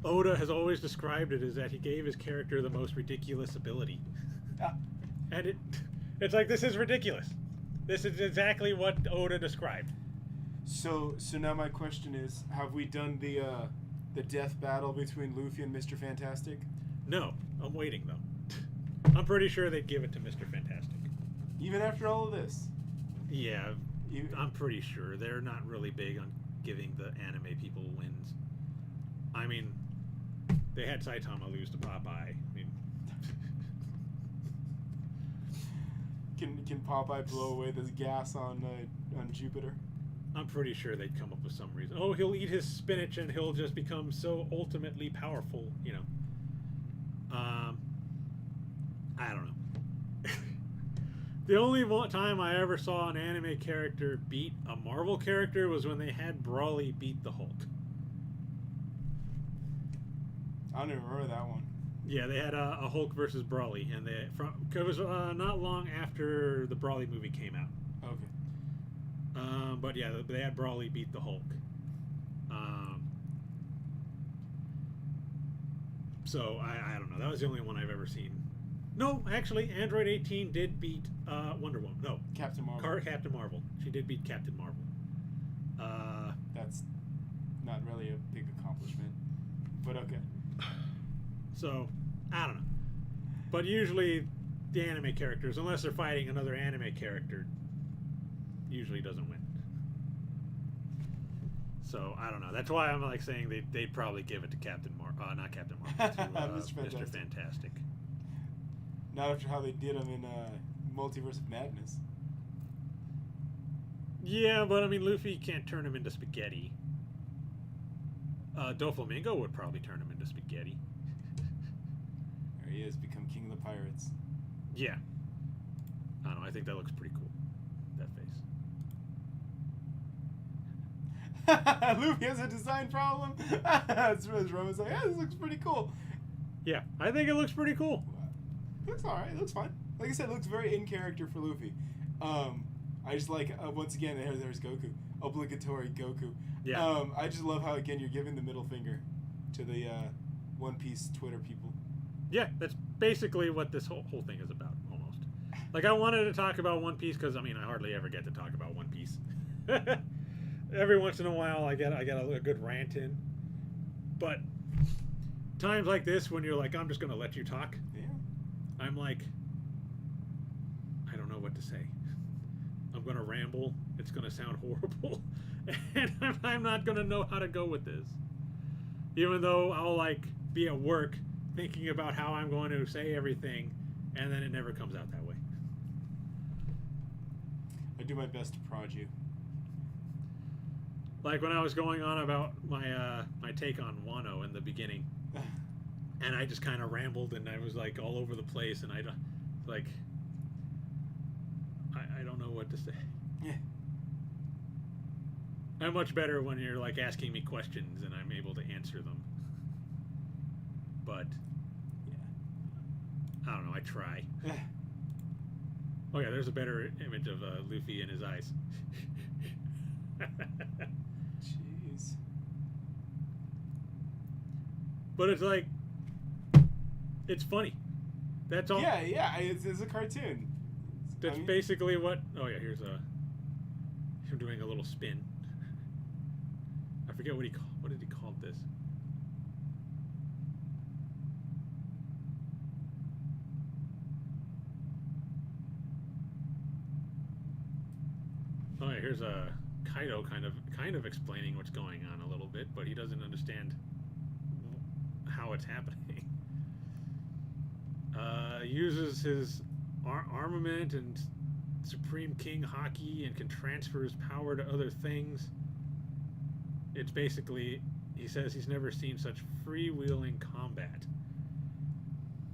Oda has always described it is that he gave his character the most ridiculous ability. And it's like, this is ridiculous. This is exactly what Oda described. So now my question is, have we done the death battle between Luffy and Mr. Fantastic? No, I'm waiting though. I'm pretty sure they'd give it to Mr. Fantastic. Even after all of this? Yeah, I'm pretty sure they're not really big on giving the anime people wins. I mean, they had Saitama lose to Popeye. I mean, can Popeye blow away this gas on Jupiter? I'm pretty sure they'd come up with some reason. Oh, he'll eat his spinach and he'll just become so ultimately powerful, you know. I don't know. The only time I ever saw an anime character beat a Marvel character was when they had Brawly beat the Hulk. I don't even remember that one. Yeah, they had a Hulk versus Brawly, and it was not long after the Brawly movie came out. Okay. But yeah, they had Brawly beat the Hulk. So I don't know. That was the only one I've ever seen. No, actually, Android 18 did beat Wonder Woman. No, Captain Marvel. Captain Marvel. She did beat Captain Marvel. That's not really a big accomplishment, but okay. So, I don't know. But usually, the anime characters, unless they're fighting another anime character, usually doesn't win. So, I don't know. That's why I'm like saying they'd probably give it to not Captain Marvel, to Mr. Fantastic. Not after how they did him in Multiverse of Madness. Yeah, but I mean, Luffy can't turn him into spaghetti. Doflamingo would probably turn him into spaghetti. There he is, become king of the pirates. Yeah. I don't know, I think that looks pretty cool. That face. Luffy has a design problem? That's what Roman's like, yeah, this looks pretty cool. Yeah, I think it looks pretty cool. Looks alright, it looks fine. Like I said, it looks very in character for Luffy. I just like, once again, there's Goku. Obligatory Goku. Yeah. I just love how, again, you're giving the middle finger to the One Piece Twitter people. Yeah, that's basically what this whole thing is about, almost. Like, I wanted to talk about One Piece because, I mean, I hardly ever get to talk about One Piece. Every once in a while, I get a good rant in. But times like this, when you're like, I'm just going to let you talk, Yeah. I'm like, I don't know what to say. I'm going to ramble. It's going to sound horrible. And I'm not going to know how to go with this. Even though I'll, like, be at work thinking about how I'm going to say everything, and then it never comes out that way. I do my best to prod you. Like when I was going on about my take on Wano in the beginning, and I just kind of rambled, and I was, like, all over the place, and I don't know what to say. Yeah. I'm much better when you're, like, asking me questions and I'm able to answer them. But Yeah. I don't know. I try. Oh yeah, there's a better image of Luffy in his eyes. Jeez. But it's like, it's funny. That's all. Yeah, it's a cartoon. That's basically what. Oh yeah, here's him doing a little spin. I forget what did he call this? Oh, yeah, here's a Kaido kind of explaining what's going on a little bit, but he doesn't understand how it's happening. Uses his armament and Supreme King Haki and can transfer his power to other things. It's basically, he says he's never seen such freewheeling combat.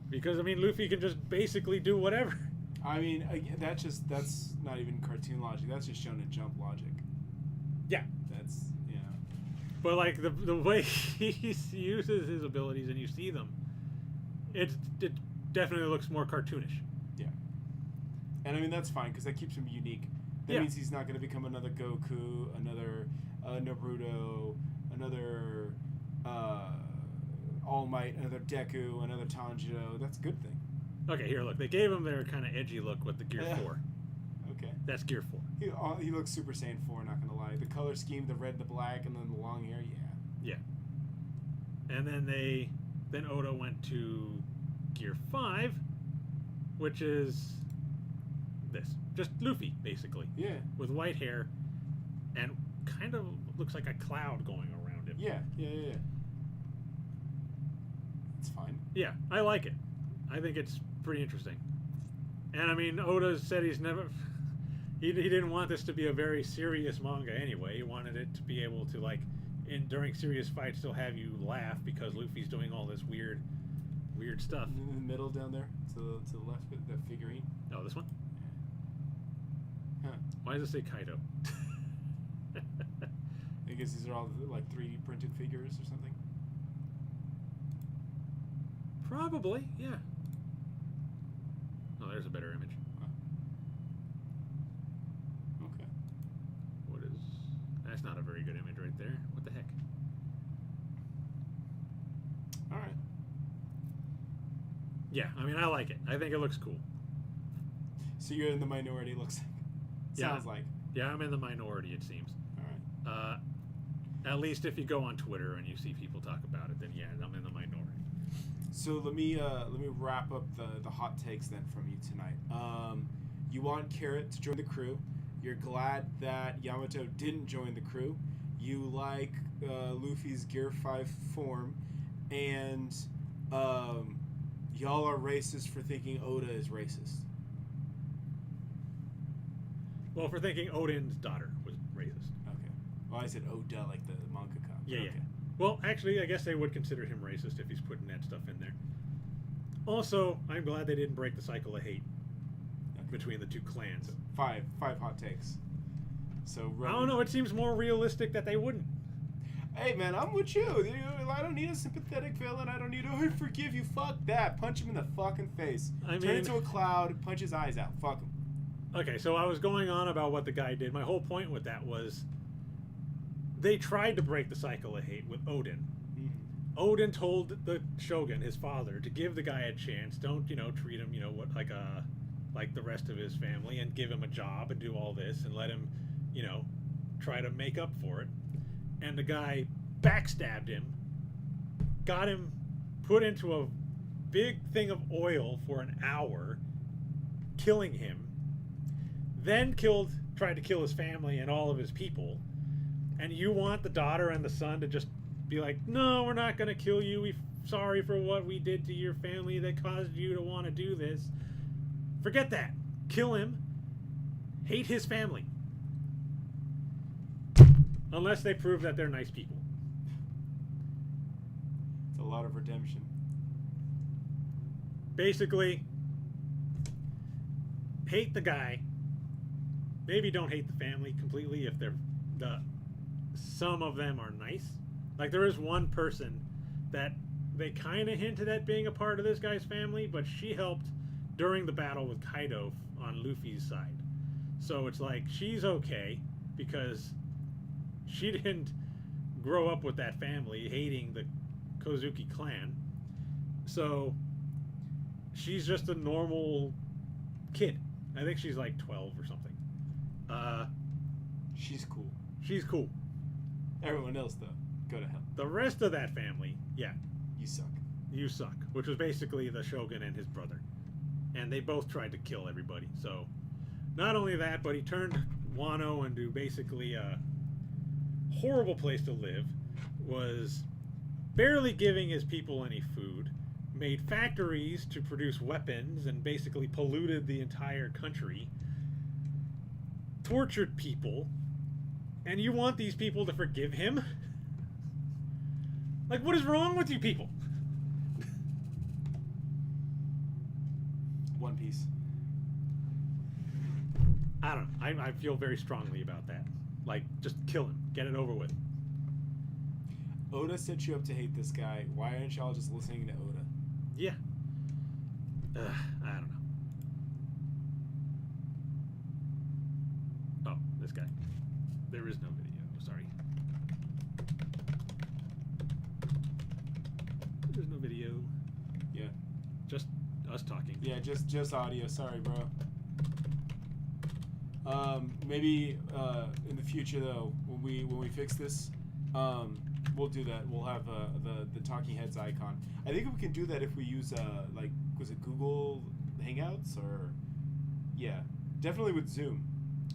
Because, I mean, Luffy can just basically do whatever. I mean, again, that's not even cartoon logic. That's just Shonen Jump logic. Yeah. That's, you know. But, like, the way he uses his abilities and you see them, it definitely looks more cartoonish. Yeah. And, I mean, that's fine, because that keeps him unique. That means he's not going to become another Goku, another Naruto, another All Might, another Deku, another Tanjiro. That's a good thing. Okay, here, look. They gave him their kind of edgy look with the Gear 4. Okay. That's Gear 4. He looks Super Saiyan 4, not going to lie. The color scheme, the red, the black, and then the long hair, yeah. Yeah. And then Oda went to Gear 5, which is this. Just Luffy, basically. Yeah. With white hair and kind of looks like a cloud going around him. Yeah. It's fine. Yeah, I like it. I think it's pretty interesting. And I mean, Oda said he's never... He didn't want this to be a very serious manga anyway. He wanted it to be able to, like, during serious fights, still have you laugh because Luffy's doing all this weird stuff. In the middle down there, to the left, that figurine. Oh, this one? Yeah. Huh. Why does it say Kaido? I guess these are all, like, 3D printed figures or something. Probably, yeah. Oh, there's a better image. Okay. What is... That's not a very good image right there. What the heck? All right. Yeah, I mean, I like it. I think it looks cool. So you're in the minority, looks like. Sounds like. Yeah, I'm in the minority, it seems. All right. At least if you go on Twitter and you see people talk about it, then yeah, I'm in the minority. So let me wrap up the hot takes then from you tonight. You want Carrot to join the crew. You're glad that Yamato didn't join the crew. You like Luffy's Gear 5 form, and y'all are racist for thinking Oda is racist. Well, for thinking Odin's daughter was racist. Okay. Well, I said Oda like the mangaka. Yeah, okay. yeah. Well, actually, I guess they would consider him racist if he's putting that stuff in there. Also, I'm glad they didn't break the cycle of hate between the two clans. So five hot takes. So I don't know. It seems more realistic that they wouldn't. Hey man, I'm with you. I don't need a sympathetic villain. I don't need. Oh, I forgive you. Fuck that. Punch him in the fucking face. Turn into a cloud. Punch his eyes out. Fuck him. Okay, so I was going on about what the guy did. My whole point with that was they tried to break the cycle of hate with Odin. Mm-hmm. Odin told the Shogun, his father, to give the guy a chance. Don't, treat him, like the rest of his family, and give him a job and do all this and let him, try to make up for it. And the guy backstabbed him, got him put into a big thing of oil for an hour, killing him, then tried to kill his family and all of his people. And you want the daughter and the son to just be like, no, we're not going to kill you. We're sorry for what we did to your family that caused you to want to do this. Forget that. Kill him. Hate his family. Unless they prove that they're nice people. It's a lot of redemption. Basically, hate the guy. Maybe don't hate the family completely if some of them are nice. Like there is one person that they kind of hinted at being a part of this guy's family, but she helped during the battle with Kaido on Luffy's side. So it's like she's okay because she didn't grow up with that family hating the Kozuki clan. So she's just a normal kid. I think she's like 12 or something. She's cool. She's cool. Everyone else, though, go to hell. The rest of that family, yeah. You suck. You suck. Which was basically the Shogun and his brother. And they both tried to kill everybody. So, not only that, but he turned Wano into basically a horrible place to live, was barely giving his people any food, made factories to produce weapons, and basically polluted the entire country, tortured people, and you want these people to forgive him? Like, what is wrong with you people? One Piece. I don't know. I feel very strongly about that. Like, just kill him. Get it over with. Oda set you up to hate this guy. Why aren't y'all just listening to Oda? Yeah. I don't know. Oh, this guy. There is no video. Sorry. There's no video. Yeah. Just us talking. Yeah, just audio. Sorry, bro. Maybe in the future though, when we fix this, we'll do that. We'll have the talking heads icon. I think we can do that if we use like, was it Google Hangouts or yeah, definitely with Zoom.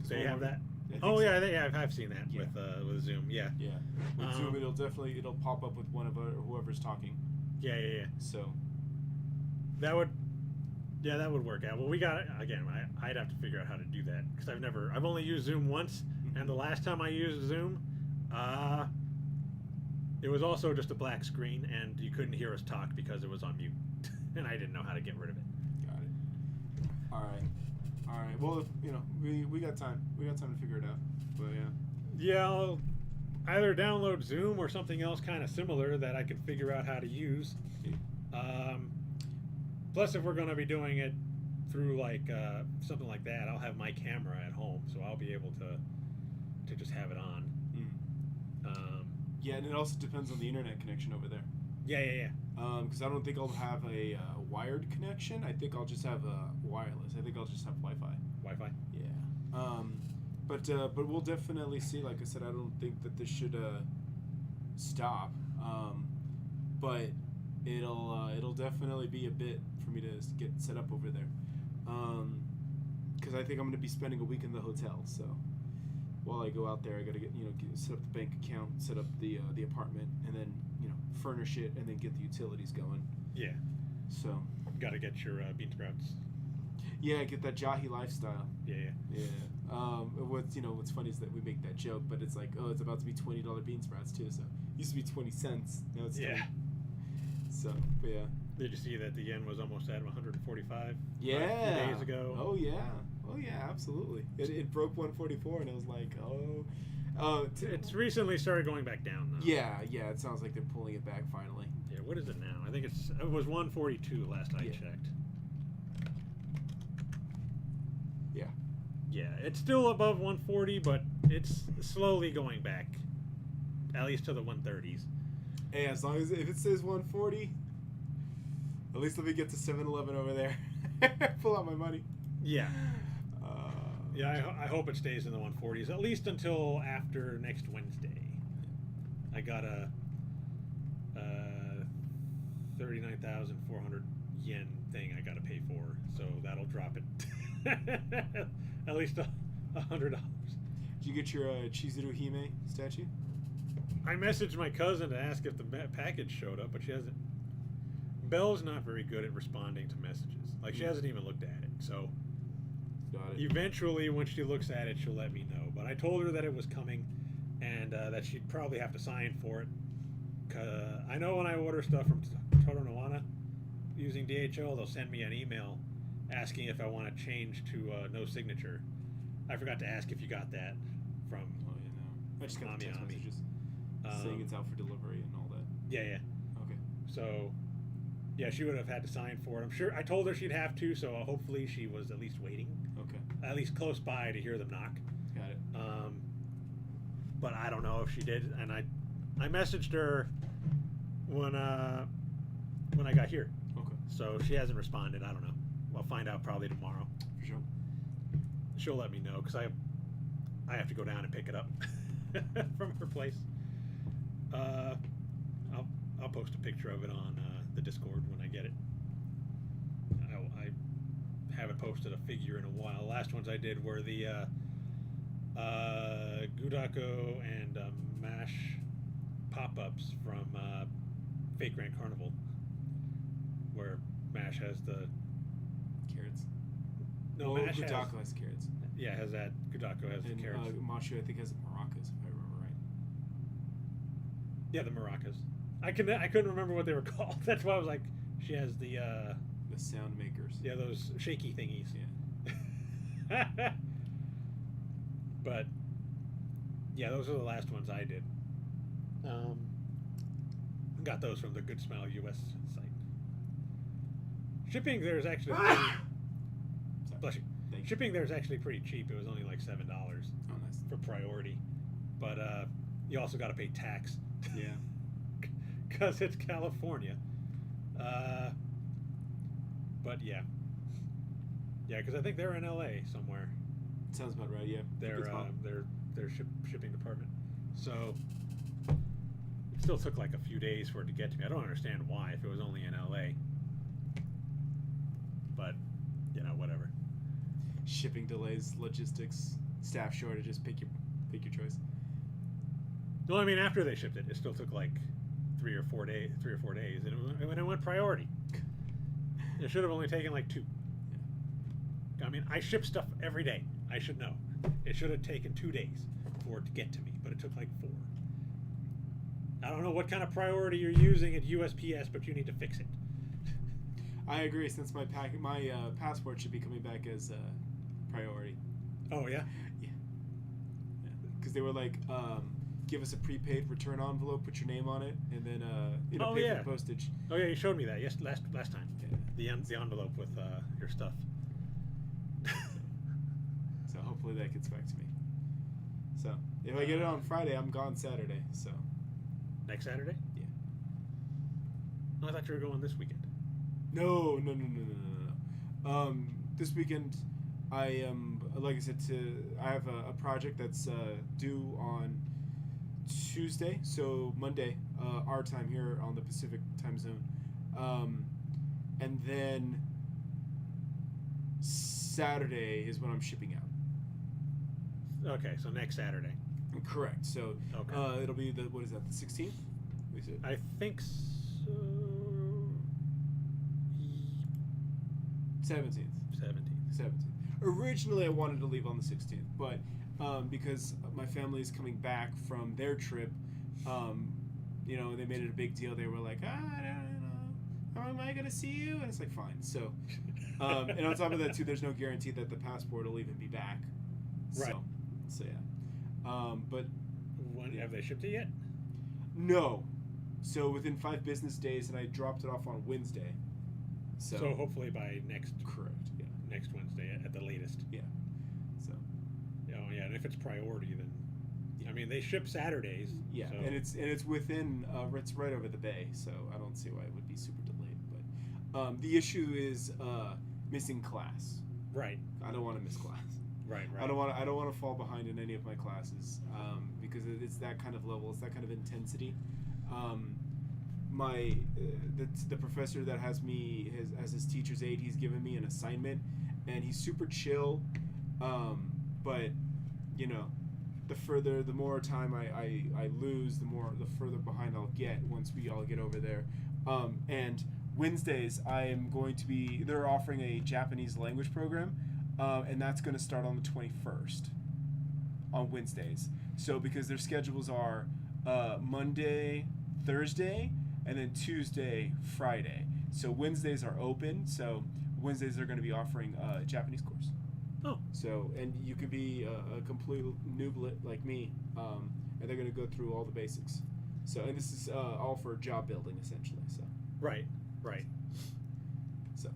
They have that. Oh yeah, I've seen that with Zoom. Yeah. Yeah. With Zoom, it'll pop up with one of whoever's talking. Yeah. So that would work out. Well, we got it again. I'd have to figure out how to do that because I've only used Zoom once, and the last time I used Zoom, it was also just a black screen, and you couldn't hear us talk because it was on mute, and I didn't know how to get rid of it. Got it. All right. Well, we got time. We got time to figure it out. But yeah. Yeah, I'll either download Zoom or something else kind of similar that I can figure out how to use. Plus, if we're going to be doing it through like something like that, I'll have my camera at home, so I'll be able to just have it on. Yeah, and it also depends on the internet connection over there. Yeah. Because I don't think I'll have a wired connection. I think I'll just have a wireless. I think I'll just have Wi-Fi. Wi-Fi. Yeah. But we'll definitely see. Like I said, I don't think that this should stop. But it'll definitely be a bit for me to get set up over there. Because I think I'm going to be spending a week in the hotel. So while I go out there, I got to set up the bank account, set up the apartment, and then furnish it, and then get the utilities going. Yeah. So got to get your bean sprouts. Yeah, get that Jahi lifestyle. Yeah. What's funny is that we make that joke, but it's like, oh, it's about to be $20 bean sprouts too. So it used to be 20 cents. Now it's 20. So, but yeah. Did you see that the yen was almost at 145? Yeah. A few days ago. Oh yeah, absolutely. It broke 144, and it was like, it's recently started going back down though. Yeah. It sounds like they're pulling it back finally. Yeah. What is it now? I think it was 142 last I checked. Yeah. Yeah, it's still above 140, but it's slowly going back, at least to the 130s. Hey, as long as if it says 140, at least let me get to 7-Eleven over there. Pull out my money. Yeah. I hope it stays in the 140s, at least until after next Wednesday. I got a 39,400 yen thing I got to pay for, so that'll drop it at least $100. Did you get your Chizuru Hime statue? I messaged my cousin to ask if the package showed up, but she hasn't. Belle's not very good at responding to messages. Like, she hasn't even looked at it, so Got it. eventually when she looks at it, she'll let me know. But I told her that it was coming and that she'd probably have to sign for it. I know when I order stuff from Toronoana using DHL, they'll send me an email asking if I want to change to no signature. I forgot to ask if you got that from I just got the text Ami. messages saying it's out for delivery and all that. Yeah. Okay. So, yeah, she would have had to sign for it. I'm sure I told her she'd have to, so hopefully she was at least waiting. Okay. At least close by to hear them knock. Got it. But I don't know if she did, and I messaged her when I got here. Okay. So she hasn't responded. I don't know. I'll find out probably tomorrow. For sure. She'll let me know because I have to go down and pick it up from her place. I'll post a picture of it on the Discord when I get it. I haven't posted a figure in a while. The last ones I did were the Gudako and Mash pop-ups from Fake Grand Carnival, where Mash has the Carrots. no well, Mash Gudako has carrots. has that Gudako has And the carrots. Mashu, I think, has the maracas, if I remember right. Yeah, the maracas. I couldn't remember what they were called. That's why I was like, she has the The sound makers. yeah, those shaky thingies. Yeah. But yeah, those are the last ones I did. Got those from the Good Smile US site. Shipping there's actually Sorry. bless you. Thank you. Shipping there's actually pretty cheap. It was only like $7 Oh, nice. for priority, but you also got to pay tax Yeah. because it's California. But yeah, because I think they're in LA somewhere. Sounds about right, yeah. Their Good spot. shipping department. So it still took like a few days for it to get to me. I don't understand why if it was only in LA. But whatever. Shipping delays, logistics, staff shortages, pick your choice. No, I mean after they shipped it, it still took like 3 or 4 days, and it went priority. It should have only taken like 2. I mean, I ship stuff every day. I should know. It should have taken 2 days for it to get to me, but it took like 4. I don't know what kind of priority you're using at USPS, but you need to fix it. I agree. Since my passport should be coming back as priority. Oh yeah. Yeah. Because they were like, give us a prepaid return envelope, put your name on it, and then pay for the postage. Oh yeah, you showed me that last time. Yeah. The envelope with your stuff. So hopefully that gets back to me. So if I get it on Friday, I'm gone Saturday. So Next Saturday? yeah. Oh, I thought you were going this weekend. No. This weekend, I am, like I said, I have a project that's due on Tuesday, so Monday, our time here on the Pacific time zone, and then Saturday is when I'm shipping out. Okay, so next Saturday. Correct. So Okay. it'll be the 16th? We said. I think so. 17th. 17th. Originally, I wanted to leave on the 16th, but because my family is coming back from their trip, they made it a big deal. They were like, I don't know, how am I gonna see you? And it's like, fine. So, and on top of that too, there's no guarantee that the passport will even be back. Right. So yeah. But Have they shipped it yet? no. So within 5 business days, and I dropped it off on Wednesday. So hopefully by next correct. Yeah. next Wednesday at the latest. Yeah. So. Oh yeah, and if it's priority, then I mean they ship Saturdays. Yeah, so. and it's within it's right over the bay, so I don't see why it would be super delayed. But the issue is missing class. Right. I don't want to miss class. Right. I don't want to fall behind in any of my classes because it's that kind of level, it's that kind of intensity. The professor that has me as his teacher's aide, he's given me an assignment, and he's super chill. But the more time I lose, the further behind I'll get once we all get over there. And Wednesdays they're offering a Japanese language program, and that's going to start on the 21st on Wednesdays. So because their schedules are Monday, Thursday, and then Tuesday, Friday. So Wednesdays are open. So Wednesdays they're going to be offering a Japanese course. Oh. So, and you can be a complete nooblet like me, and they're going to go through all the basics. So, and this is all for job building essentially. So. Right. So,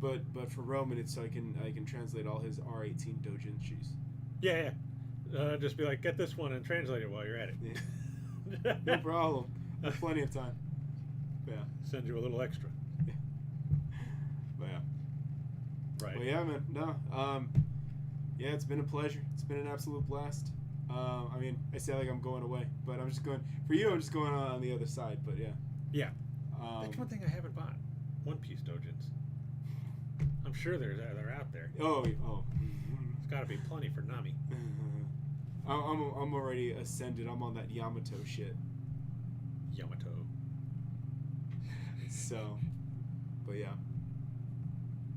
but for Roman, it's so I can translate all his R18 doujinshis. Yeah. Just be like, get this one and translate it while you're at it. Yeah. No problem. Have plenty of time. Yeah. Send you a little extra. Yeah. But yeah. Right. Well, yeah, man. No. Yeah, it's been a pleasure. It's been an absolute blast. I mean, I say like I'm going away, but I'm just going for you. I'm just going on the other side. But yeah. Yeah. That's one thing I haven't bought. One Piece doujins. I'm sure they're out there. Oh. Gotta be plenty for Nami. I'm already ascended. I'm on that Yamato shit. Yamato. So, but yeah.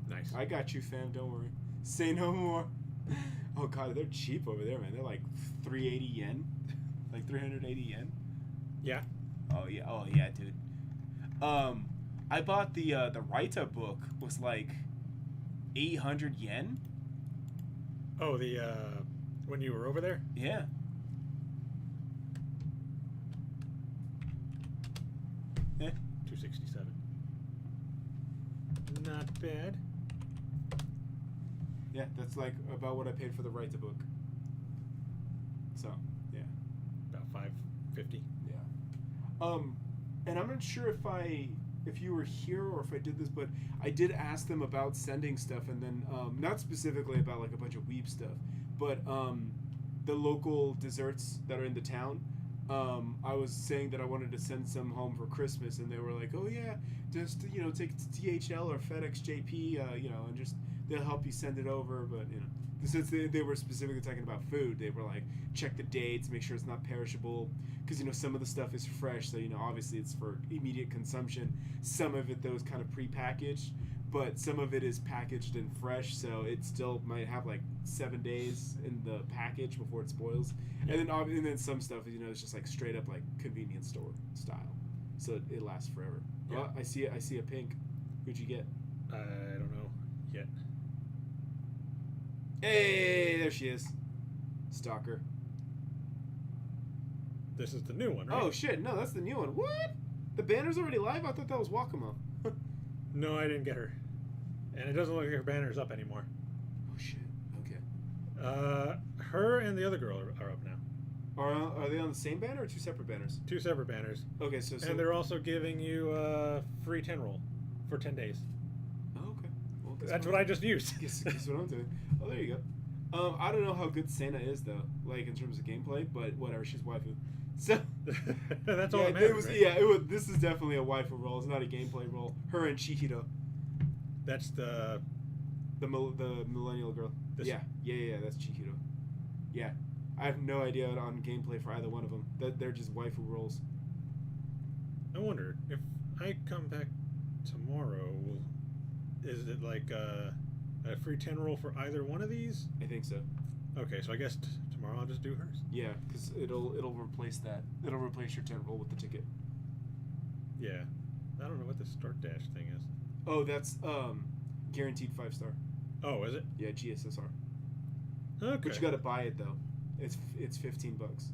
Nice. I got you, fam. Don't worry. Say no more. Oh god, they're cheap over there, man. They're like 380 yen, like 380 yen. Yeah. Oh yeah, dude. I bought the Raita book was like 800 yen. Oh, the when you were over there? Yeah. Eh. 267. Not bad. Yeah, that's like about what I paid for the Raita book. So, yeah. About 550. Yeah. And I'm not sure if you were here or if I did this, but I did ask them about sending stuff, and then not specifically about like a bunch of weeb stuff, but the local desserts that are in the town. I was saying that I wanted to send some home for Christmas, and they were like, "Oh yeah, just take it to DHL or FedEx JP, and just they'll help you send it over." But since they were specifically talking about food, they were like, check the dates, make sure it's not perishable, because some of the stuff is fresh, so obviously it's for immediate consumption. Some of it though is kind of prepackaged, but some of it is packaged and fresh, so it still might have like 7 days in the package before it spoils. Yeah. And then some stuff it's just like straight up like convenience store style, so it lasts forever. Yeah. Oh, I see a pink. Who'd you get? I don't know yet. Hey, there she is. Stalker. This is the new one, right? Oh shit, no, that's the new one. What? The banner's already live? I thought that was Wakamo. No, I didn't get her. And it doesn't look like her banner's up anymore. Oh shit, okay. Her and the other girl are up now. Are they on the same banner or two separate banners? Two separate banners. Okay, so And they're also giving you a free 10 roll for 10 days. Oh, okay. Well, That's what I just used. Guess what I'm doing. Oh, there you go. I don't know how good Sena is though, like in terms of gameplay, but whatever, she's waifu. So that's all yeah, that matters, it was, right? yeah, it was. This is definitely a waifu role. It's not a gameplay role. Her and Chihiro, That's the millennial girl. Yeah, that's Chihiro. Yeah, I have no idea on gameplay for either one of them. They're just waifu roles. I wonder if I come back tomorrow, is it like a free 10 roll for either one of these? I think so. Okay, so I guess tomorrow I'll just do hers. Yeah, because it'll replace that. It'll replace your 10 roll with the ticket. Yeah. I don't know what the start dash thing is. Oh, that's guaranteed 5-star. Oh, is it? Yeah, GSSR. Okay. But you got to buy it though. It's $15.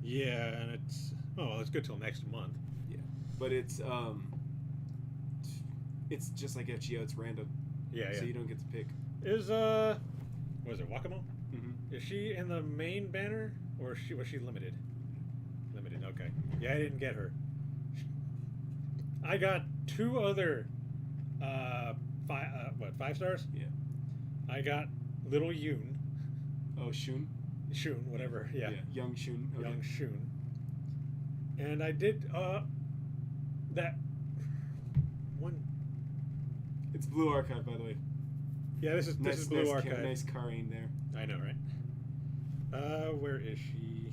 Yeah, and it's good till next month. Yeah, but it's just like FGO. It's random. Yeah. So you don't get to pick. Is was it Wakamo? Mm-hmm. Is she in the main banner, or was she limited? Limited. Okay. Yeah, I didn't get her. I got two other 5 stars? Yeah. I got Little Yoon. Oh, Shun. Shun, whatever. Yeah. Young Shun. Okay. Young Shun. And I did that one. It's Blue Archive, by the way. Yeah, this is Blue Archive. Nice carrying there. I know, right? Where is she?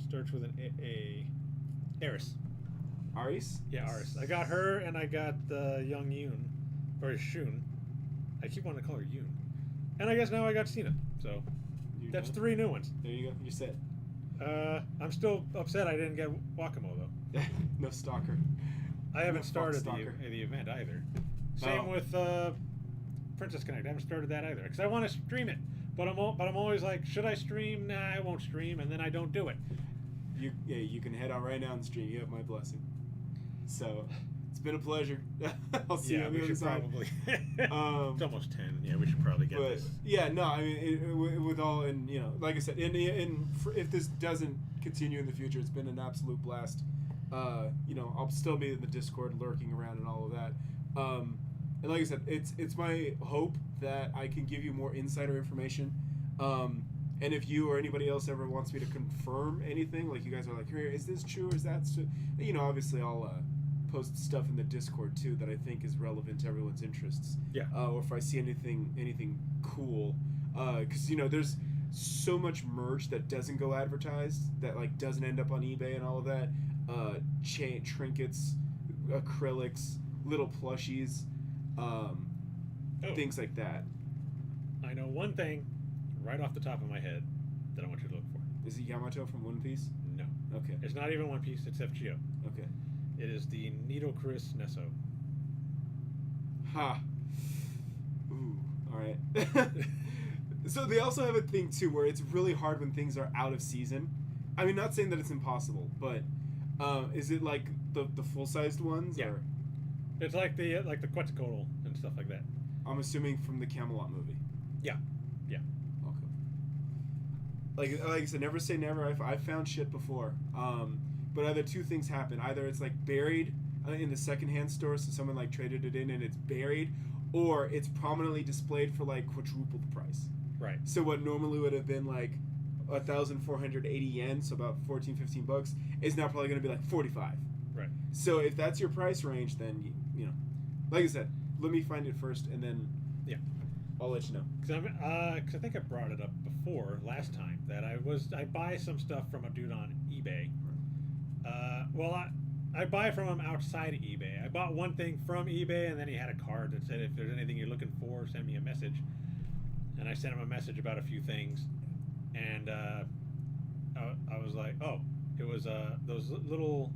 Starts with an A. Eris. Aris? Yeah, Aris. I got her, and I got Young Yoon, or Shun. I keep wanting to call her Yoon. And I guess now I got Cena. So that's 3 new ones. There you go. You're set. I'm still upset I didn't get Wakamo though. No stalker. I haven't started the event either. Same with Princess Connect. I haven't started that either because I want to stream it, but I'm always like, should I stream? Nah, I won't stream, and then I don't do it. You can head out right now and stream. You have my blessing. So it's been a pleasure. I'll see you on the other side. Probably. It's almost 10. Yeah, we should probably get this. Yeah, no, I mean, with all, and like I said, if this doesn't continue in the future, it's been an absolute blast. I'll still be in the Discord, lurking around and all of that. And like I said, it's my hope that I can give you more insider information. And if you or anybody else ever wants me to confirm anything, like you guys are like, here, is this true? Is that true? Obviously I'll post stuff in the Discord too that I think is relevant to everyone's interests. Yeah. Or if I see anything cool, because there's so much merch that doesn't go advertised, that like doesn't end up on eBay and all of that. Trinkets, acrylics, little plushies, things like that. I know one thing right off the top of my head that I want you to look for. Is it Yamato from One Piece? No. Okay. It's not even One Piece, it's FGO. Okay. It is the Nidochris Nesso. Ha. Ooh. All right. So they also have a thing too where it's really hard when things are out of season. I mean, not saying that it's impossible, but is it like the full-sized ones? Yeah. Or? It's like the Quetzalcoatl and stuff like that. I'm assuming from the Camelot movie. Yeah. Yeah. Okay. Like I said, never say never. I've found shit before. But either two things happen. Either it's like buried in the secondhand store, so someone like traded it in and it's buried, or it's prominently displayed for like quadruple the price. Right. So what normally would have been like 1,480 yen, so about $14-15, is now probably going to be like 45. Right. So if that's your price range, then you know, like I said, let me find it first, and then I'll let you know. Because I think I brought it up before last time that I buy some stuff from a dude on eBay. I buy from him outside of eBay. I bought one thing from eBay, and then he had a card that said, if there's anything you're looking for, send me a message. And I sent him a message about a few things, and I was like, oh, it was those little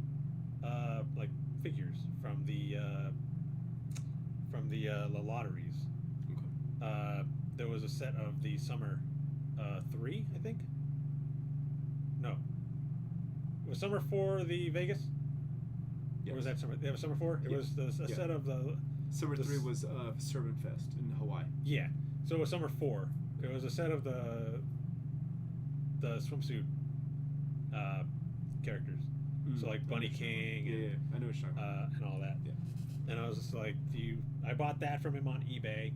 like figures from the lotteries. Okay. There was a set of the Summer 3, I think. No. It was Summer 4 the Vegas? Yes. Or was that Summer? It was Summer 4? It was a set of the... Summer 3 was Servant Fest in Hawaii. Yeah. So it was Summer 4. It was a set of the swimsuit characters. So like Bunny King. Yeah, I know what you're talking about. And all that. Yeah. And I was just like, I bought that from him on eBay,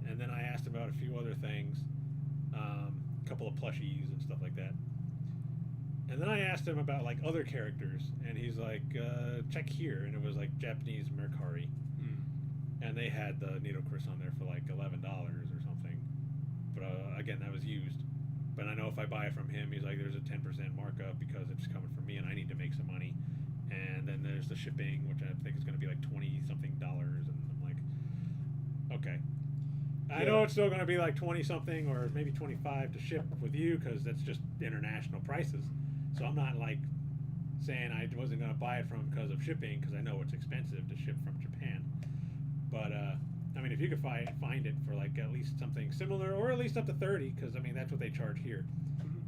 and then I asked him about a few other things, a couple of plushies and stuff like that. And then I asked him about like other characters, and he's like, check here, and it was like Japanese Mercari, and they had the Nidochris on there for like $11 or something. But again, that was used. But I know if I buy it from him, he's like, there's a 10% markup because it's coming from me, and I need to make some money. And then there's the shipping, which I think is going to be like $20-something, and I'm like, okay. I know it's still going to be like 20-something or maybe 25 to ship with you because that's just international prices. So I'm not like saying I wasn't going to buy it from him because of shipping, because I know it's expensive to ship from Japan. But I mean, if you could find it for like at least something similar, or at least up to 30, because I mean that's what they charge here,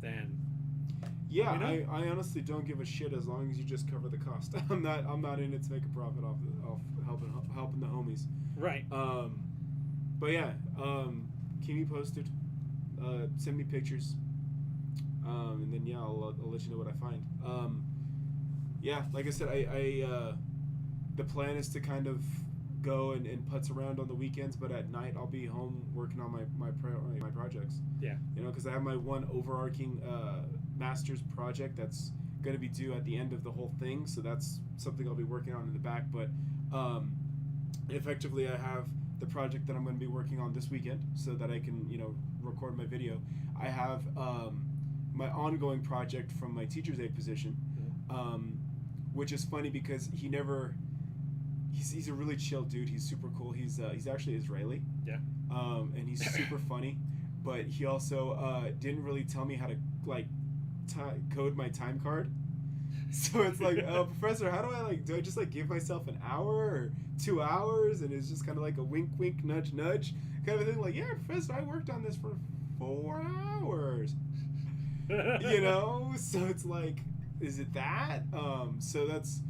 then. Yeah, I honestly don't give a shit as long as you just cover the cost. I'm not in it to make a profit off helping the homies. Right. But yeah, keep me posted. Send me pictures. And then I'll let you know what I find. Yeah, like I said, I the plan is to kind of go and putz around on the weekends, but at night I'll be home working on my projects. Yeah. Because I have my one overarching master's project that's going to be due at the end of the whole thing, so that's something I'll be working on in the back. But effectively, I have the project that I'm going to be working on this weekend, so that I can record my video. I have my ongoing project from my teacher's aide position, which is funny because he's a really chill dude. He's super cool. He's actually Israeli. Yeah. And he's super funny, but he also didn't really tell me how to code my time card. So it's like, Professor, how do I just give myself an hour or 2 hours? And it's just kind of like a wink, wink, nudge, nudge kind of thing. Like, yeah, Professor, I worked on this for 4 hours. So it's like, is it that? So that's,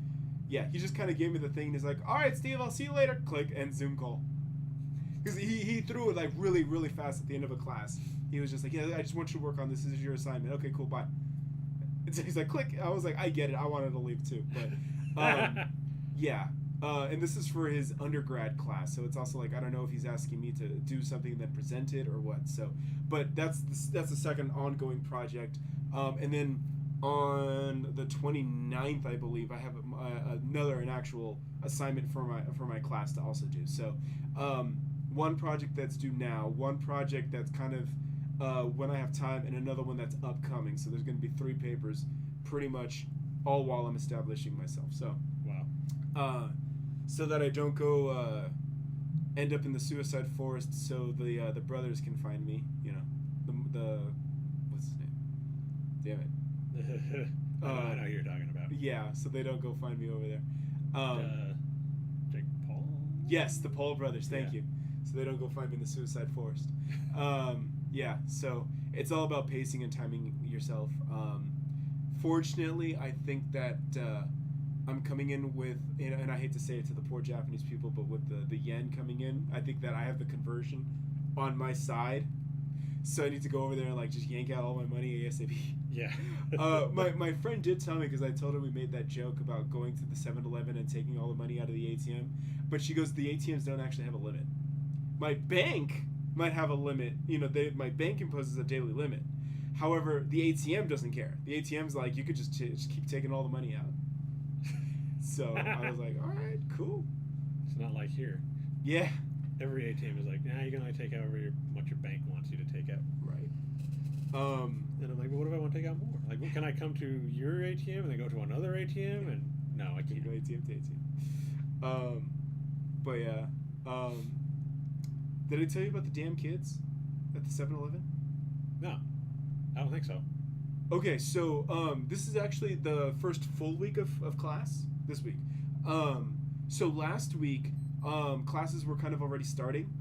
yeah, he just kind of gave me the thing. And he's like, all right, Steve, I'll see you later. Click, and Zoom call. Because he threw it really, really fast at the end of a class. He was just like, yeah, I just want you to work on this. This is your assignment. Okay, cool, bye. And so he's like, click. I was like, I get it. I wanted to leave too. But, yeah. And this is for his undergrad class. So it's also like, I don't know if he's asking me to do something and then present it or what. So, but that's the second ongoing project. And then on the 29th, I believe, I have an actual assignment for my class to also do. So, one project that's due now, one project that's kind of when I have time, and another one that's upcoming. So there's going to be 3 papers, pretty much all while I'm establishing myself. So, Wow. So that I don't go end up in the suicide forest, so the brothers can find me. You know, the what's his name? Damn it. I know who you're talking about. Yeah, so they don't go find me over there. Jake Paul? Yes, the Paul brothers. Thank you. So they don't go find me in the suicide forest. Yeah, so it's all about pacing and timing yourself. Fortunately, I think that I'm coming in with, and I hate to say it to the poor Japanese people, but with the yen coming in, I think that I have the conversion on my side. So I need to go over there and like just yank out all my money ASAP. Yeah. My friend did tell me, because I told her we made that joke about going to the 7-Eleven and taking all the money out of the ATM, but she goes, the ATMs don't actually have a limit. My bank might have a limit. You know, my bank imposes a daily limit. However, the ATM doesn't care. The ATM's like, you could just keep taking all the money out. So I was like, all right, cool. It's not like here. Yeah. Every ATM is like, nah, you can only take out what your bank wants you to take out. Right. And I'm like, well, what if I want to take out more? Like, well, can I come to your ATM and then go to another ATM? And no, I can't. Go ATM to ATM. But yeah. Did I tell you about the damn kids at the 7-Eleven? No, I don't think so. Okay, so this is actually the first full week of class this week. So last week, classes were kind of already starting,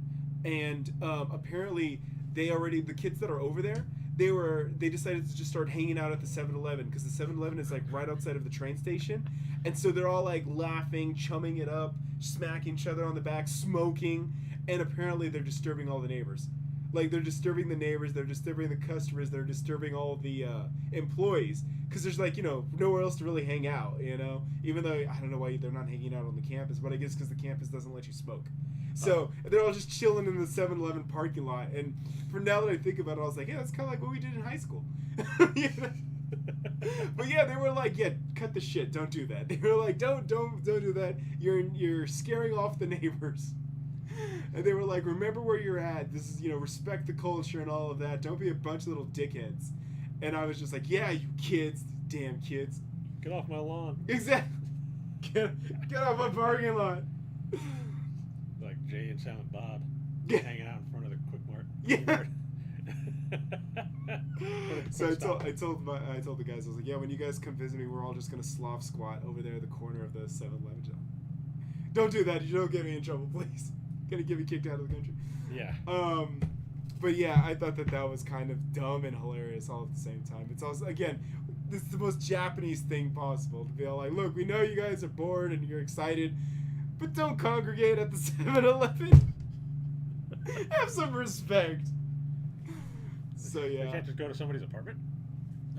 and apparently the kids that are over there, they decided to just start hanging out at the 7-Eleven, because the 7-Eleven is like right outside of the train station, and so they're all like laughing, chumming it up, smacking each other on the back, smoking, and apparently they're disturbing all the neighbors. Like, they're disturbing the neighbors, they're disturbing the customers, they're disturbing all the employees, because there's like, you know, nowhere else to really hang out, you know, even though I don't know why they're not hanging out on the campus, but I guess because the campus doesn't let you smoke. So they're all just chilling in the 7-Eleven parking lot, and for now that I think about it, I was like, yeah, that's kind of like what we did in high school. You know? But yeah, they were like, yeah, cut the shit, don't do that. They were like, don't do that. You're scaring off the neighbors. And they were like, remember where you're at. This is, you know, respect the culture and all of that. Don't be a bunch of little dickheads. And I was just like, yeah, you kids, damn kids. Get off my lawn. Exactly. Get off my parking lot. Like Jay and Silent Bob hanging out in front of the Quick Mart. Yeah. So I told the guys, I was like, yeah, when you guys come visit me, we're all just gonna sloth squat over there at the corner of the 7-Eleven. Don't do that. You don't get me in trouble, please. Gonna get me kicked out of the country. Yeah. But yeah, I thought that was kind of dumb and hilarious all at the same time. It's also, again, this is the most Japanese thing possible, to be all like, look, we know you guys are bored and you're excited, but don't congregate at the 7-Eleven. Have some respect. So yeah. You can't just go to somebody's apartment?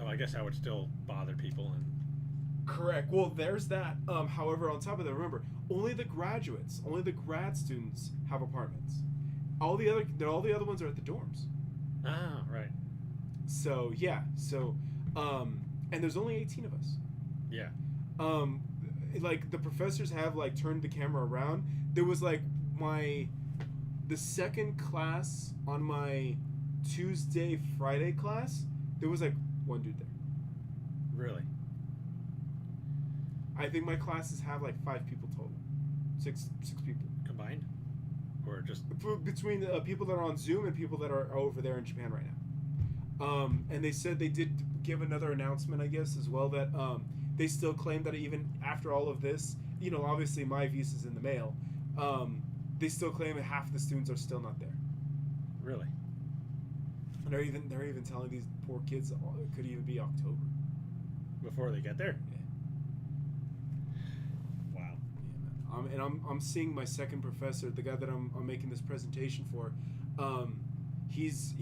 Oh, I guess that would still bother people. And Correct. Well, there's that. However, on top of that, remember, only the grad students have apartments. All the other ones are at the dorms. Ah, right. So yeah. So, and there's only 18 of us. Yeah. Like the professors have like turned the camera around. There was like the second class on my Friday class. There was like one dude there. Really? I think my classes have like 5 people total. Six people. Combined? Or just... Between the people that are on Zoom and people that are over there in Japan right now. And they said they did give another announcement, I guess, as well, that they still claim that even after all of this, you know, obviously my visa's in the mail, they still claim that half the students are still not there. Really? And they're even telling these poor kids it could even be October. Before they get there? Yeah. Wow. Yeah, man. And I'm seeing my second professor, the guy that I'm making this presentation for. He's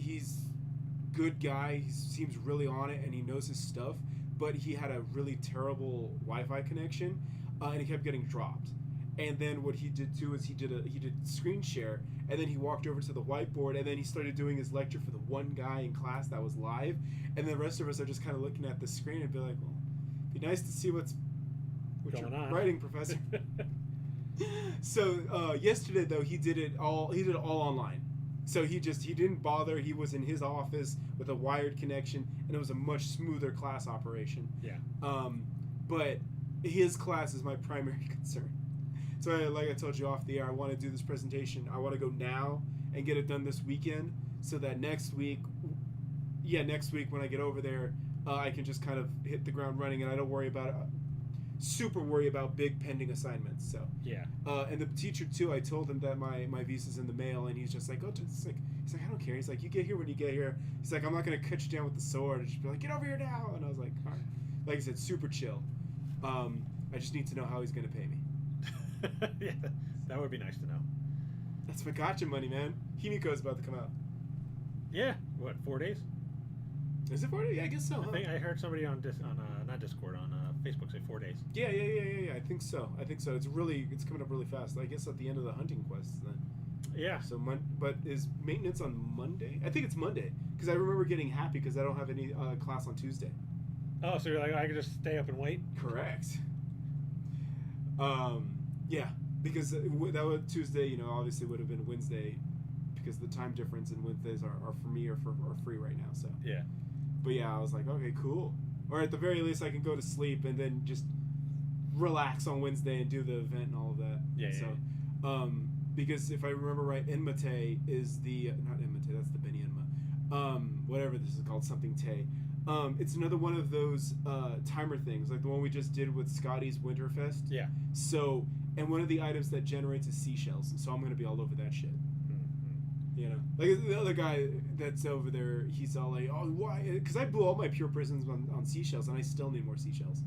good guy. He seems really on it, and he knows his stuff. But he had a really terrible Wi-Fi connection, and he kept getting dropped. And then what he did too is he did screen share, and then he walked over to the whiteboard, and then he started doing his lecture for the one guy in class that was live, and the rest of us are just kind of looking at the screen and be like, well, it'd be nice to see what Going you're on. writing, Professor. So yesterday though he did it all online. So he didn't bother. He was in his office with a wired connection, and it was a much smoother class operation. Yeah. But his class is my primary concern. So like I told you off the air, I want to do this presentation. I want to go now and get it done this weekend, so that next week when I get over there, I can just kind of hit the ground running, and I don't worry about super worry about big pending assignments. So Yeah. and the teacher too, I told him that my visa's in the mail, and he's just like, he's like, I don't care. He's like, you get here when you get here. He's like, I'm not gonna cut you down with the sword. And just be like, get over here now. And I was like, all right. Like I said, super chill. I just need to know how he's gonna pay me. Yeah, that would be nice to know. That's my gotcha money, man. Himiko's about to come out. Yeah. What? 4 days? Is it 40? Yeah, I guess so. I Huh? think I heard somebody on not Discord, on Facebook say 4 days. Yeah. I think so. It's coming up really fast. I guess at the end of the hunting quests then. Yeah. So but is maintenance on Monday? I think it's Monday because I remember getting happy because I don't have any class on Tuesday. Oh, so you're like, I can just stay up and wait? Correct. Yeah, because that would Tuesday, obviously would have been Wednesday, because the time difference in Wednesdays are for me are free right now. So Yeah. but yeah, I was like, okay, cool. Or at the very least, I can go to sleep and then just relax on Wednesday and do the event and all of that. Yeah. So, because if I remember right, Enmate is not Enmate, that's the Beni Enma. Whatever this is called, something Tay. It's another one of those timer things, like the one we just did with Scotty's Winterfest. Yeah. So, and one of the items that generates is seashells, so I'm gonna be all over that shit. Mm-hmm. Like the other guy that's over there, he's all like, "Oh, why?" Because I blew all my pure prisms on seashells, and I still need more seashells.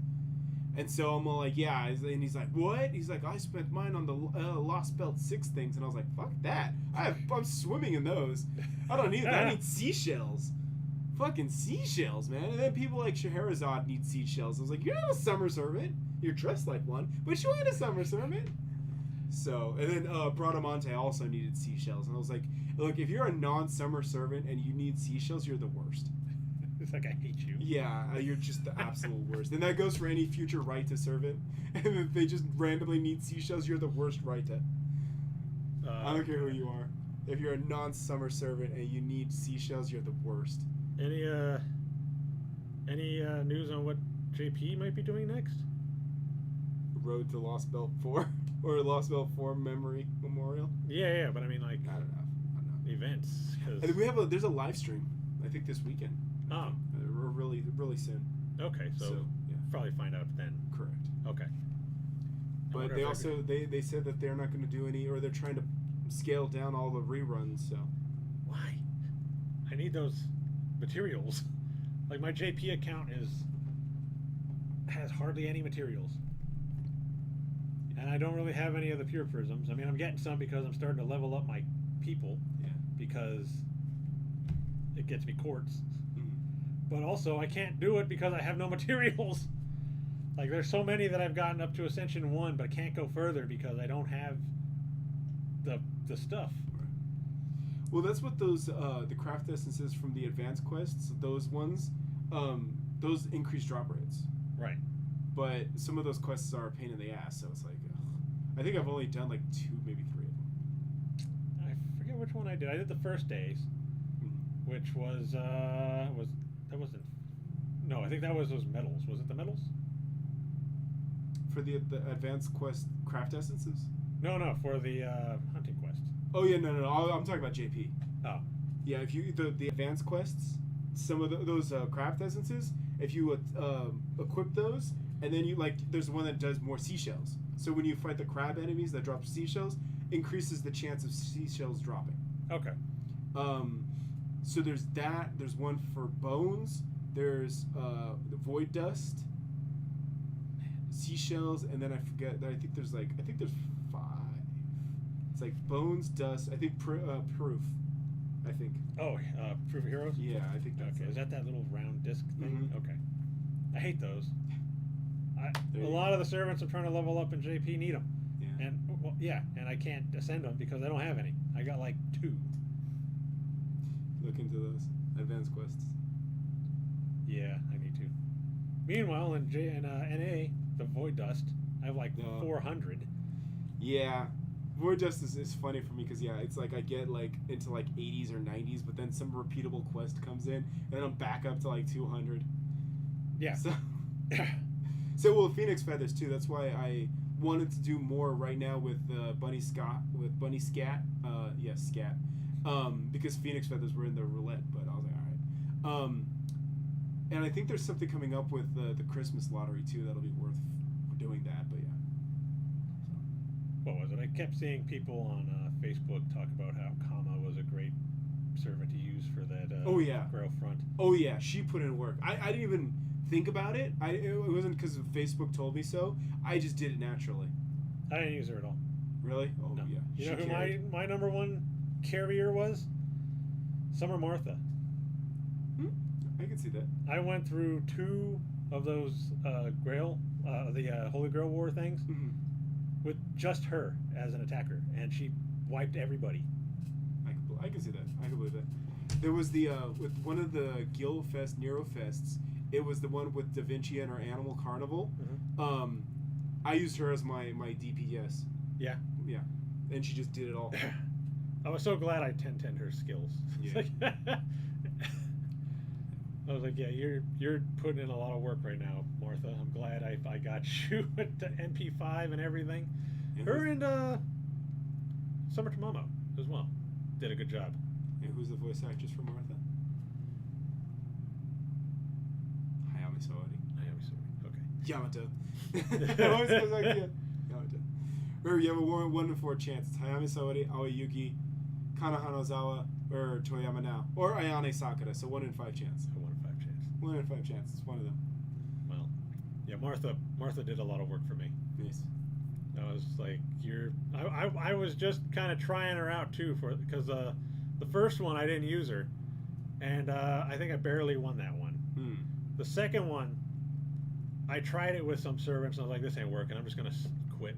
And so I'm all like, "Yeah," and he's like, "What?" He's like, "I spent mine on the Lost Belt 6 things," and I was like, "Fuck that! I'm swimming in those. I don't need that. I need seashells." Fucking seashells, man. And then people like Scheherazade need seashells. I was like, you're not a summer servant. You're dressed like one, but you ain't a summer servant. So, and then Bradamante also needed seashells. And I was like, look, if you're a non-summer servant and you need seashells, you're the worst. It's like, I hate you. Yeah, you're just the absolute worst. And that goes for any future Raita servant. And if they just randomly need seashells, you're the worst Raita. I don't care who you are. If you're a non-summer servant and you need seashells, you're the worst. Any news on what JP might be doing next? Road to Lost Belt 4 or Lost Belt 4 Memory Memorial. Yeah, but I mean, like, I don't know. events. I think there's a live stream. I think this weekend. Oh, really soon. okay. So yeah, probably find out then. correct. Okay. But they also they said that they're not going to do any, or they're trying to scale down all the reruns. So Why? I need those materials. Like, my JP account has hardly any materials, and I don't really have any of the pure prisms. I mean, I'm getting some because I'm starting to level up my people. Yeah. Because it gets me quartz. Mhm. But also, I can't do it because I have no materials. Like, there's so many that I've gotten up to Ascension 1, but I can't go further because I don't have the stuff. Well, that's what those the craft essences from the advanced quests, those ones, those increase drop rates. Right. But some of those quests are a pain in the ass, so it's like, ugh. I think I've only done like 2, maybe 3 of them. I forget which one I did. I did the first days, Mm-hmm. which was that wasn't. No, I think that was those medals. Was it the medals? For the advanced quest craft essences? No, for the hunting quest. Oh yeah, no. I'm talking about JP. Oh. Yeah, if you the advanced quests, some of those craft essences, if you equip those, and then you there's one that does more seashells. So when you fight the crab enemies that drop seashells, increases the chance of seashells dropping. Okay. So there's that. There's one for bones. There's the void dust, seashells, and then I forget. I think there's 5. It's like bones, dust. I think proof. I think. Oh, Proof of Heroes? Yeah, I think that's Okay, it. is that little round disc thing? Mhm. Okay. I hate those. There A you lot of the servants I'm trying to level up in JP need them. Yeah. And well, yeah, and I can't ascend them because I don't have any. I got like 2. Look into those advanced quests. Yeah, I need to. Meanwhile, in NA, the Void Dust, I have like 400. Yeah, Void Dust is funny for me because it's like I get like into like 80s or 90s, but then some repeatable quest comes in, and then I'm back up to like 200. Yeah. So well, Phoenix Feathers too. That's why I wanted to do more right now with Bunny Scat. Scat. Because Phoenix Feathers were in the roulette, but I was like, all right. And I think there's something coming up with the Christmas lottery too that'll be worth doing that. But yeah. What was it? I kept seeing people on Facebook talk about how Kama was a great servant to use for that Grail front. Oh yeah, she put in work. I didn't even think about it. It wasn't because Facebook told me so. I just did it naturally. I didn't use her at all. Really? Oh no. Yeah. You know who my number 1 carrier was? Summer Martha. I can see that. I went through 2 of those Grail, the Holy Grail War things, with just her as an attacker, and she wiped everybody. I can see that. I can believe that. There was the with one of the Gil Fest Nero Fests. It was the one with Da Vinci and her Animal Carnival. I used her as my DPS. Yeah. Yeah, and she just did it all. I was so glad I 10-10'd her skills. Yeah. I was like, yeah, you're putting in a lot of work right now, Martha. I'm glad I got you at the NP5 and everything. Her and Summer Tamamo as well did a good job. And who's the voice actress for Martha? Hayami Sawadi. Okay. Yamato. It always goes like Yamato. Remember, you have a 1 in 4 chance. It's Hayami Sawadi, Aoi Yuki, Kana Hanazawa, or Toyama now, or Ayane Sakura. So 1 in 5 chance. 1 in 5 chance. 1 in 5 chance. It's one of them. Well, yeah, Martha did a lot of work for me. Nice. I was like, I was just kind of trying her out too because the first one I didn't use her, and I think I barely won that one. The second one, I tried it with some servants, and I was like, this ain't working. I'm just gonna quit.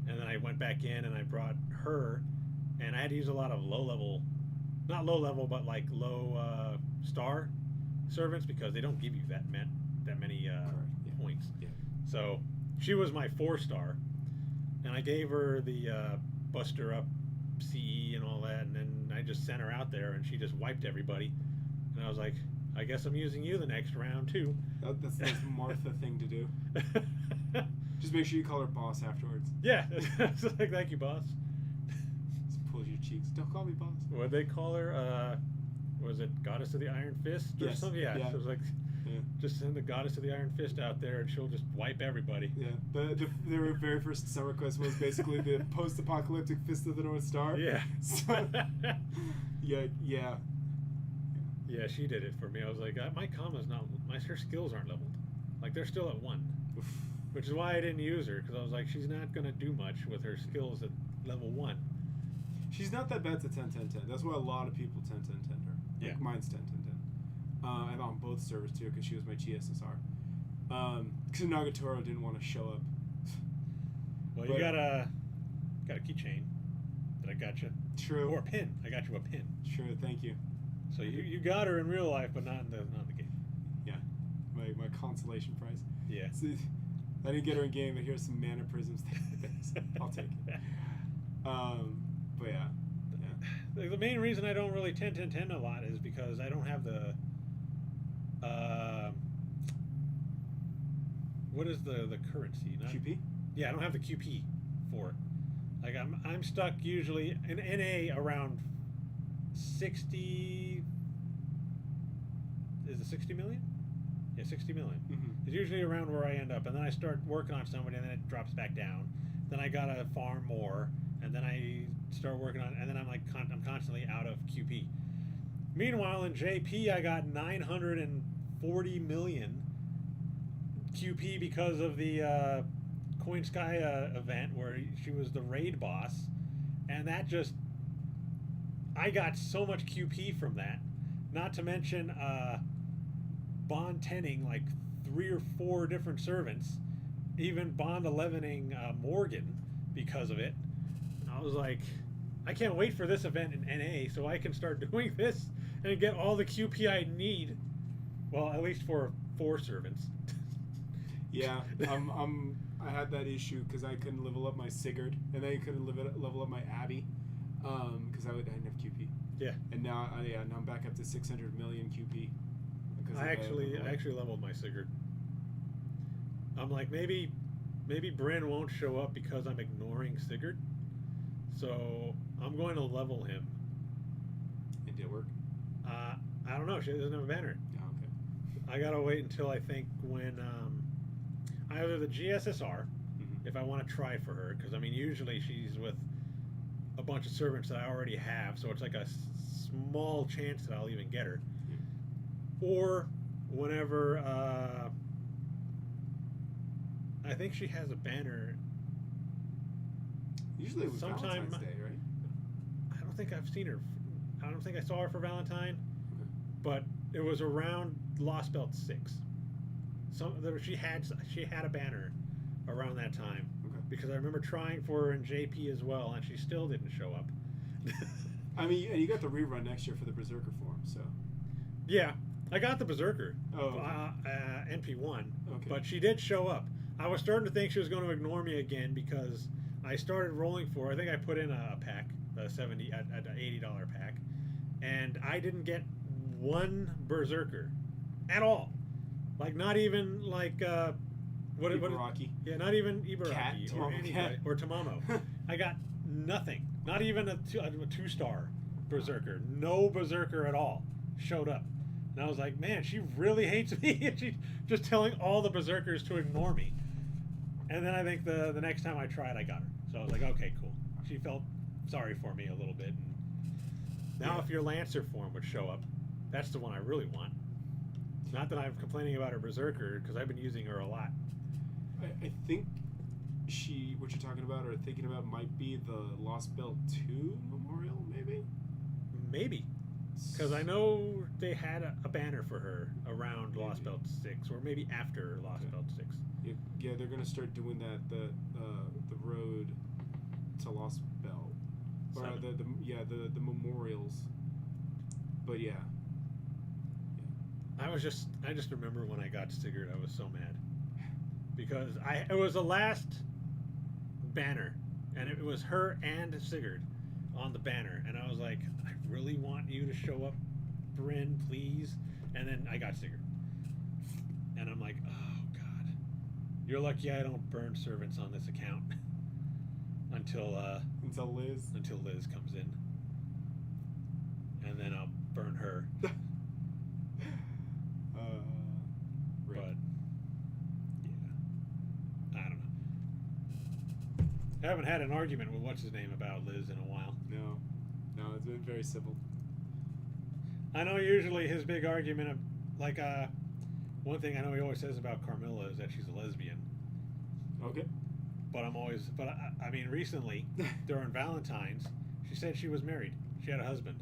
And then I went back in and I brought her, and I had to use a lot of not low level, but like low star servants because they don't give you that many points. Yeah. So she was my 4-star, and I gave her the buster up CE and all that, and then I just sent her out there, and she just wiped everybody. And I was like, I guess I'm using you the next round too. That's the Martha thing to do. Just make sure you call her boss afterwards. Yeah, it's like, thank you, boss. Just pulls your cheeks. Don't call me boss. What'd they call her? Was it Goddess of the Iron Fist or something? Yeah. So it was like, just send the Goddess of the Iron Fist out there, and she'll just wipe everybody. Yeah. Their very first summer quest was basically the post-apocalyptic Fist of the North Star. Yeah. So, yeah. Yeah, she did it for me. I was like, my Kama's not, her skills aren't leveled. Like, they're still at 1. Oof. Which is why I didn't use her, because I was like, she's not going to do much with her skills at level 1. She's not that bad to 10-10-10. That's why a lot of people 10-10-10 her. Yeah. Like mine's 10-10-10. And on both servers, too, because she was my GSSR. Because Nagatoro didn't want to show up. Well, you got a keychain that I got you. True. Or a pin. I got you a pin. True, thank you. So you got her in real life, but not in the game. Yeah. My consolation prize. Yeah. So, I didn't get her in game, but here's some mana prisms. I'll take it. But yeah. The main reason I don't really 10-10-10 a lot is because I don't have the what is the currency? QP? Yeah, I don't have the QP for it. Like I'm stuck usually in NA around 60. Is it 60 million? Yeah, 60 million. It's usually around where I end up, and then I start working on somebody, and then it drops back down. Then I gotta farm more, and then I start working on, and then I'm like I'm constantly out of QP. Meanwhile, in JP, I got 940 million QP because of the Coin Sky event where she was the raid boss, and that just I got so much QP from that. Not to mention bond 10ing like 3 or 4 different servants, even bond 11ing Morgan because of it. I was like, I can't wait for this event in NA so I can start doing this and get all the QP I need. Well, at least for 4 servants. Yeah, I had that issue because I couldn't level up my Sigurd, and then I couldn't level up my Abby, because I didn't have QP. Yeah. And now I'm back up to 600 million QP. I actually leveled my Sigurd. I'm like, maybe Bryn won't show up because I'm ignoring Sigurd. So I'm going to level him. It did work? I don't know. She doesn't have a banner. Oh, okay. I gotta wait until I think when either the GSSR, if I want to try for her, because I mean usually she's with a bunch of servants that I already have, so it's like a small chance that I'll even get her. Yeah. Or whenever I think she has a banner. Usually it was Valentine's Day, right? I don't think I've seen her. I don't think I saw her for Valentine, Okay. but it was around Lost Belt 6. She had a banner around that time. Okay. Because I remember trying for her in JP as well, and she still didn't show up. I mean, and you got the rerun next year for the Berserker form, so. Yeah, I got the Berserker. Oh. Okay. NP1. Okay. But she did show up. I was starting to think she was going to ignore me again because I started rolling for. I think I put in a pack, a $70 at an $80 pack, and I didn't get one Berserker at all. Like not even like Ibaraki. Yeah, not even Ibaraki Cat, or Tamamo anybody Cat. or Tamamo. I got nothing. Not even a 2-star Berserker. No Berserker at all showed up. And I was like, man, she really hates me. She's just telling all the Berserkers to ignore me. And then I think the next time I tried, I got her. So I was like, okay, cool. She felt sorry for me a little bit. And now if your Lancer form would show up, that's the one I really want. Not that I'm complaining about her Berserker, because I've been using her a lot. I think what you're talking about or thinking about might be the Lost Belt 2 memorial, maybe? Maybe. Because I know they had a banner for her around Lost Belt 6, or maybe after Lost Belt 6. Yeah, they're going to start doing that, the road to Lost Belt. Or the memorials. But yeah. I just remember when I got Sigurd, I was so mad. Because it was the last banner, and it was her and Sigurd on the banner, and I was like, I really want you to show up, Bryn, please. And then I got Sigurd, and I'm like, oh god, you're lucky I don't burn servants on this account until Liz comes in, and then I'll burn her. But yeah, I don't know. I haven't had an argument with what's his name about Liz in a while. No, it's been very civil. I know usually his big argument of one thing I know he always says about Carmilla is that she's a lesbian. Okay. But I mean recently during Valentine's she said she was married. She had a husband.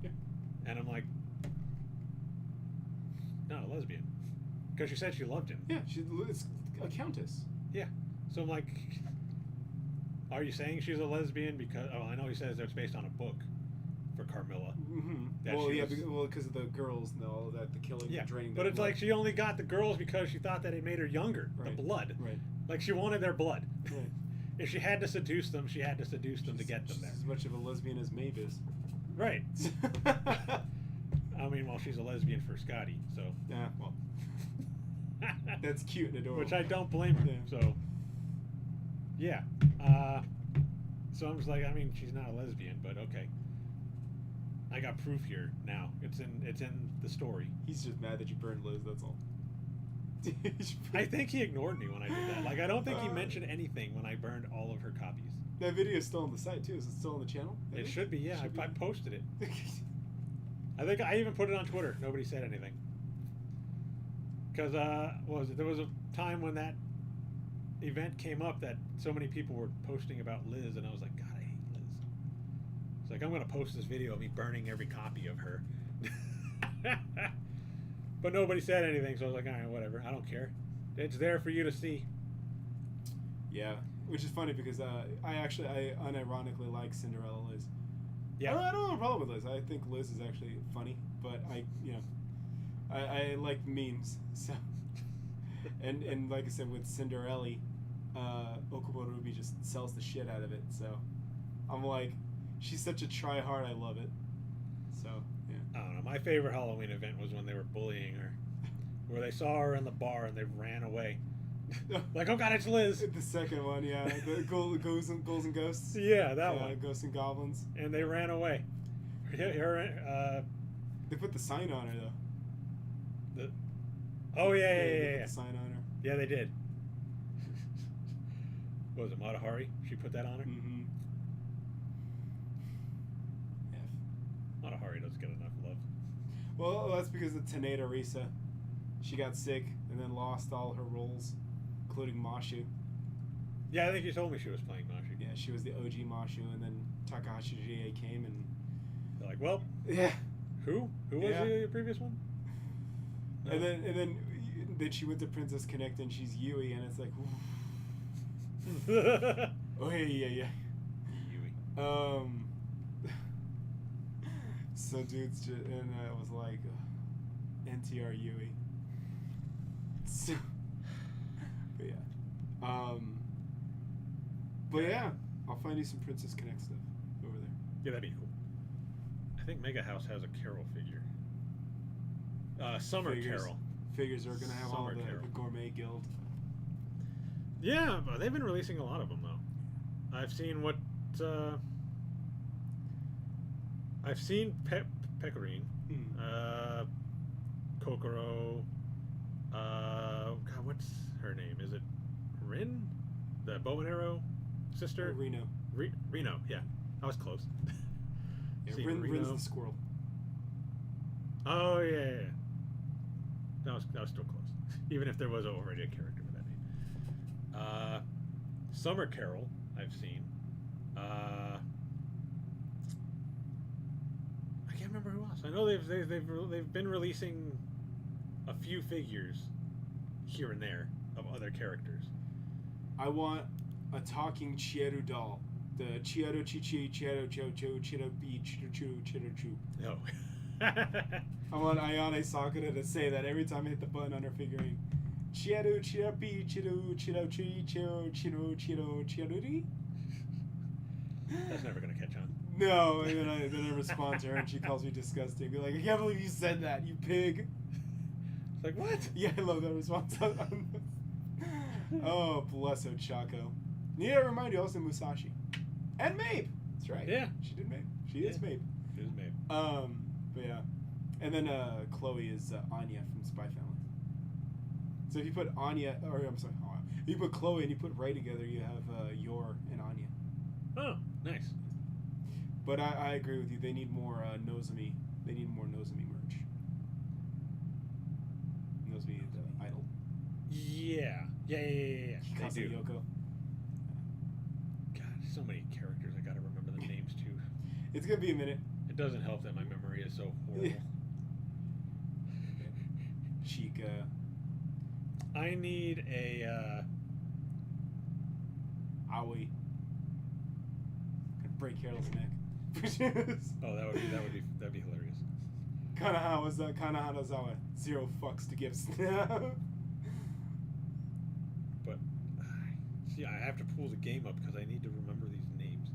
Yeah. And I'm like, not a lesbian. Because she said she loved him. Yeah, it's a countess. Yeah. So I'm like, are you saying she's a lesbian? Because I know he says that it's based on a book for Carmilla. Mm-hmm. Well, yeah, because of the girls and all of that, the killing, the draining. But it's like she only got the girls because she thought that it made her younger. Right. The blood. Right. Like she wanted their blood. Right. If she had to seduce them, she had to seduce them to get them there. As much of a lesbian as Maeve is. Right. I mean, well, she's a lesbian for Scotty, so. Yeah, well. That's cute and adorable. Which I don't blame her. Yeah. So. Yeah. So I'm just like, I mean, she's not a lesbian, but okay. I got proof here now. It's in the story. He's just mad that you burned Liz. That's all. I think he ignored me when I did that. Like, I don't think he mentioned anything when I burned all of her copies. That video is still on the site too. Is it still on the channel? It should be. Yeah, I posted it. I think I even put it on Twitter. Nobody said anything. Because there was a time when that event came up that so many people were posting about Liz, and I was like, God, I hate Liz. It's like, I'm going to post this video of me burning every copy of her. But nobody said anything, so I was like, all right, whatever. I don't care. It's there for you to see. Yeah, Which is funny because I unironically like Cinderella Liz. Yeah. I don't have a problem with Liz. I think Liz is actually funny, but I like memes. So, and like I said with Cinderella, Okubo Ruby just sells the shit out of it. So, I'm like, she's such a try hard. I love it. So yeah. I don't know. My favorite Halloween event was when they were bullying her, where they saw her in the bar and they ran away. Like, oh god, it's Liz. The second one, yeah, the ghouls and ghosts. Yeah, that one. Ghosts and goblins. And they ran away. They put the sign on her though. Oh yeah, They yeah. put the sign on her. Yeah, they did. What was it, Matahari? She put that on her? Mm-hmm. Yeah. Matahari doesn't get enough love. Well, that's because of Taneda Risa. She got sick and then lost all her roles, including Mashu. Yeah, I think you told me she was playing Mashu. Yeah, she was the OG Mashu, and then Takahashi Jie came and... They're like, well... Yeah. Who? Who was the previous one? No. And then she went to Princess Connect and she's Yui, and it's like... Oh, yeah. Yui. So dudes just... And I was like... NTR Yui. So, but yeah. But yeah, I'll find you some Princess Connect stuff over there. Yeah, that'd be cool. I think Mega House has a Carol figure. Summer Carol. Figures are gonna have Summer all the Carol. Gourmet Guild. Yeah, but they've been releasing a lot of them though. I've seen what. I've seen Pecorine, Kokoro. God, what's her name? Is it Rin? The bow and arrow sister? Reno. Reno, yeah. I was close. Yeah, See, Rin's the squirrel. Oh, yeah. That was still close. Even if there was already a character with that name. Summer Carol, I've seen. I can't remember who else. I know they've been releasing a few figures here and there of other characters. I want a talking Chieru doll. The Chieru Chichi, Chieru Chocho, Chieru Bi, Chieru Chu. No. I want Ayane Sakura to say that every time I hit the button on her figurine. Chieru, Chieru Bi, Chieru, Chieru Chi, Chieru, Chieru, Chieru, Chieru. That's never gonna catch on. No, and then I respond to her and she calls me disgusting. Be like, I can't believe you said that, you pig. It's like, what? Yeah, I love that response. Oh, bless Ochako. Need to remind you also Musashi. And Mabe. That's right. Yeah. She did Mabe. She is Mabe. She is Mabe. But yeah. And then Chloe is Anya from Spy Family. So if you put Anya, or I'm sorry, if you put Chloe and you put Ray together, you have Yor and Anya. Oh, nice. But I agree with you. They need more Nozomi. They need more Nozomi merch. Nozomi the idol. Yeah. Yeah. Hikasa They do. Yoko. God, so many characters. I gotta remember the names too. It's gonna be a minute. It doesn't help that my memory is so horrible. Chica. I need a. Aoi. Could break Carol's neck. Oh, that'd be hilarious. Kanahanazawa. 0 fucks to give. But see, I have to pull the game up because I need to remember these names.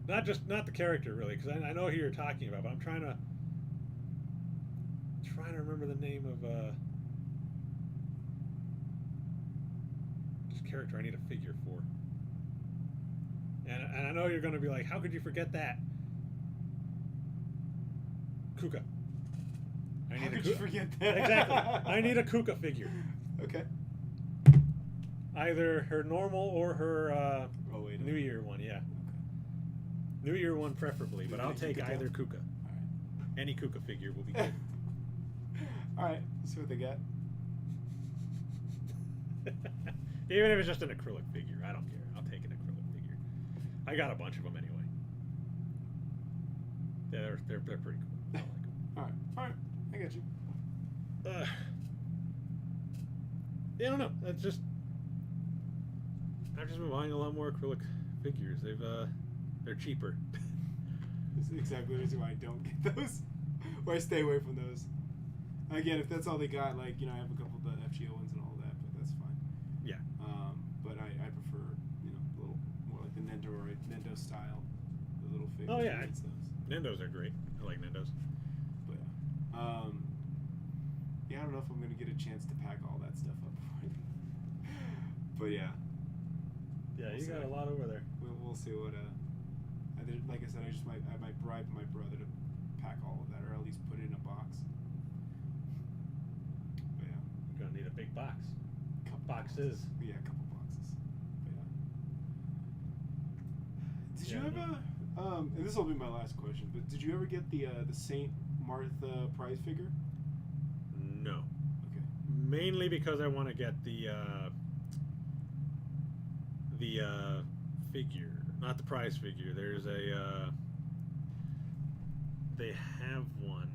Not the character really, because I know who you're talking about, but I'm trying to remember the name of this character I need a figure for. And I know you're going to be like, how could you forget that? Kuka. How could you forget that? Exactly. I need a Kuka figure. Okay. Either her normal or her New Year one, yeah. Okay. New Year one preferably, but I'll take Kuka either down? Kuka. Alright. Any Kuka figure will be good. Alright, let's see what they got. Even if it's just an acrylic figure, I don't care. I'll take an acrylic figure. I got a bunch of them anyway. Yeah, they're pretty cool. I like them. Alright, I got you. Yeah, I don't know. That's just. I've just been buying a lot more acrylic figures. They're cheaper. That's exactly the reason why I don't get those. Or I stay away from those. Again, if that's all they got, like, you know, I have a couple of the FGO ones and all that, but that's fine. Yeah. But I prefer, you know, a little more like the Nendo style, the little figures. Oh yeah, those. Nendos are great. I like Nendos. But yeah, I don't know if I'm gonna get a chance to pack all that stuff up before I but yeah. Yeah, We'll you see. got a lot over there. We'll see what like I said, I might bribe my brother to pack all of that, or at least put it in a box. But yeah. You're gonna need a big box. Couple Boxes. Yeah, a couple boxes. But yeah. Did Yeah, you ever? And this will be my last question. But did you ever get the Saint Martha prize figure? No. Okay. Mainly because I want to get the figure, not the prize figure. There's a they have one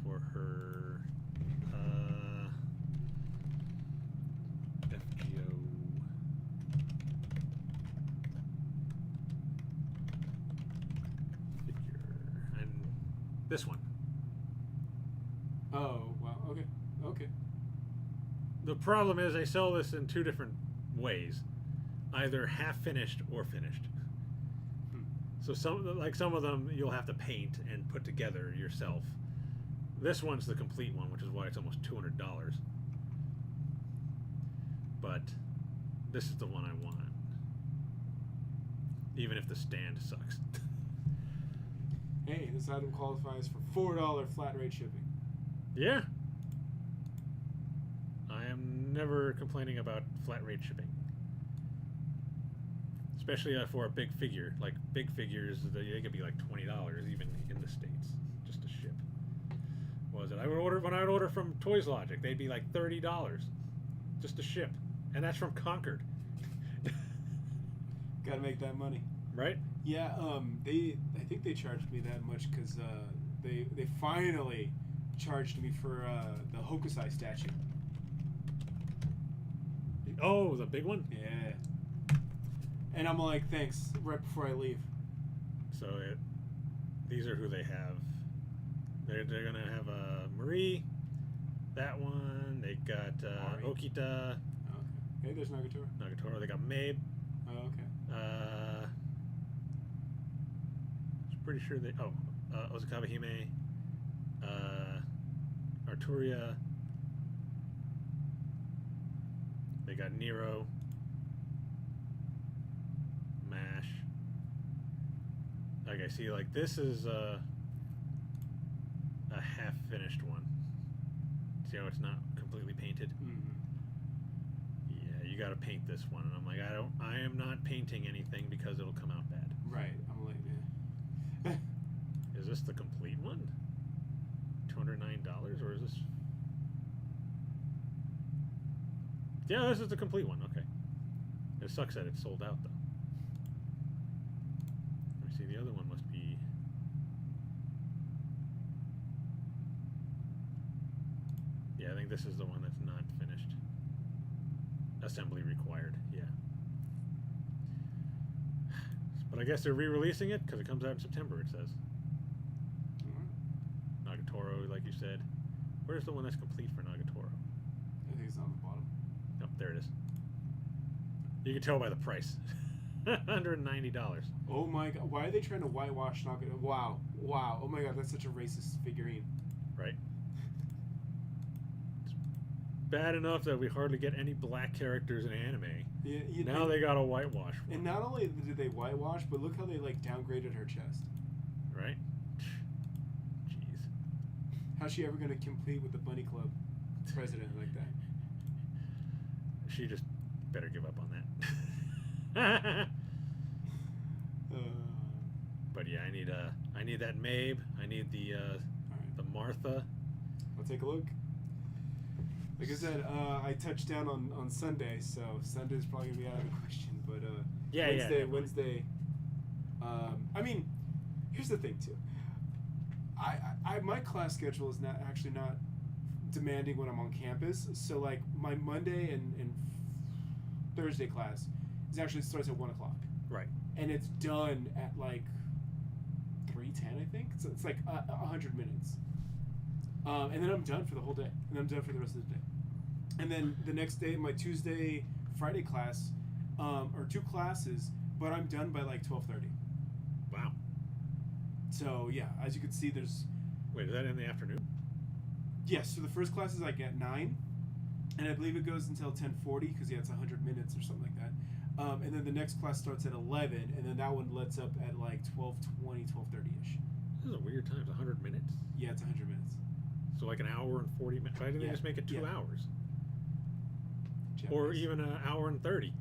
for her FGO figure, and this one. Oh wow. Okay. Okay. The problem is they sell this in two different ways, either half finished or finished. So some of them you'll have to paint and put together yourself. This one's the complete one, which is why it's almost $200. But this is the one I want, even if the stand sucks. Hey, this item qualifies for $4 flat rate shipping. Yeah. I am never complaining about flat rate shipping. Especially for a big figure. Like, big figures, they could be like $20 even in the States just to ship. What was it? When I would order from Toys Logic, they'd be like $30 just to ship. And that's from Concord. Gotta make that money. Right? Yeah, I think they charged me that much because they finally charged me for the Hokusai statue. Oh, the big one? Yeah. And I'm like, thanks, right before I leave. So these are who they have. They're gonna have Marie, that one. They got Okita, Oh, okay. Hey, there's Nagatoro. Nagatoro. They got Mabe. Oh, okay. I'm pretty sure they. Ozakawa Hime, Arturia. They got Nero, Mash. Okay, see, like this is a half finished one. See how it's not completely painted? Mm-hmm. Yeah, you got to paint this one, and I'm like, I am not painting anything because it'll come out bad. Right. I'm like, yeah. Is this the complete one? $209, or is this? Yeah, this is the complete one. Okay. It sucks that it's sold out though. Let me see. The other one must be. Yeah, I think this is the one that's not finished. Assembly required. Yeah. But I guess they're re-releasing it because it comes out in September. It says. Nagatoro, like you said. Where's the one that's complete for Nagatoro? I think it's on the bottom. Oh, there it is. You can tell by the price. $190. Oh my god! Why are they trying to whitewash Nagatoro? Wow! Wow! Oh my god! That's such a racist figurine. Right. It's bad enough that we hardly get any black characters in anime. Yeah. Now they got a whitewash one. And not only did they whitewash, but look how they like downgraded her chest. Right? Jeez. How's she ever gonna compete with the Bunny Club president like that? She just better give up on that. But yeah, I need that Mabe. I need the Alright. the Martha. I'll take a look. Like I said, I touched down on Sunday, so Sunday's probably gonna be out of the question. But Yeah, Wednesday, yeah. Wednesday. I mean, here's the thing too. I my class schedule is not demanding when I'm on campus. So like my Monday and Thursday class is It actually starts at 1 o'clock. Right. And it's done at like 3:10, I think. So it's like 100 minutes. And then I'm done for the whole day. And then I'm done for the rest of the day. And then the next day, my Tuesday, Friday class, or 2 classes, but I'm done by like 12:30. Wow. So yeah, as you can see, there's. Wait, is that in the afternoon? Yes. So the first class is like at 9, and I believe it goes until 10:40 because it's 100 minutes or something like that. And then the next class starts at 11, and then that one lets up at like 12:20, 12:30ish. This is a weird time. It's 100 minutes. Yeah, it's 100 minutes. So like an hour and 40 minutes. Why didn't they just make it 2 hours? Or even an hour and 30.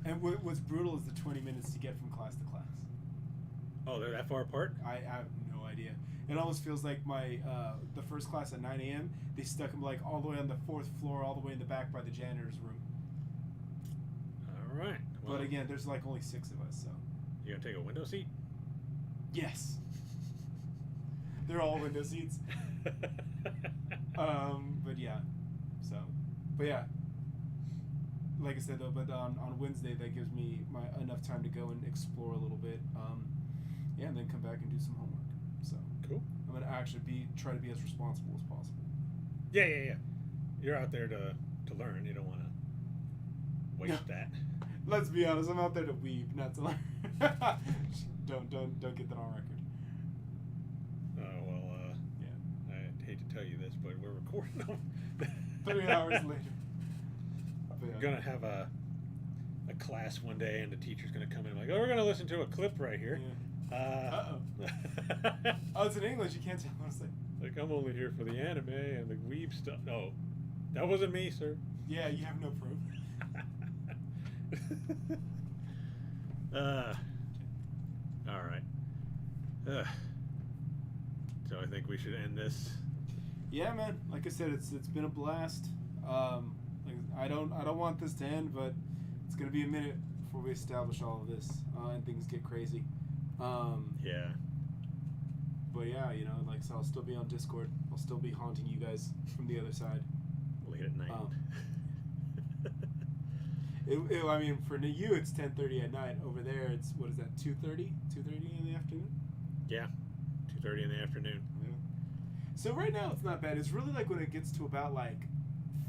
And what's brutal is the 20 minutes to get from class to class. Oh, they're that far apart? I have no idea. It almost feels like my the first class at 9 a.m. They stuck them like all the way on the 4th floor, all the way in the back by the janitor's room. All right. Well, but again, there's like only 6 of us, so. You gonna take a window seat? Yes. They're all window seats. But yeah. So, but yeah. Like I said though, but on Wednesday that gives me enough time to go and explore a little bit. Yeah, and then come back and do some homework. So cool. I'm gonna actually try to be as responsible as possible. Yeah. You're out there to learn. You don't want to waste that. Let's be honest. I'm out there to weeb, not to learn. Don't get that on record. Oh well. Yeah. I hate to tell you this, but we're recording them 3 hours later. We're gonna have a class one day, and the teacher's gonna come in like, "Oh, we're gonna listen to a clip right here." Yeah. Oh, it's in English. You can't tell what to say. Like, I'm only here for the anime and the weeb stuff. No, that wasn't me, sir. Yeah, you have no proof. All right. So I think we should end this. Yeah, man. Like I said, it's been a blast. I don't want this to end, but it's gonna be a minute before we establish all of this and things get crazy. Yeah. But yeah, so I'll still be on Discord. I'll still be haunting you guys from the other side. Late at night. I mean, for you it's 10:30 at night. Over there, it's what is that? 2:30? 2:30 in the afternoon? Yeah, 2:30 in the afternoon. Yeah. So right now it's not bad. It's really like when it gets to about like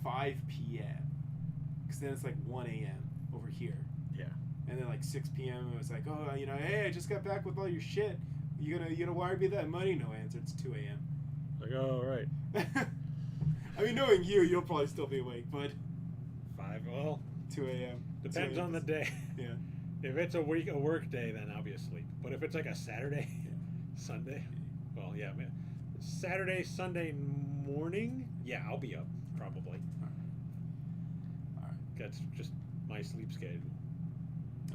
5 p.m. Because then it's like 1 a.m. over here. Yeah. And then like 6 p.m. it was like, oh, hey, I just got back with all your shit. You gonna wire me that money? No answer. It's 2 a.m. Like, oh, right. I mean, knowing you'll probably still be awake, but 2 a.m. Depends on the day. Yeah. If it's a work day, then I'll be asleep. But if it's like a Saturday, Sunday, well, yeah, man. Saturday, Sunday morning, yeah, I'll be up probably. All right. That's just my sleep schedule.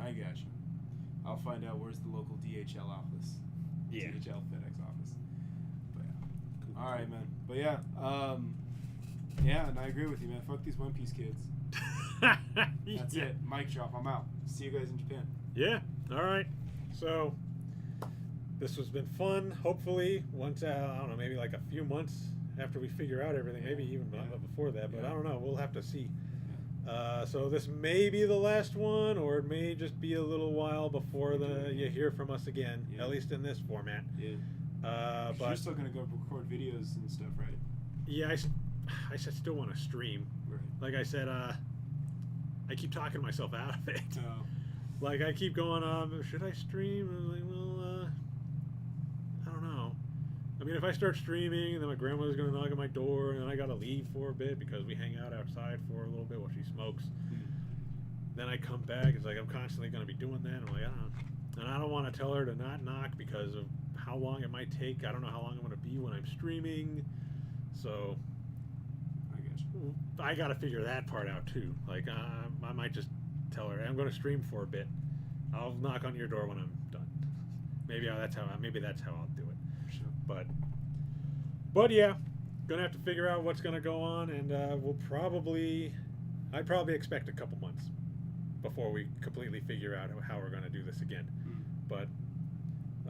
I got you. I'll find out where's the local DHL office. Yeah. DHL FedEx office. But yeah. Cool. All right, man. But yeah. Yeah, and I agree with you, man. Fuck these One Piece kids. That's it. Mic drop. I'm out. See you guys in Japan. Yeah. All right. So this has been fun. Hopefully, once I don't know, maybe like a few months after we figure out everything, maybe even before that. But I don't know. We'll have to see. So this may be the last one, or it may just be a little while before you hear from us again. Yeah. At least in this format. Yeah. But you're still gonna go record videos and stuff, right? Yeah, I still want to stream. Right. Like I said, I keep talking myself out of it. Oh. Like I keep going, should I stream? And I'm like, well, I don't know. I mean, if I start streaming, then my grandmother's gonna knock on my door, and then I gotta leave for a bit because we hang out outside for a little bit while she smokes. Then I come back. It's like I'm constantly gonna be doing that. I'm like, I don't know, and I don't want to tell her to not knock because of how long it might take. I don't know how long I'm gonna be when I'm streaming, so. I gotta figure that part out too. Like I might just tell her I'm gonna stream for a bit. I'll knock on your door when I'm done. Maybe that's how I'll do it. Sure. But yeah, gonna have to figure out what's gonna go on, and I'd probably expect a couple months before we completely figure out how we're gonna do this again. But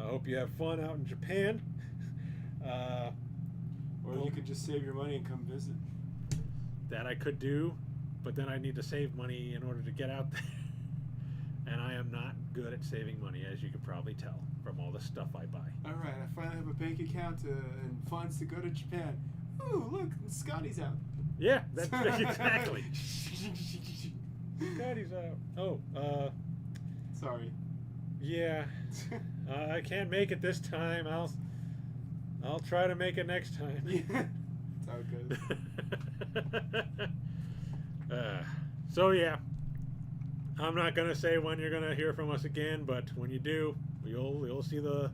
I hope you have fun out in Japan. Or you could just save your money and come visit. That I could do, but then I need to save money in order to get out there. and I am not good at saving money, as you can probably tell from all the stuff I buy. All right, I finally have a bank account and funds to go to Japan. Ooh, look, Scotty's out. Yeah, that's exactly. Scotty's out. Oh, sorry. Yeah, I can't make it this time. I'll try to make it next time. Yeah, that's how it goes. So yeah, I'm not gonna say when you're gonna hear from us again, but when you do, you'll see the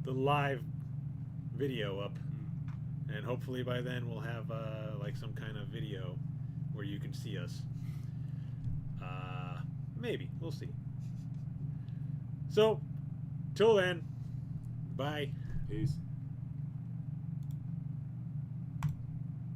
live video up, and hopefully by then we'll have like some kind of video where you can see us. Maybe we'll see. So, till then, bye. Peace.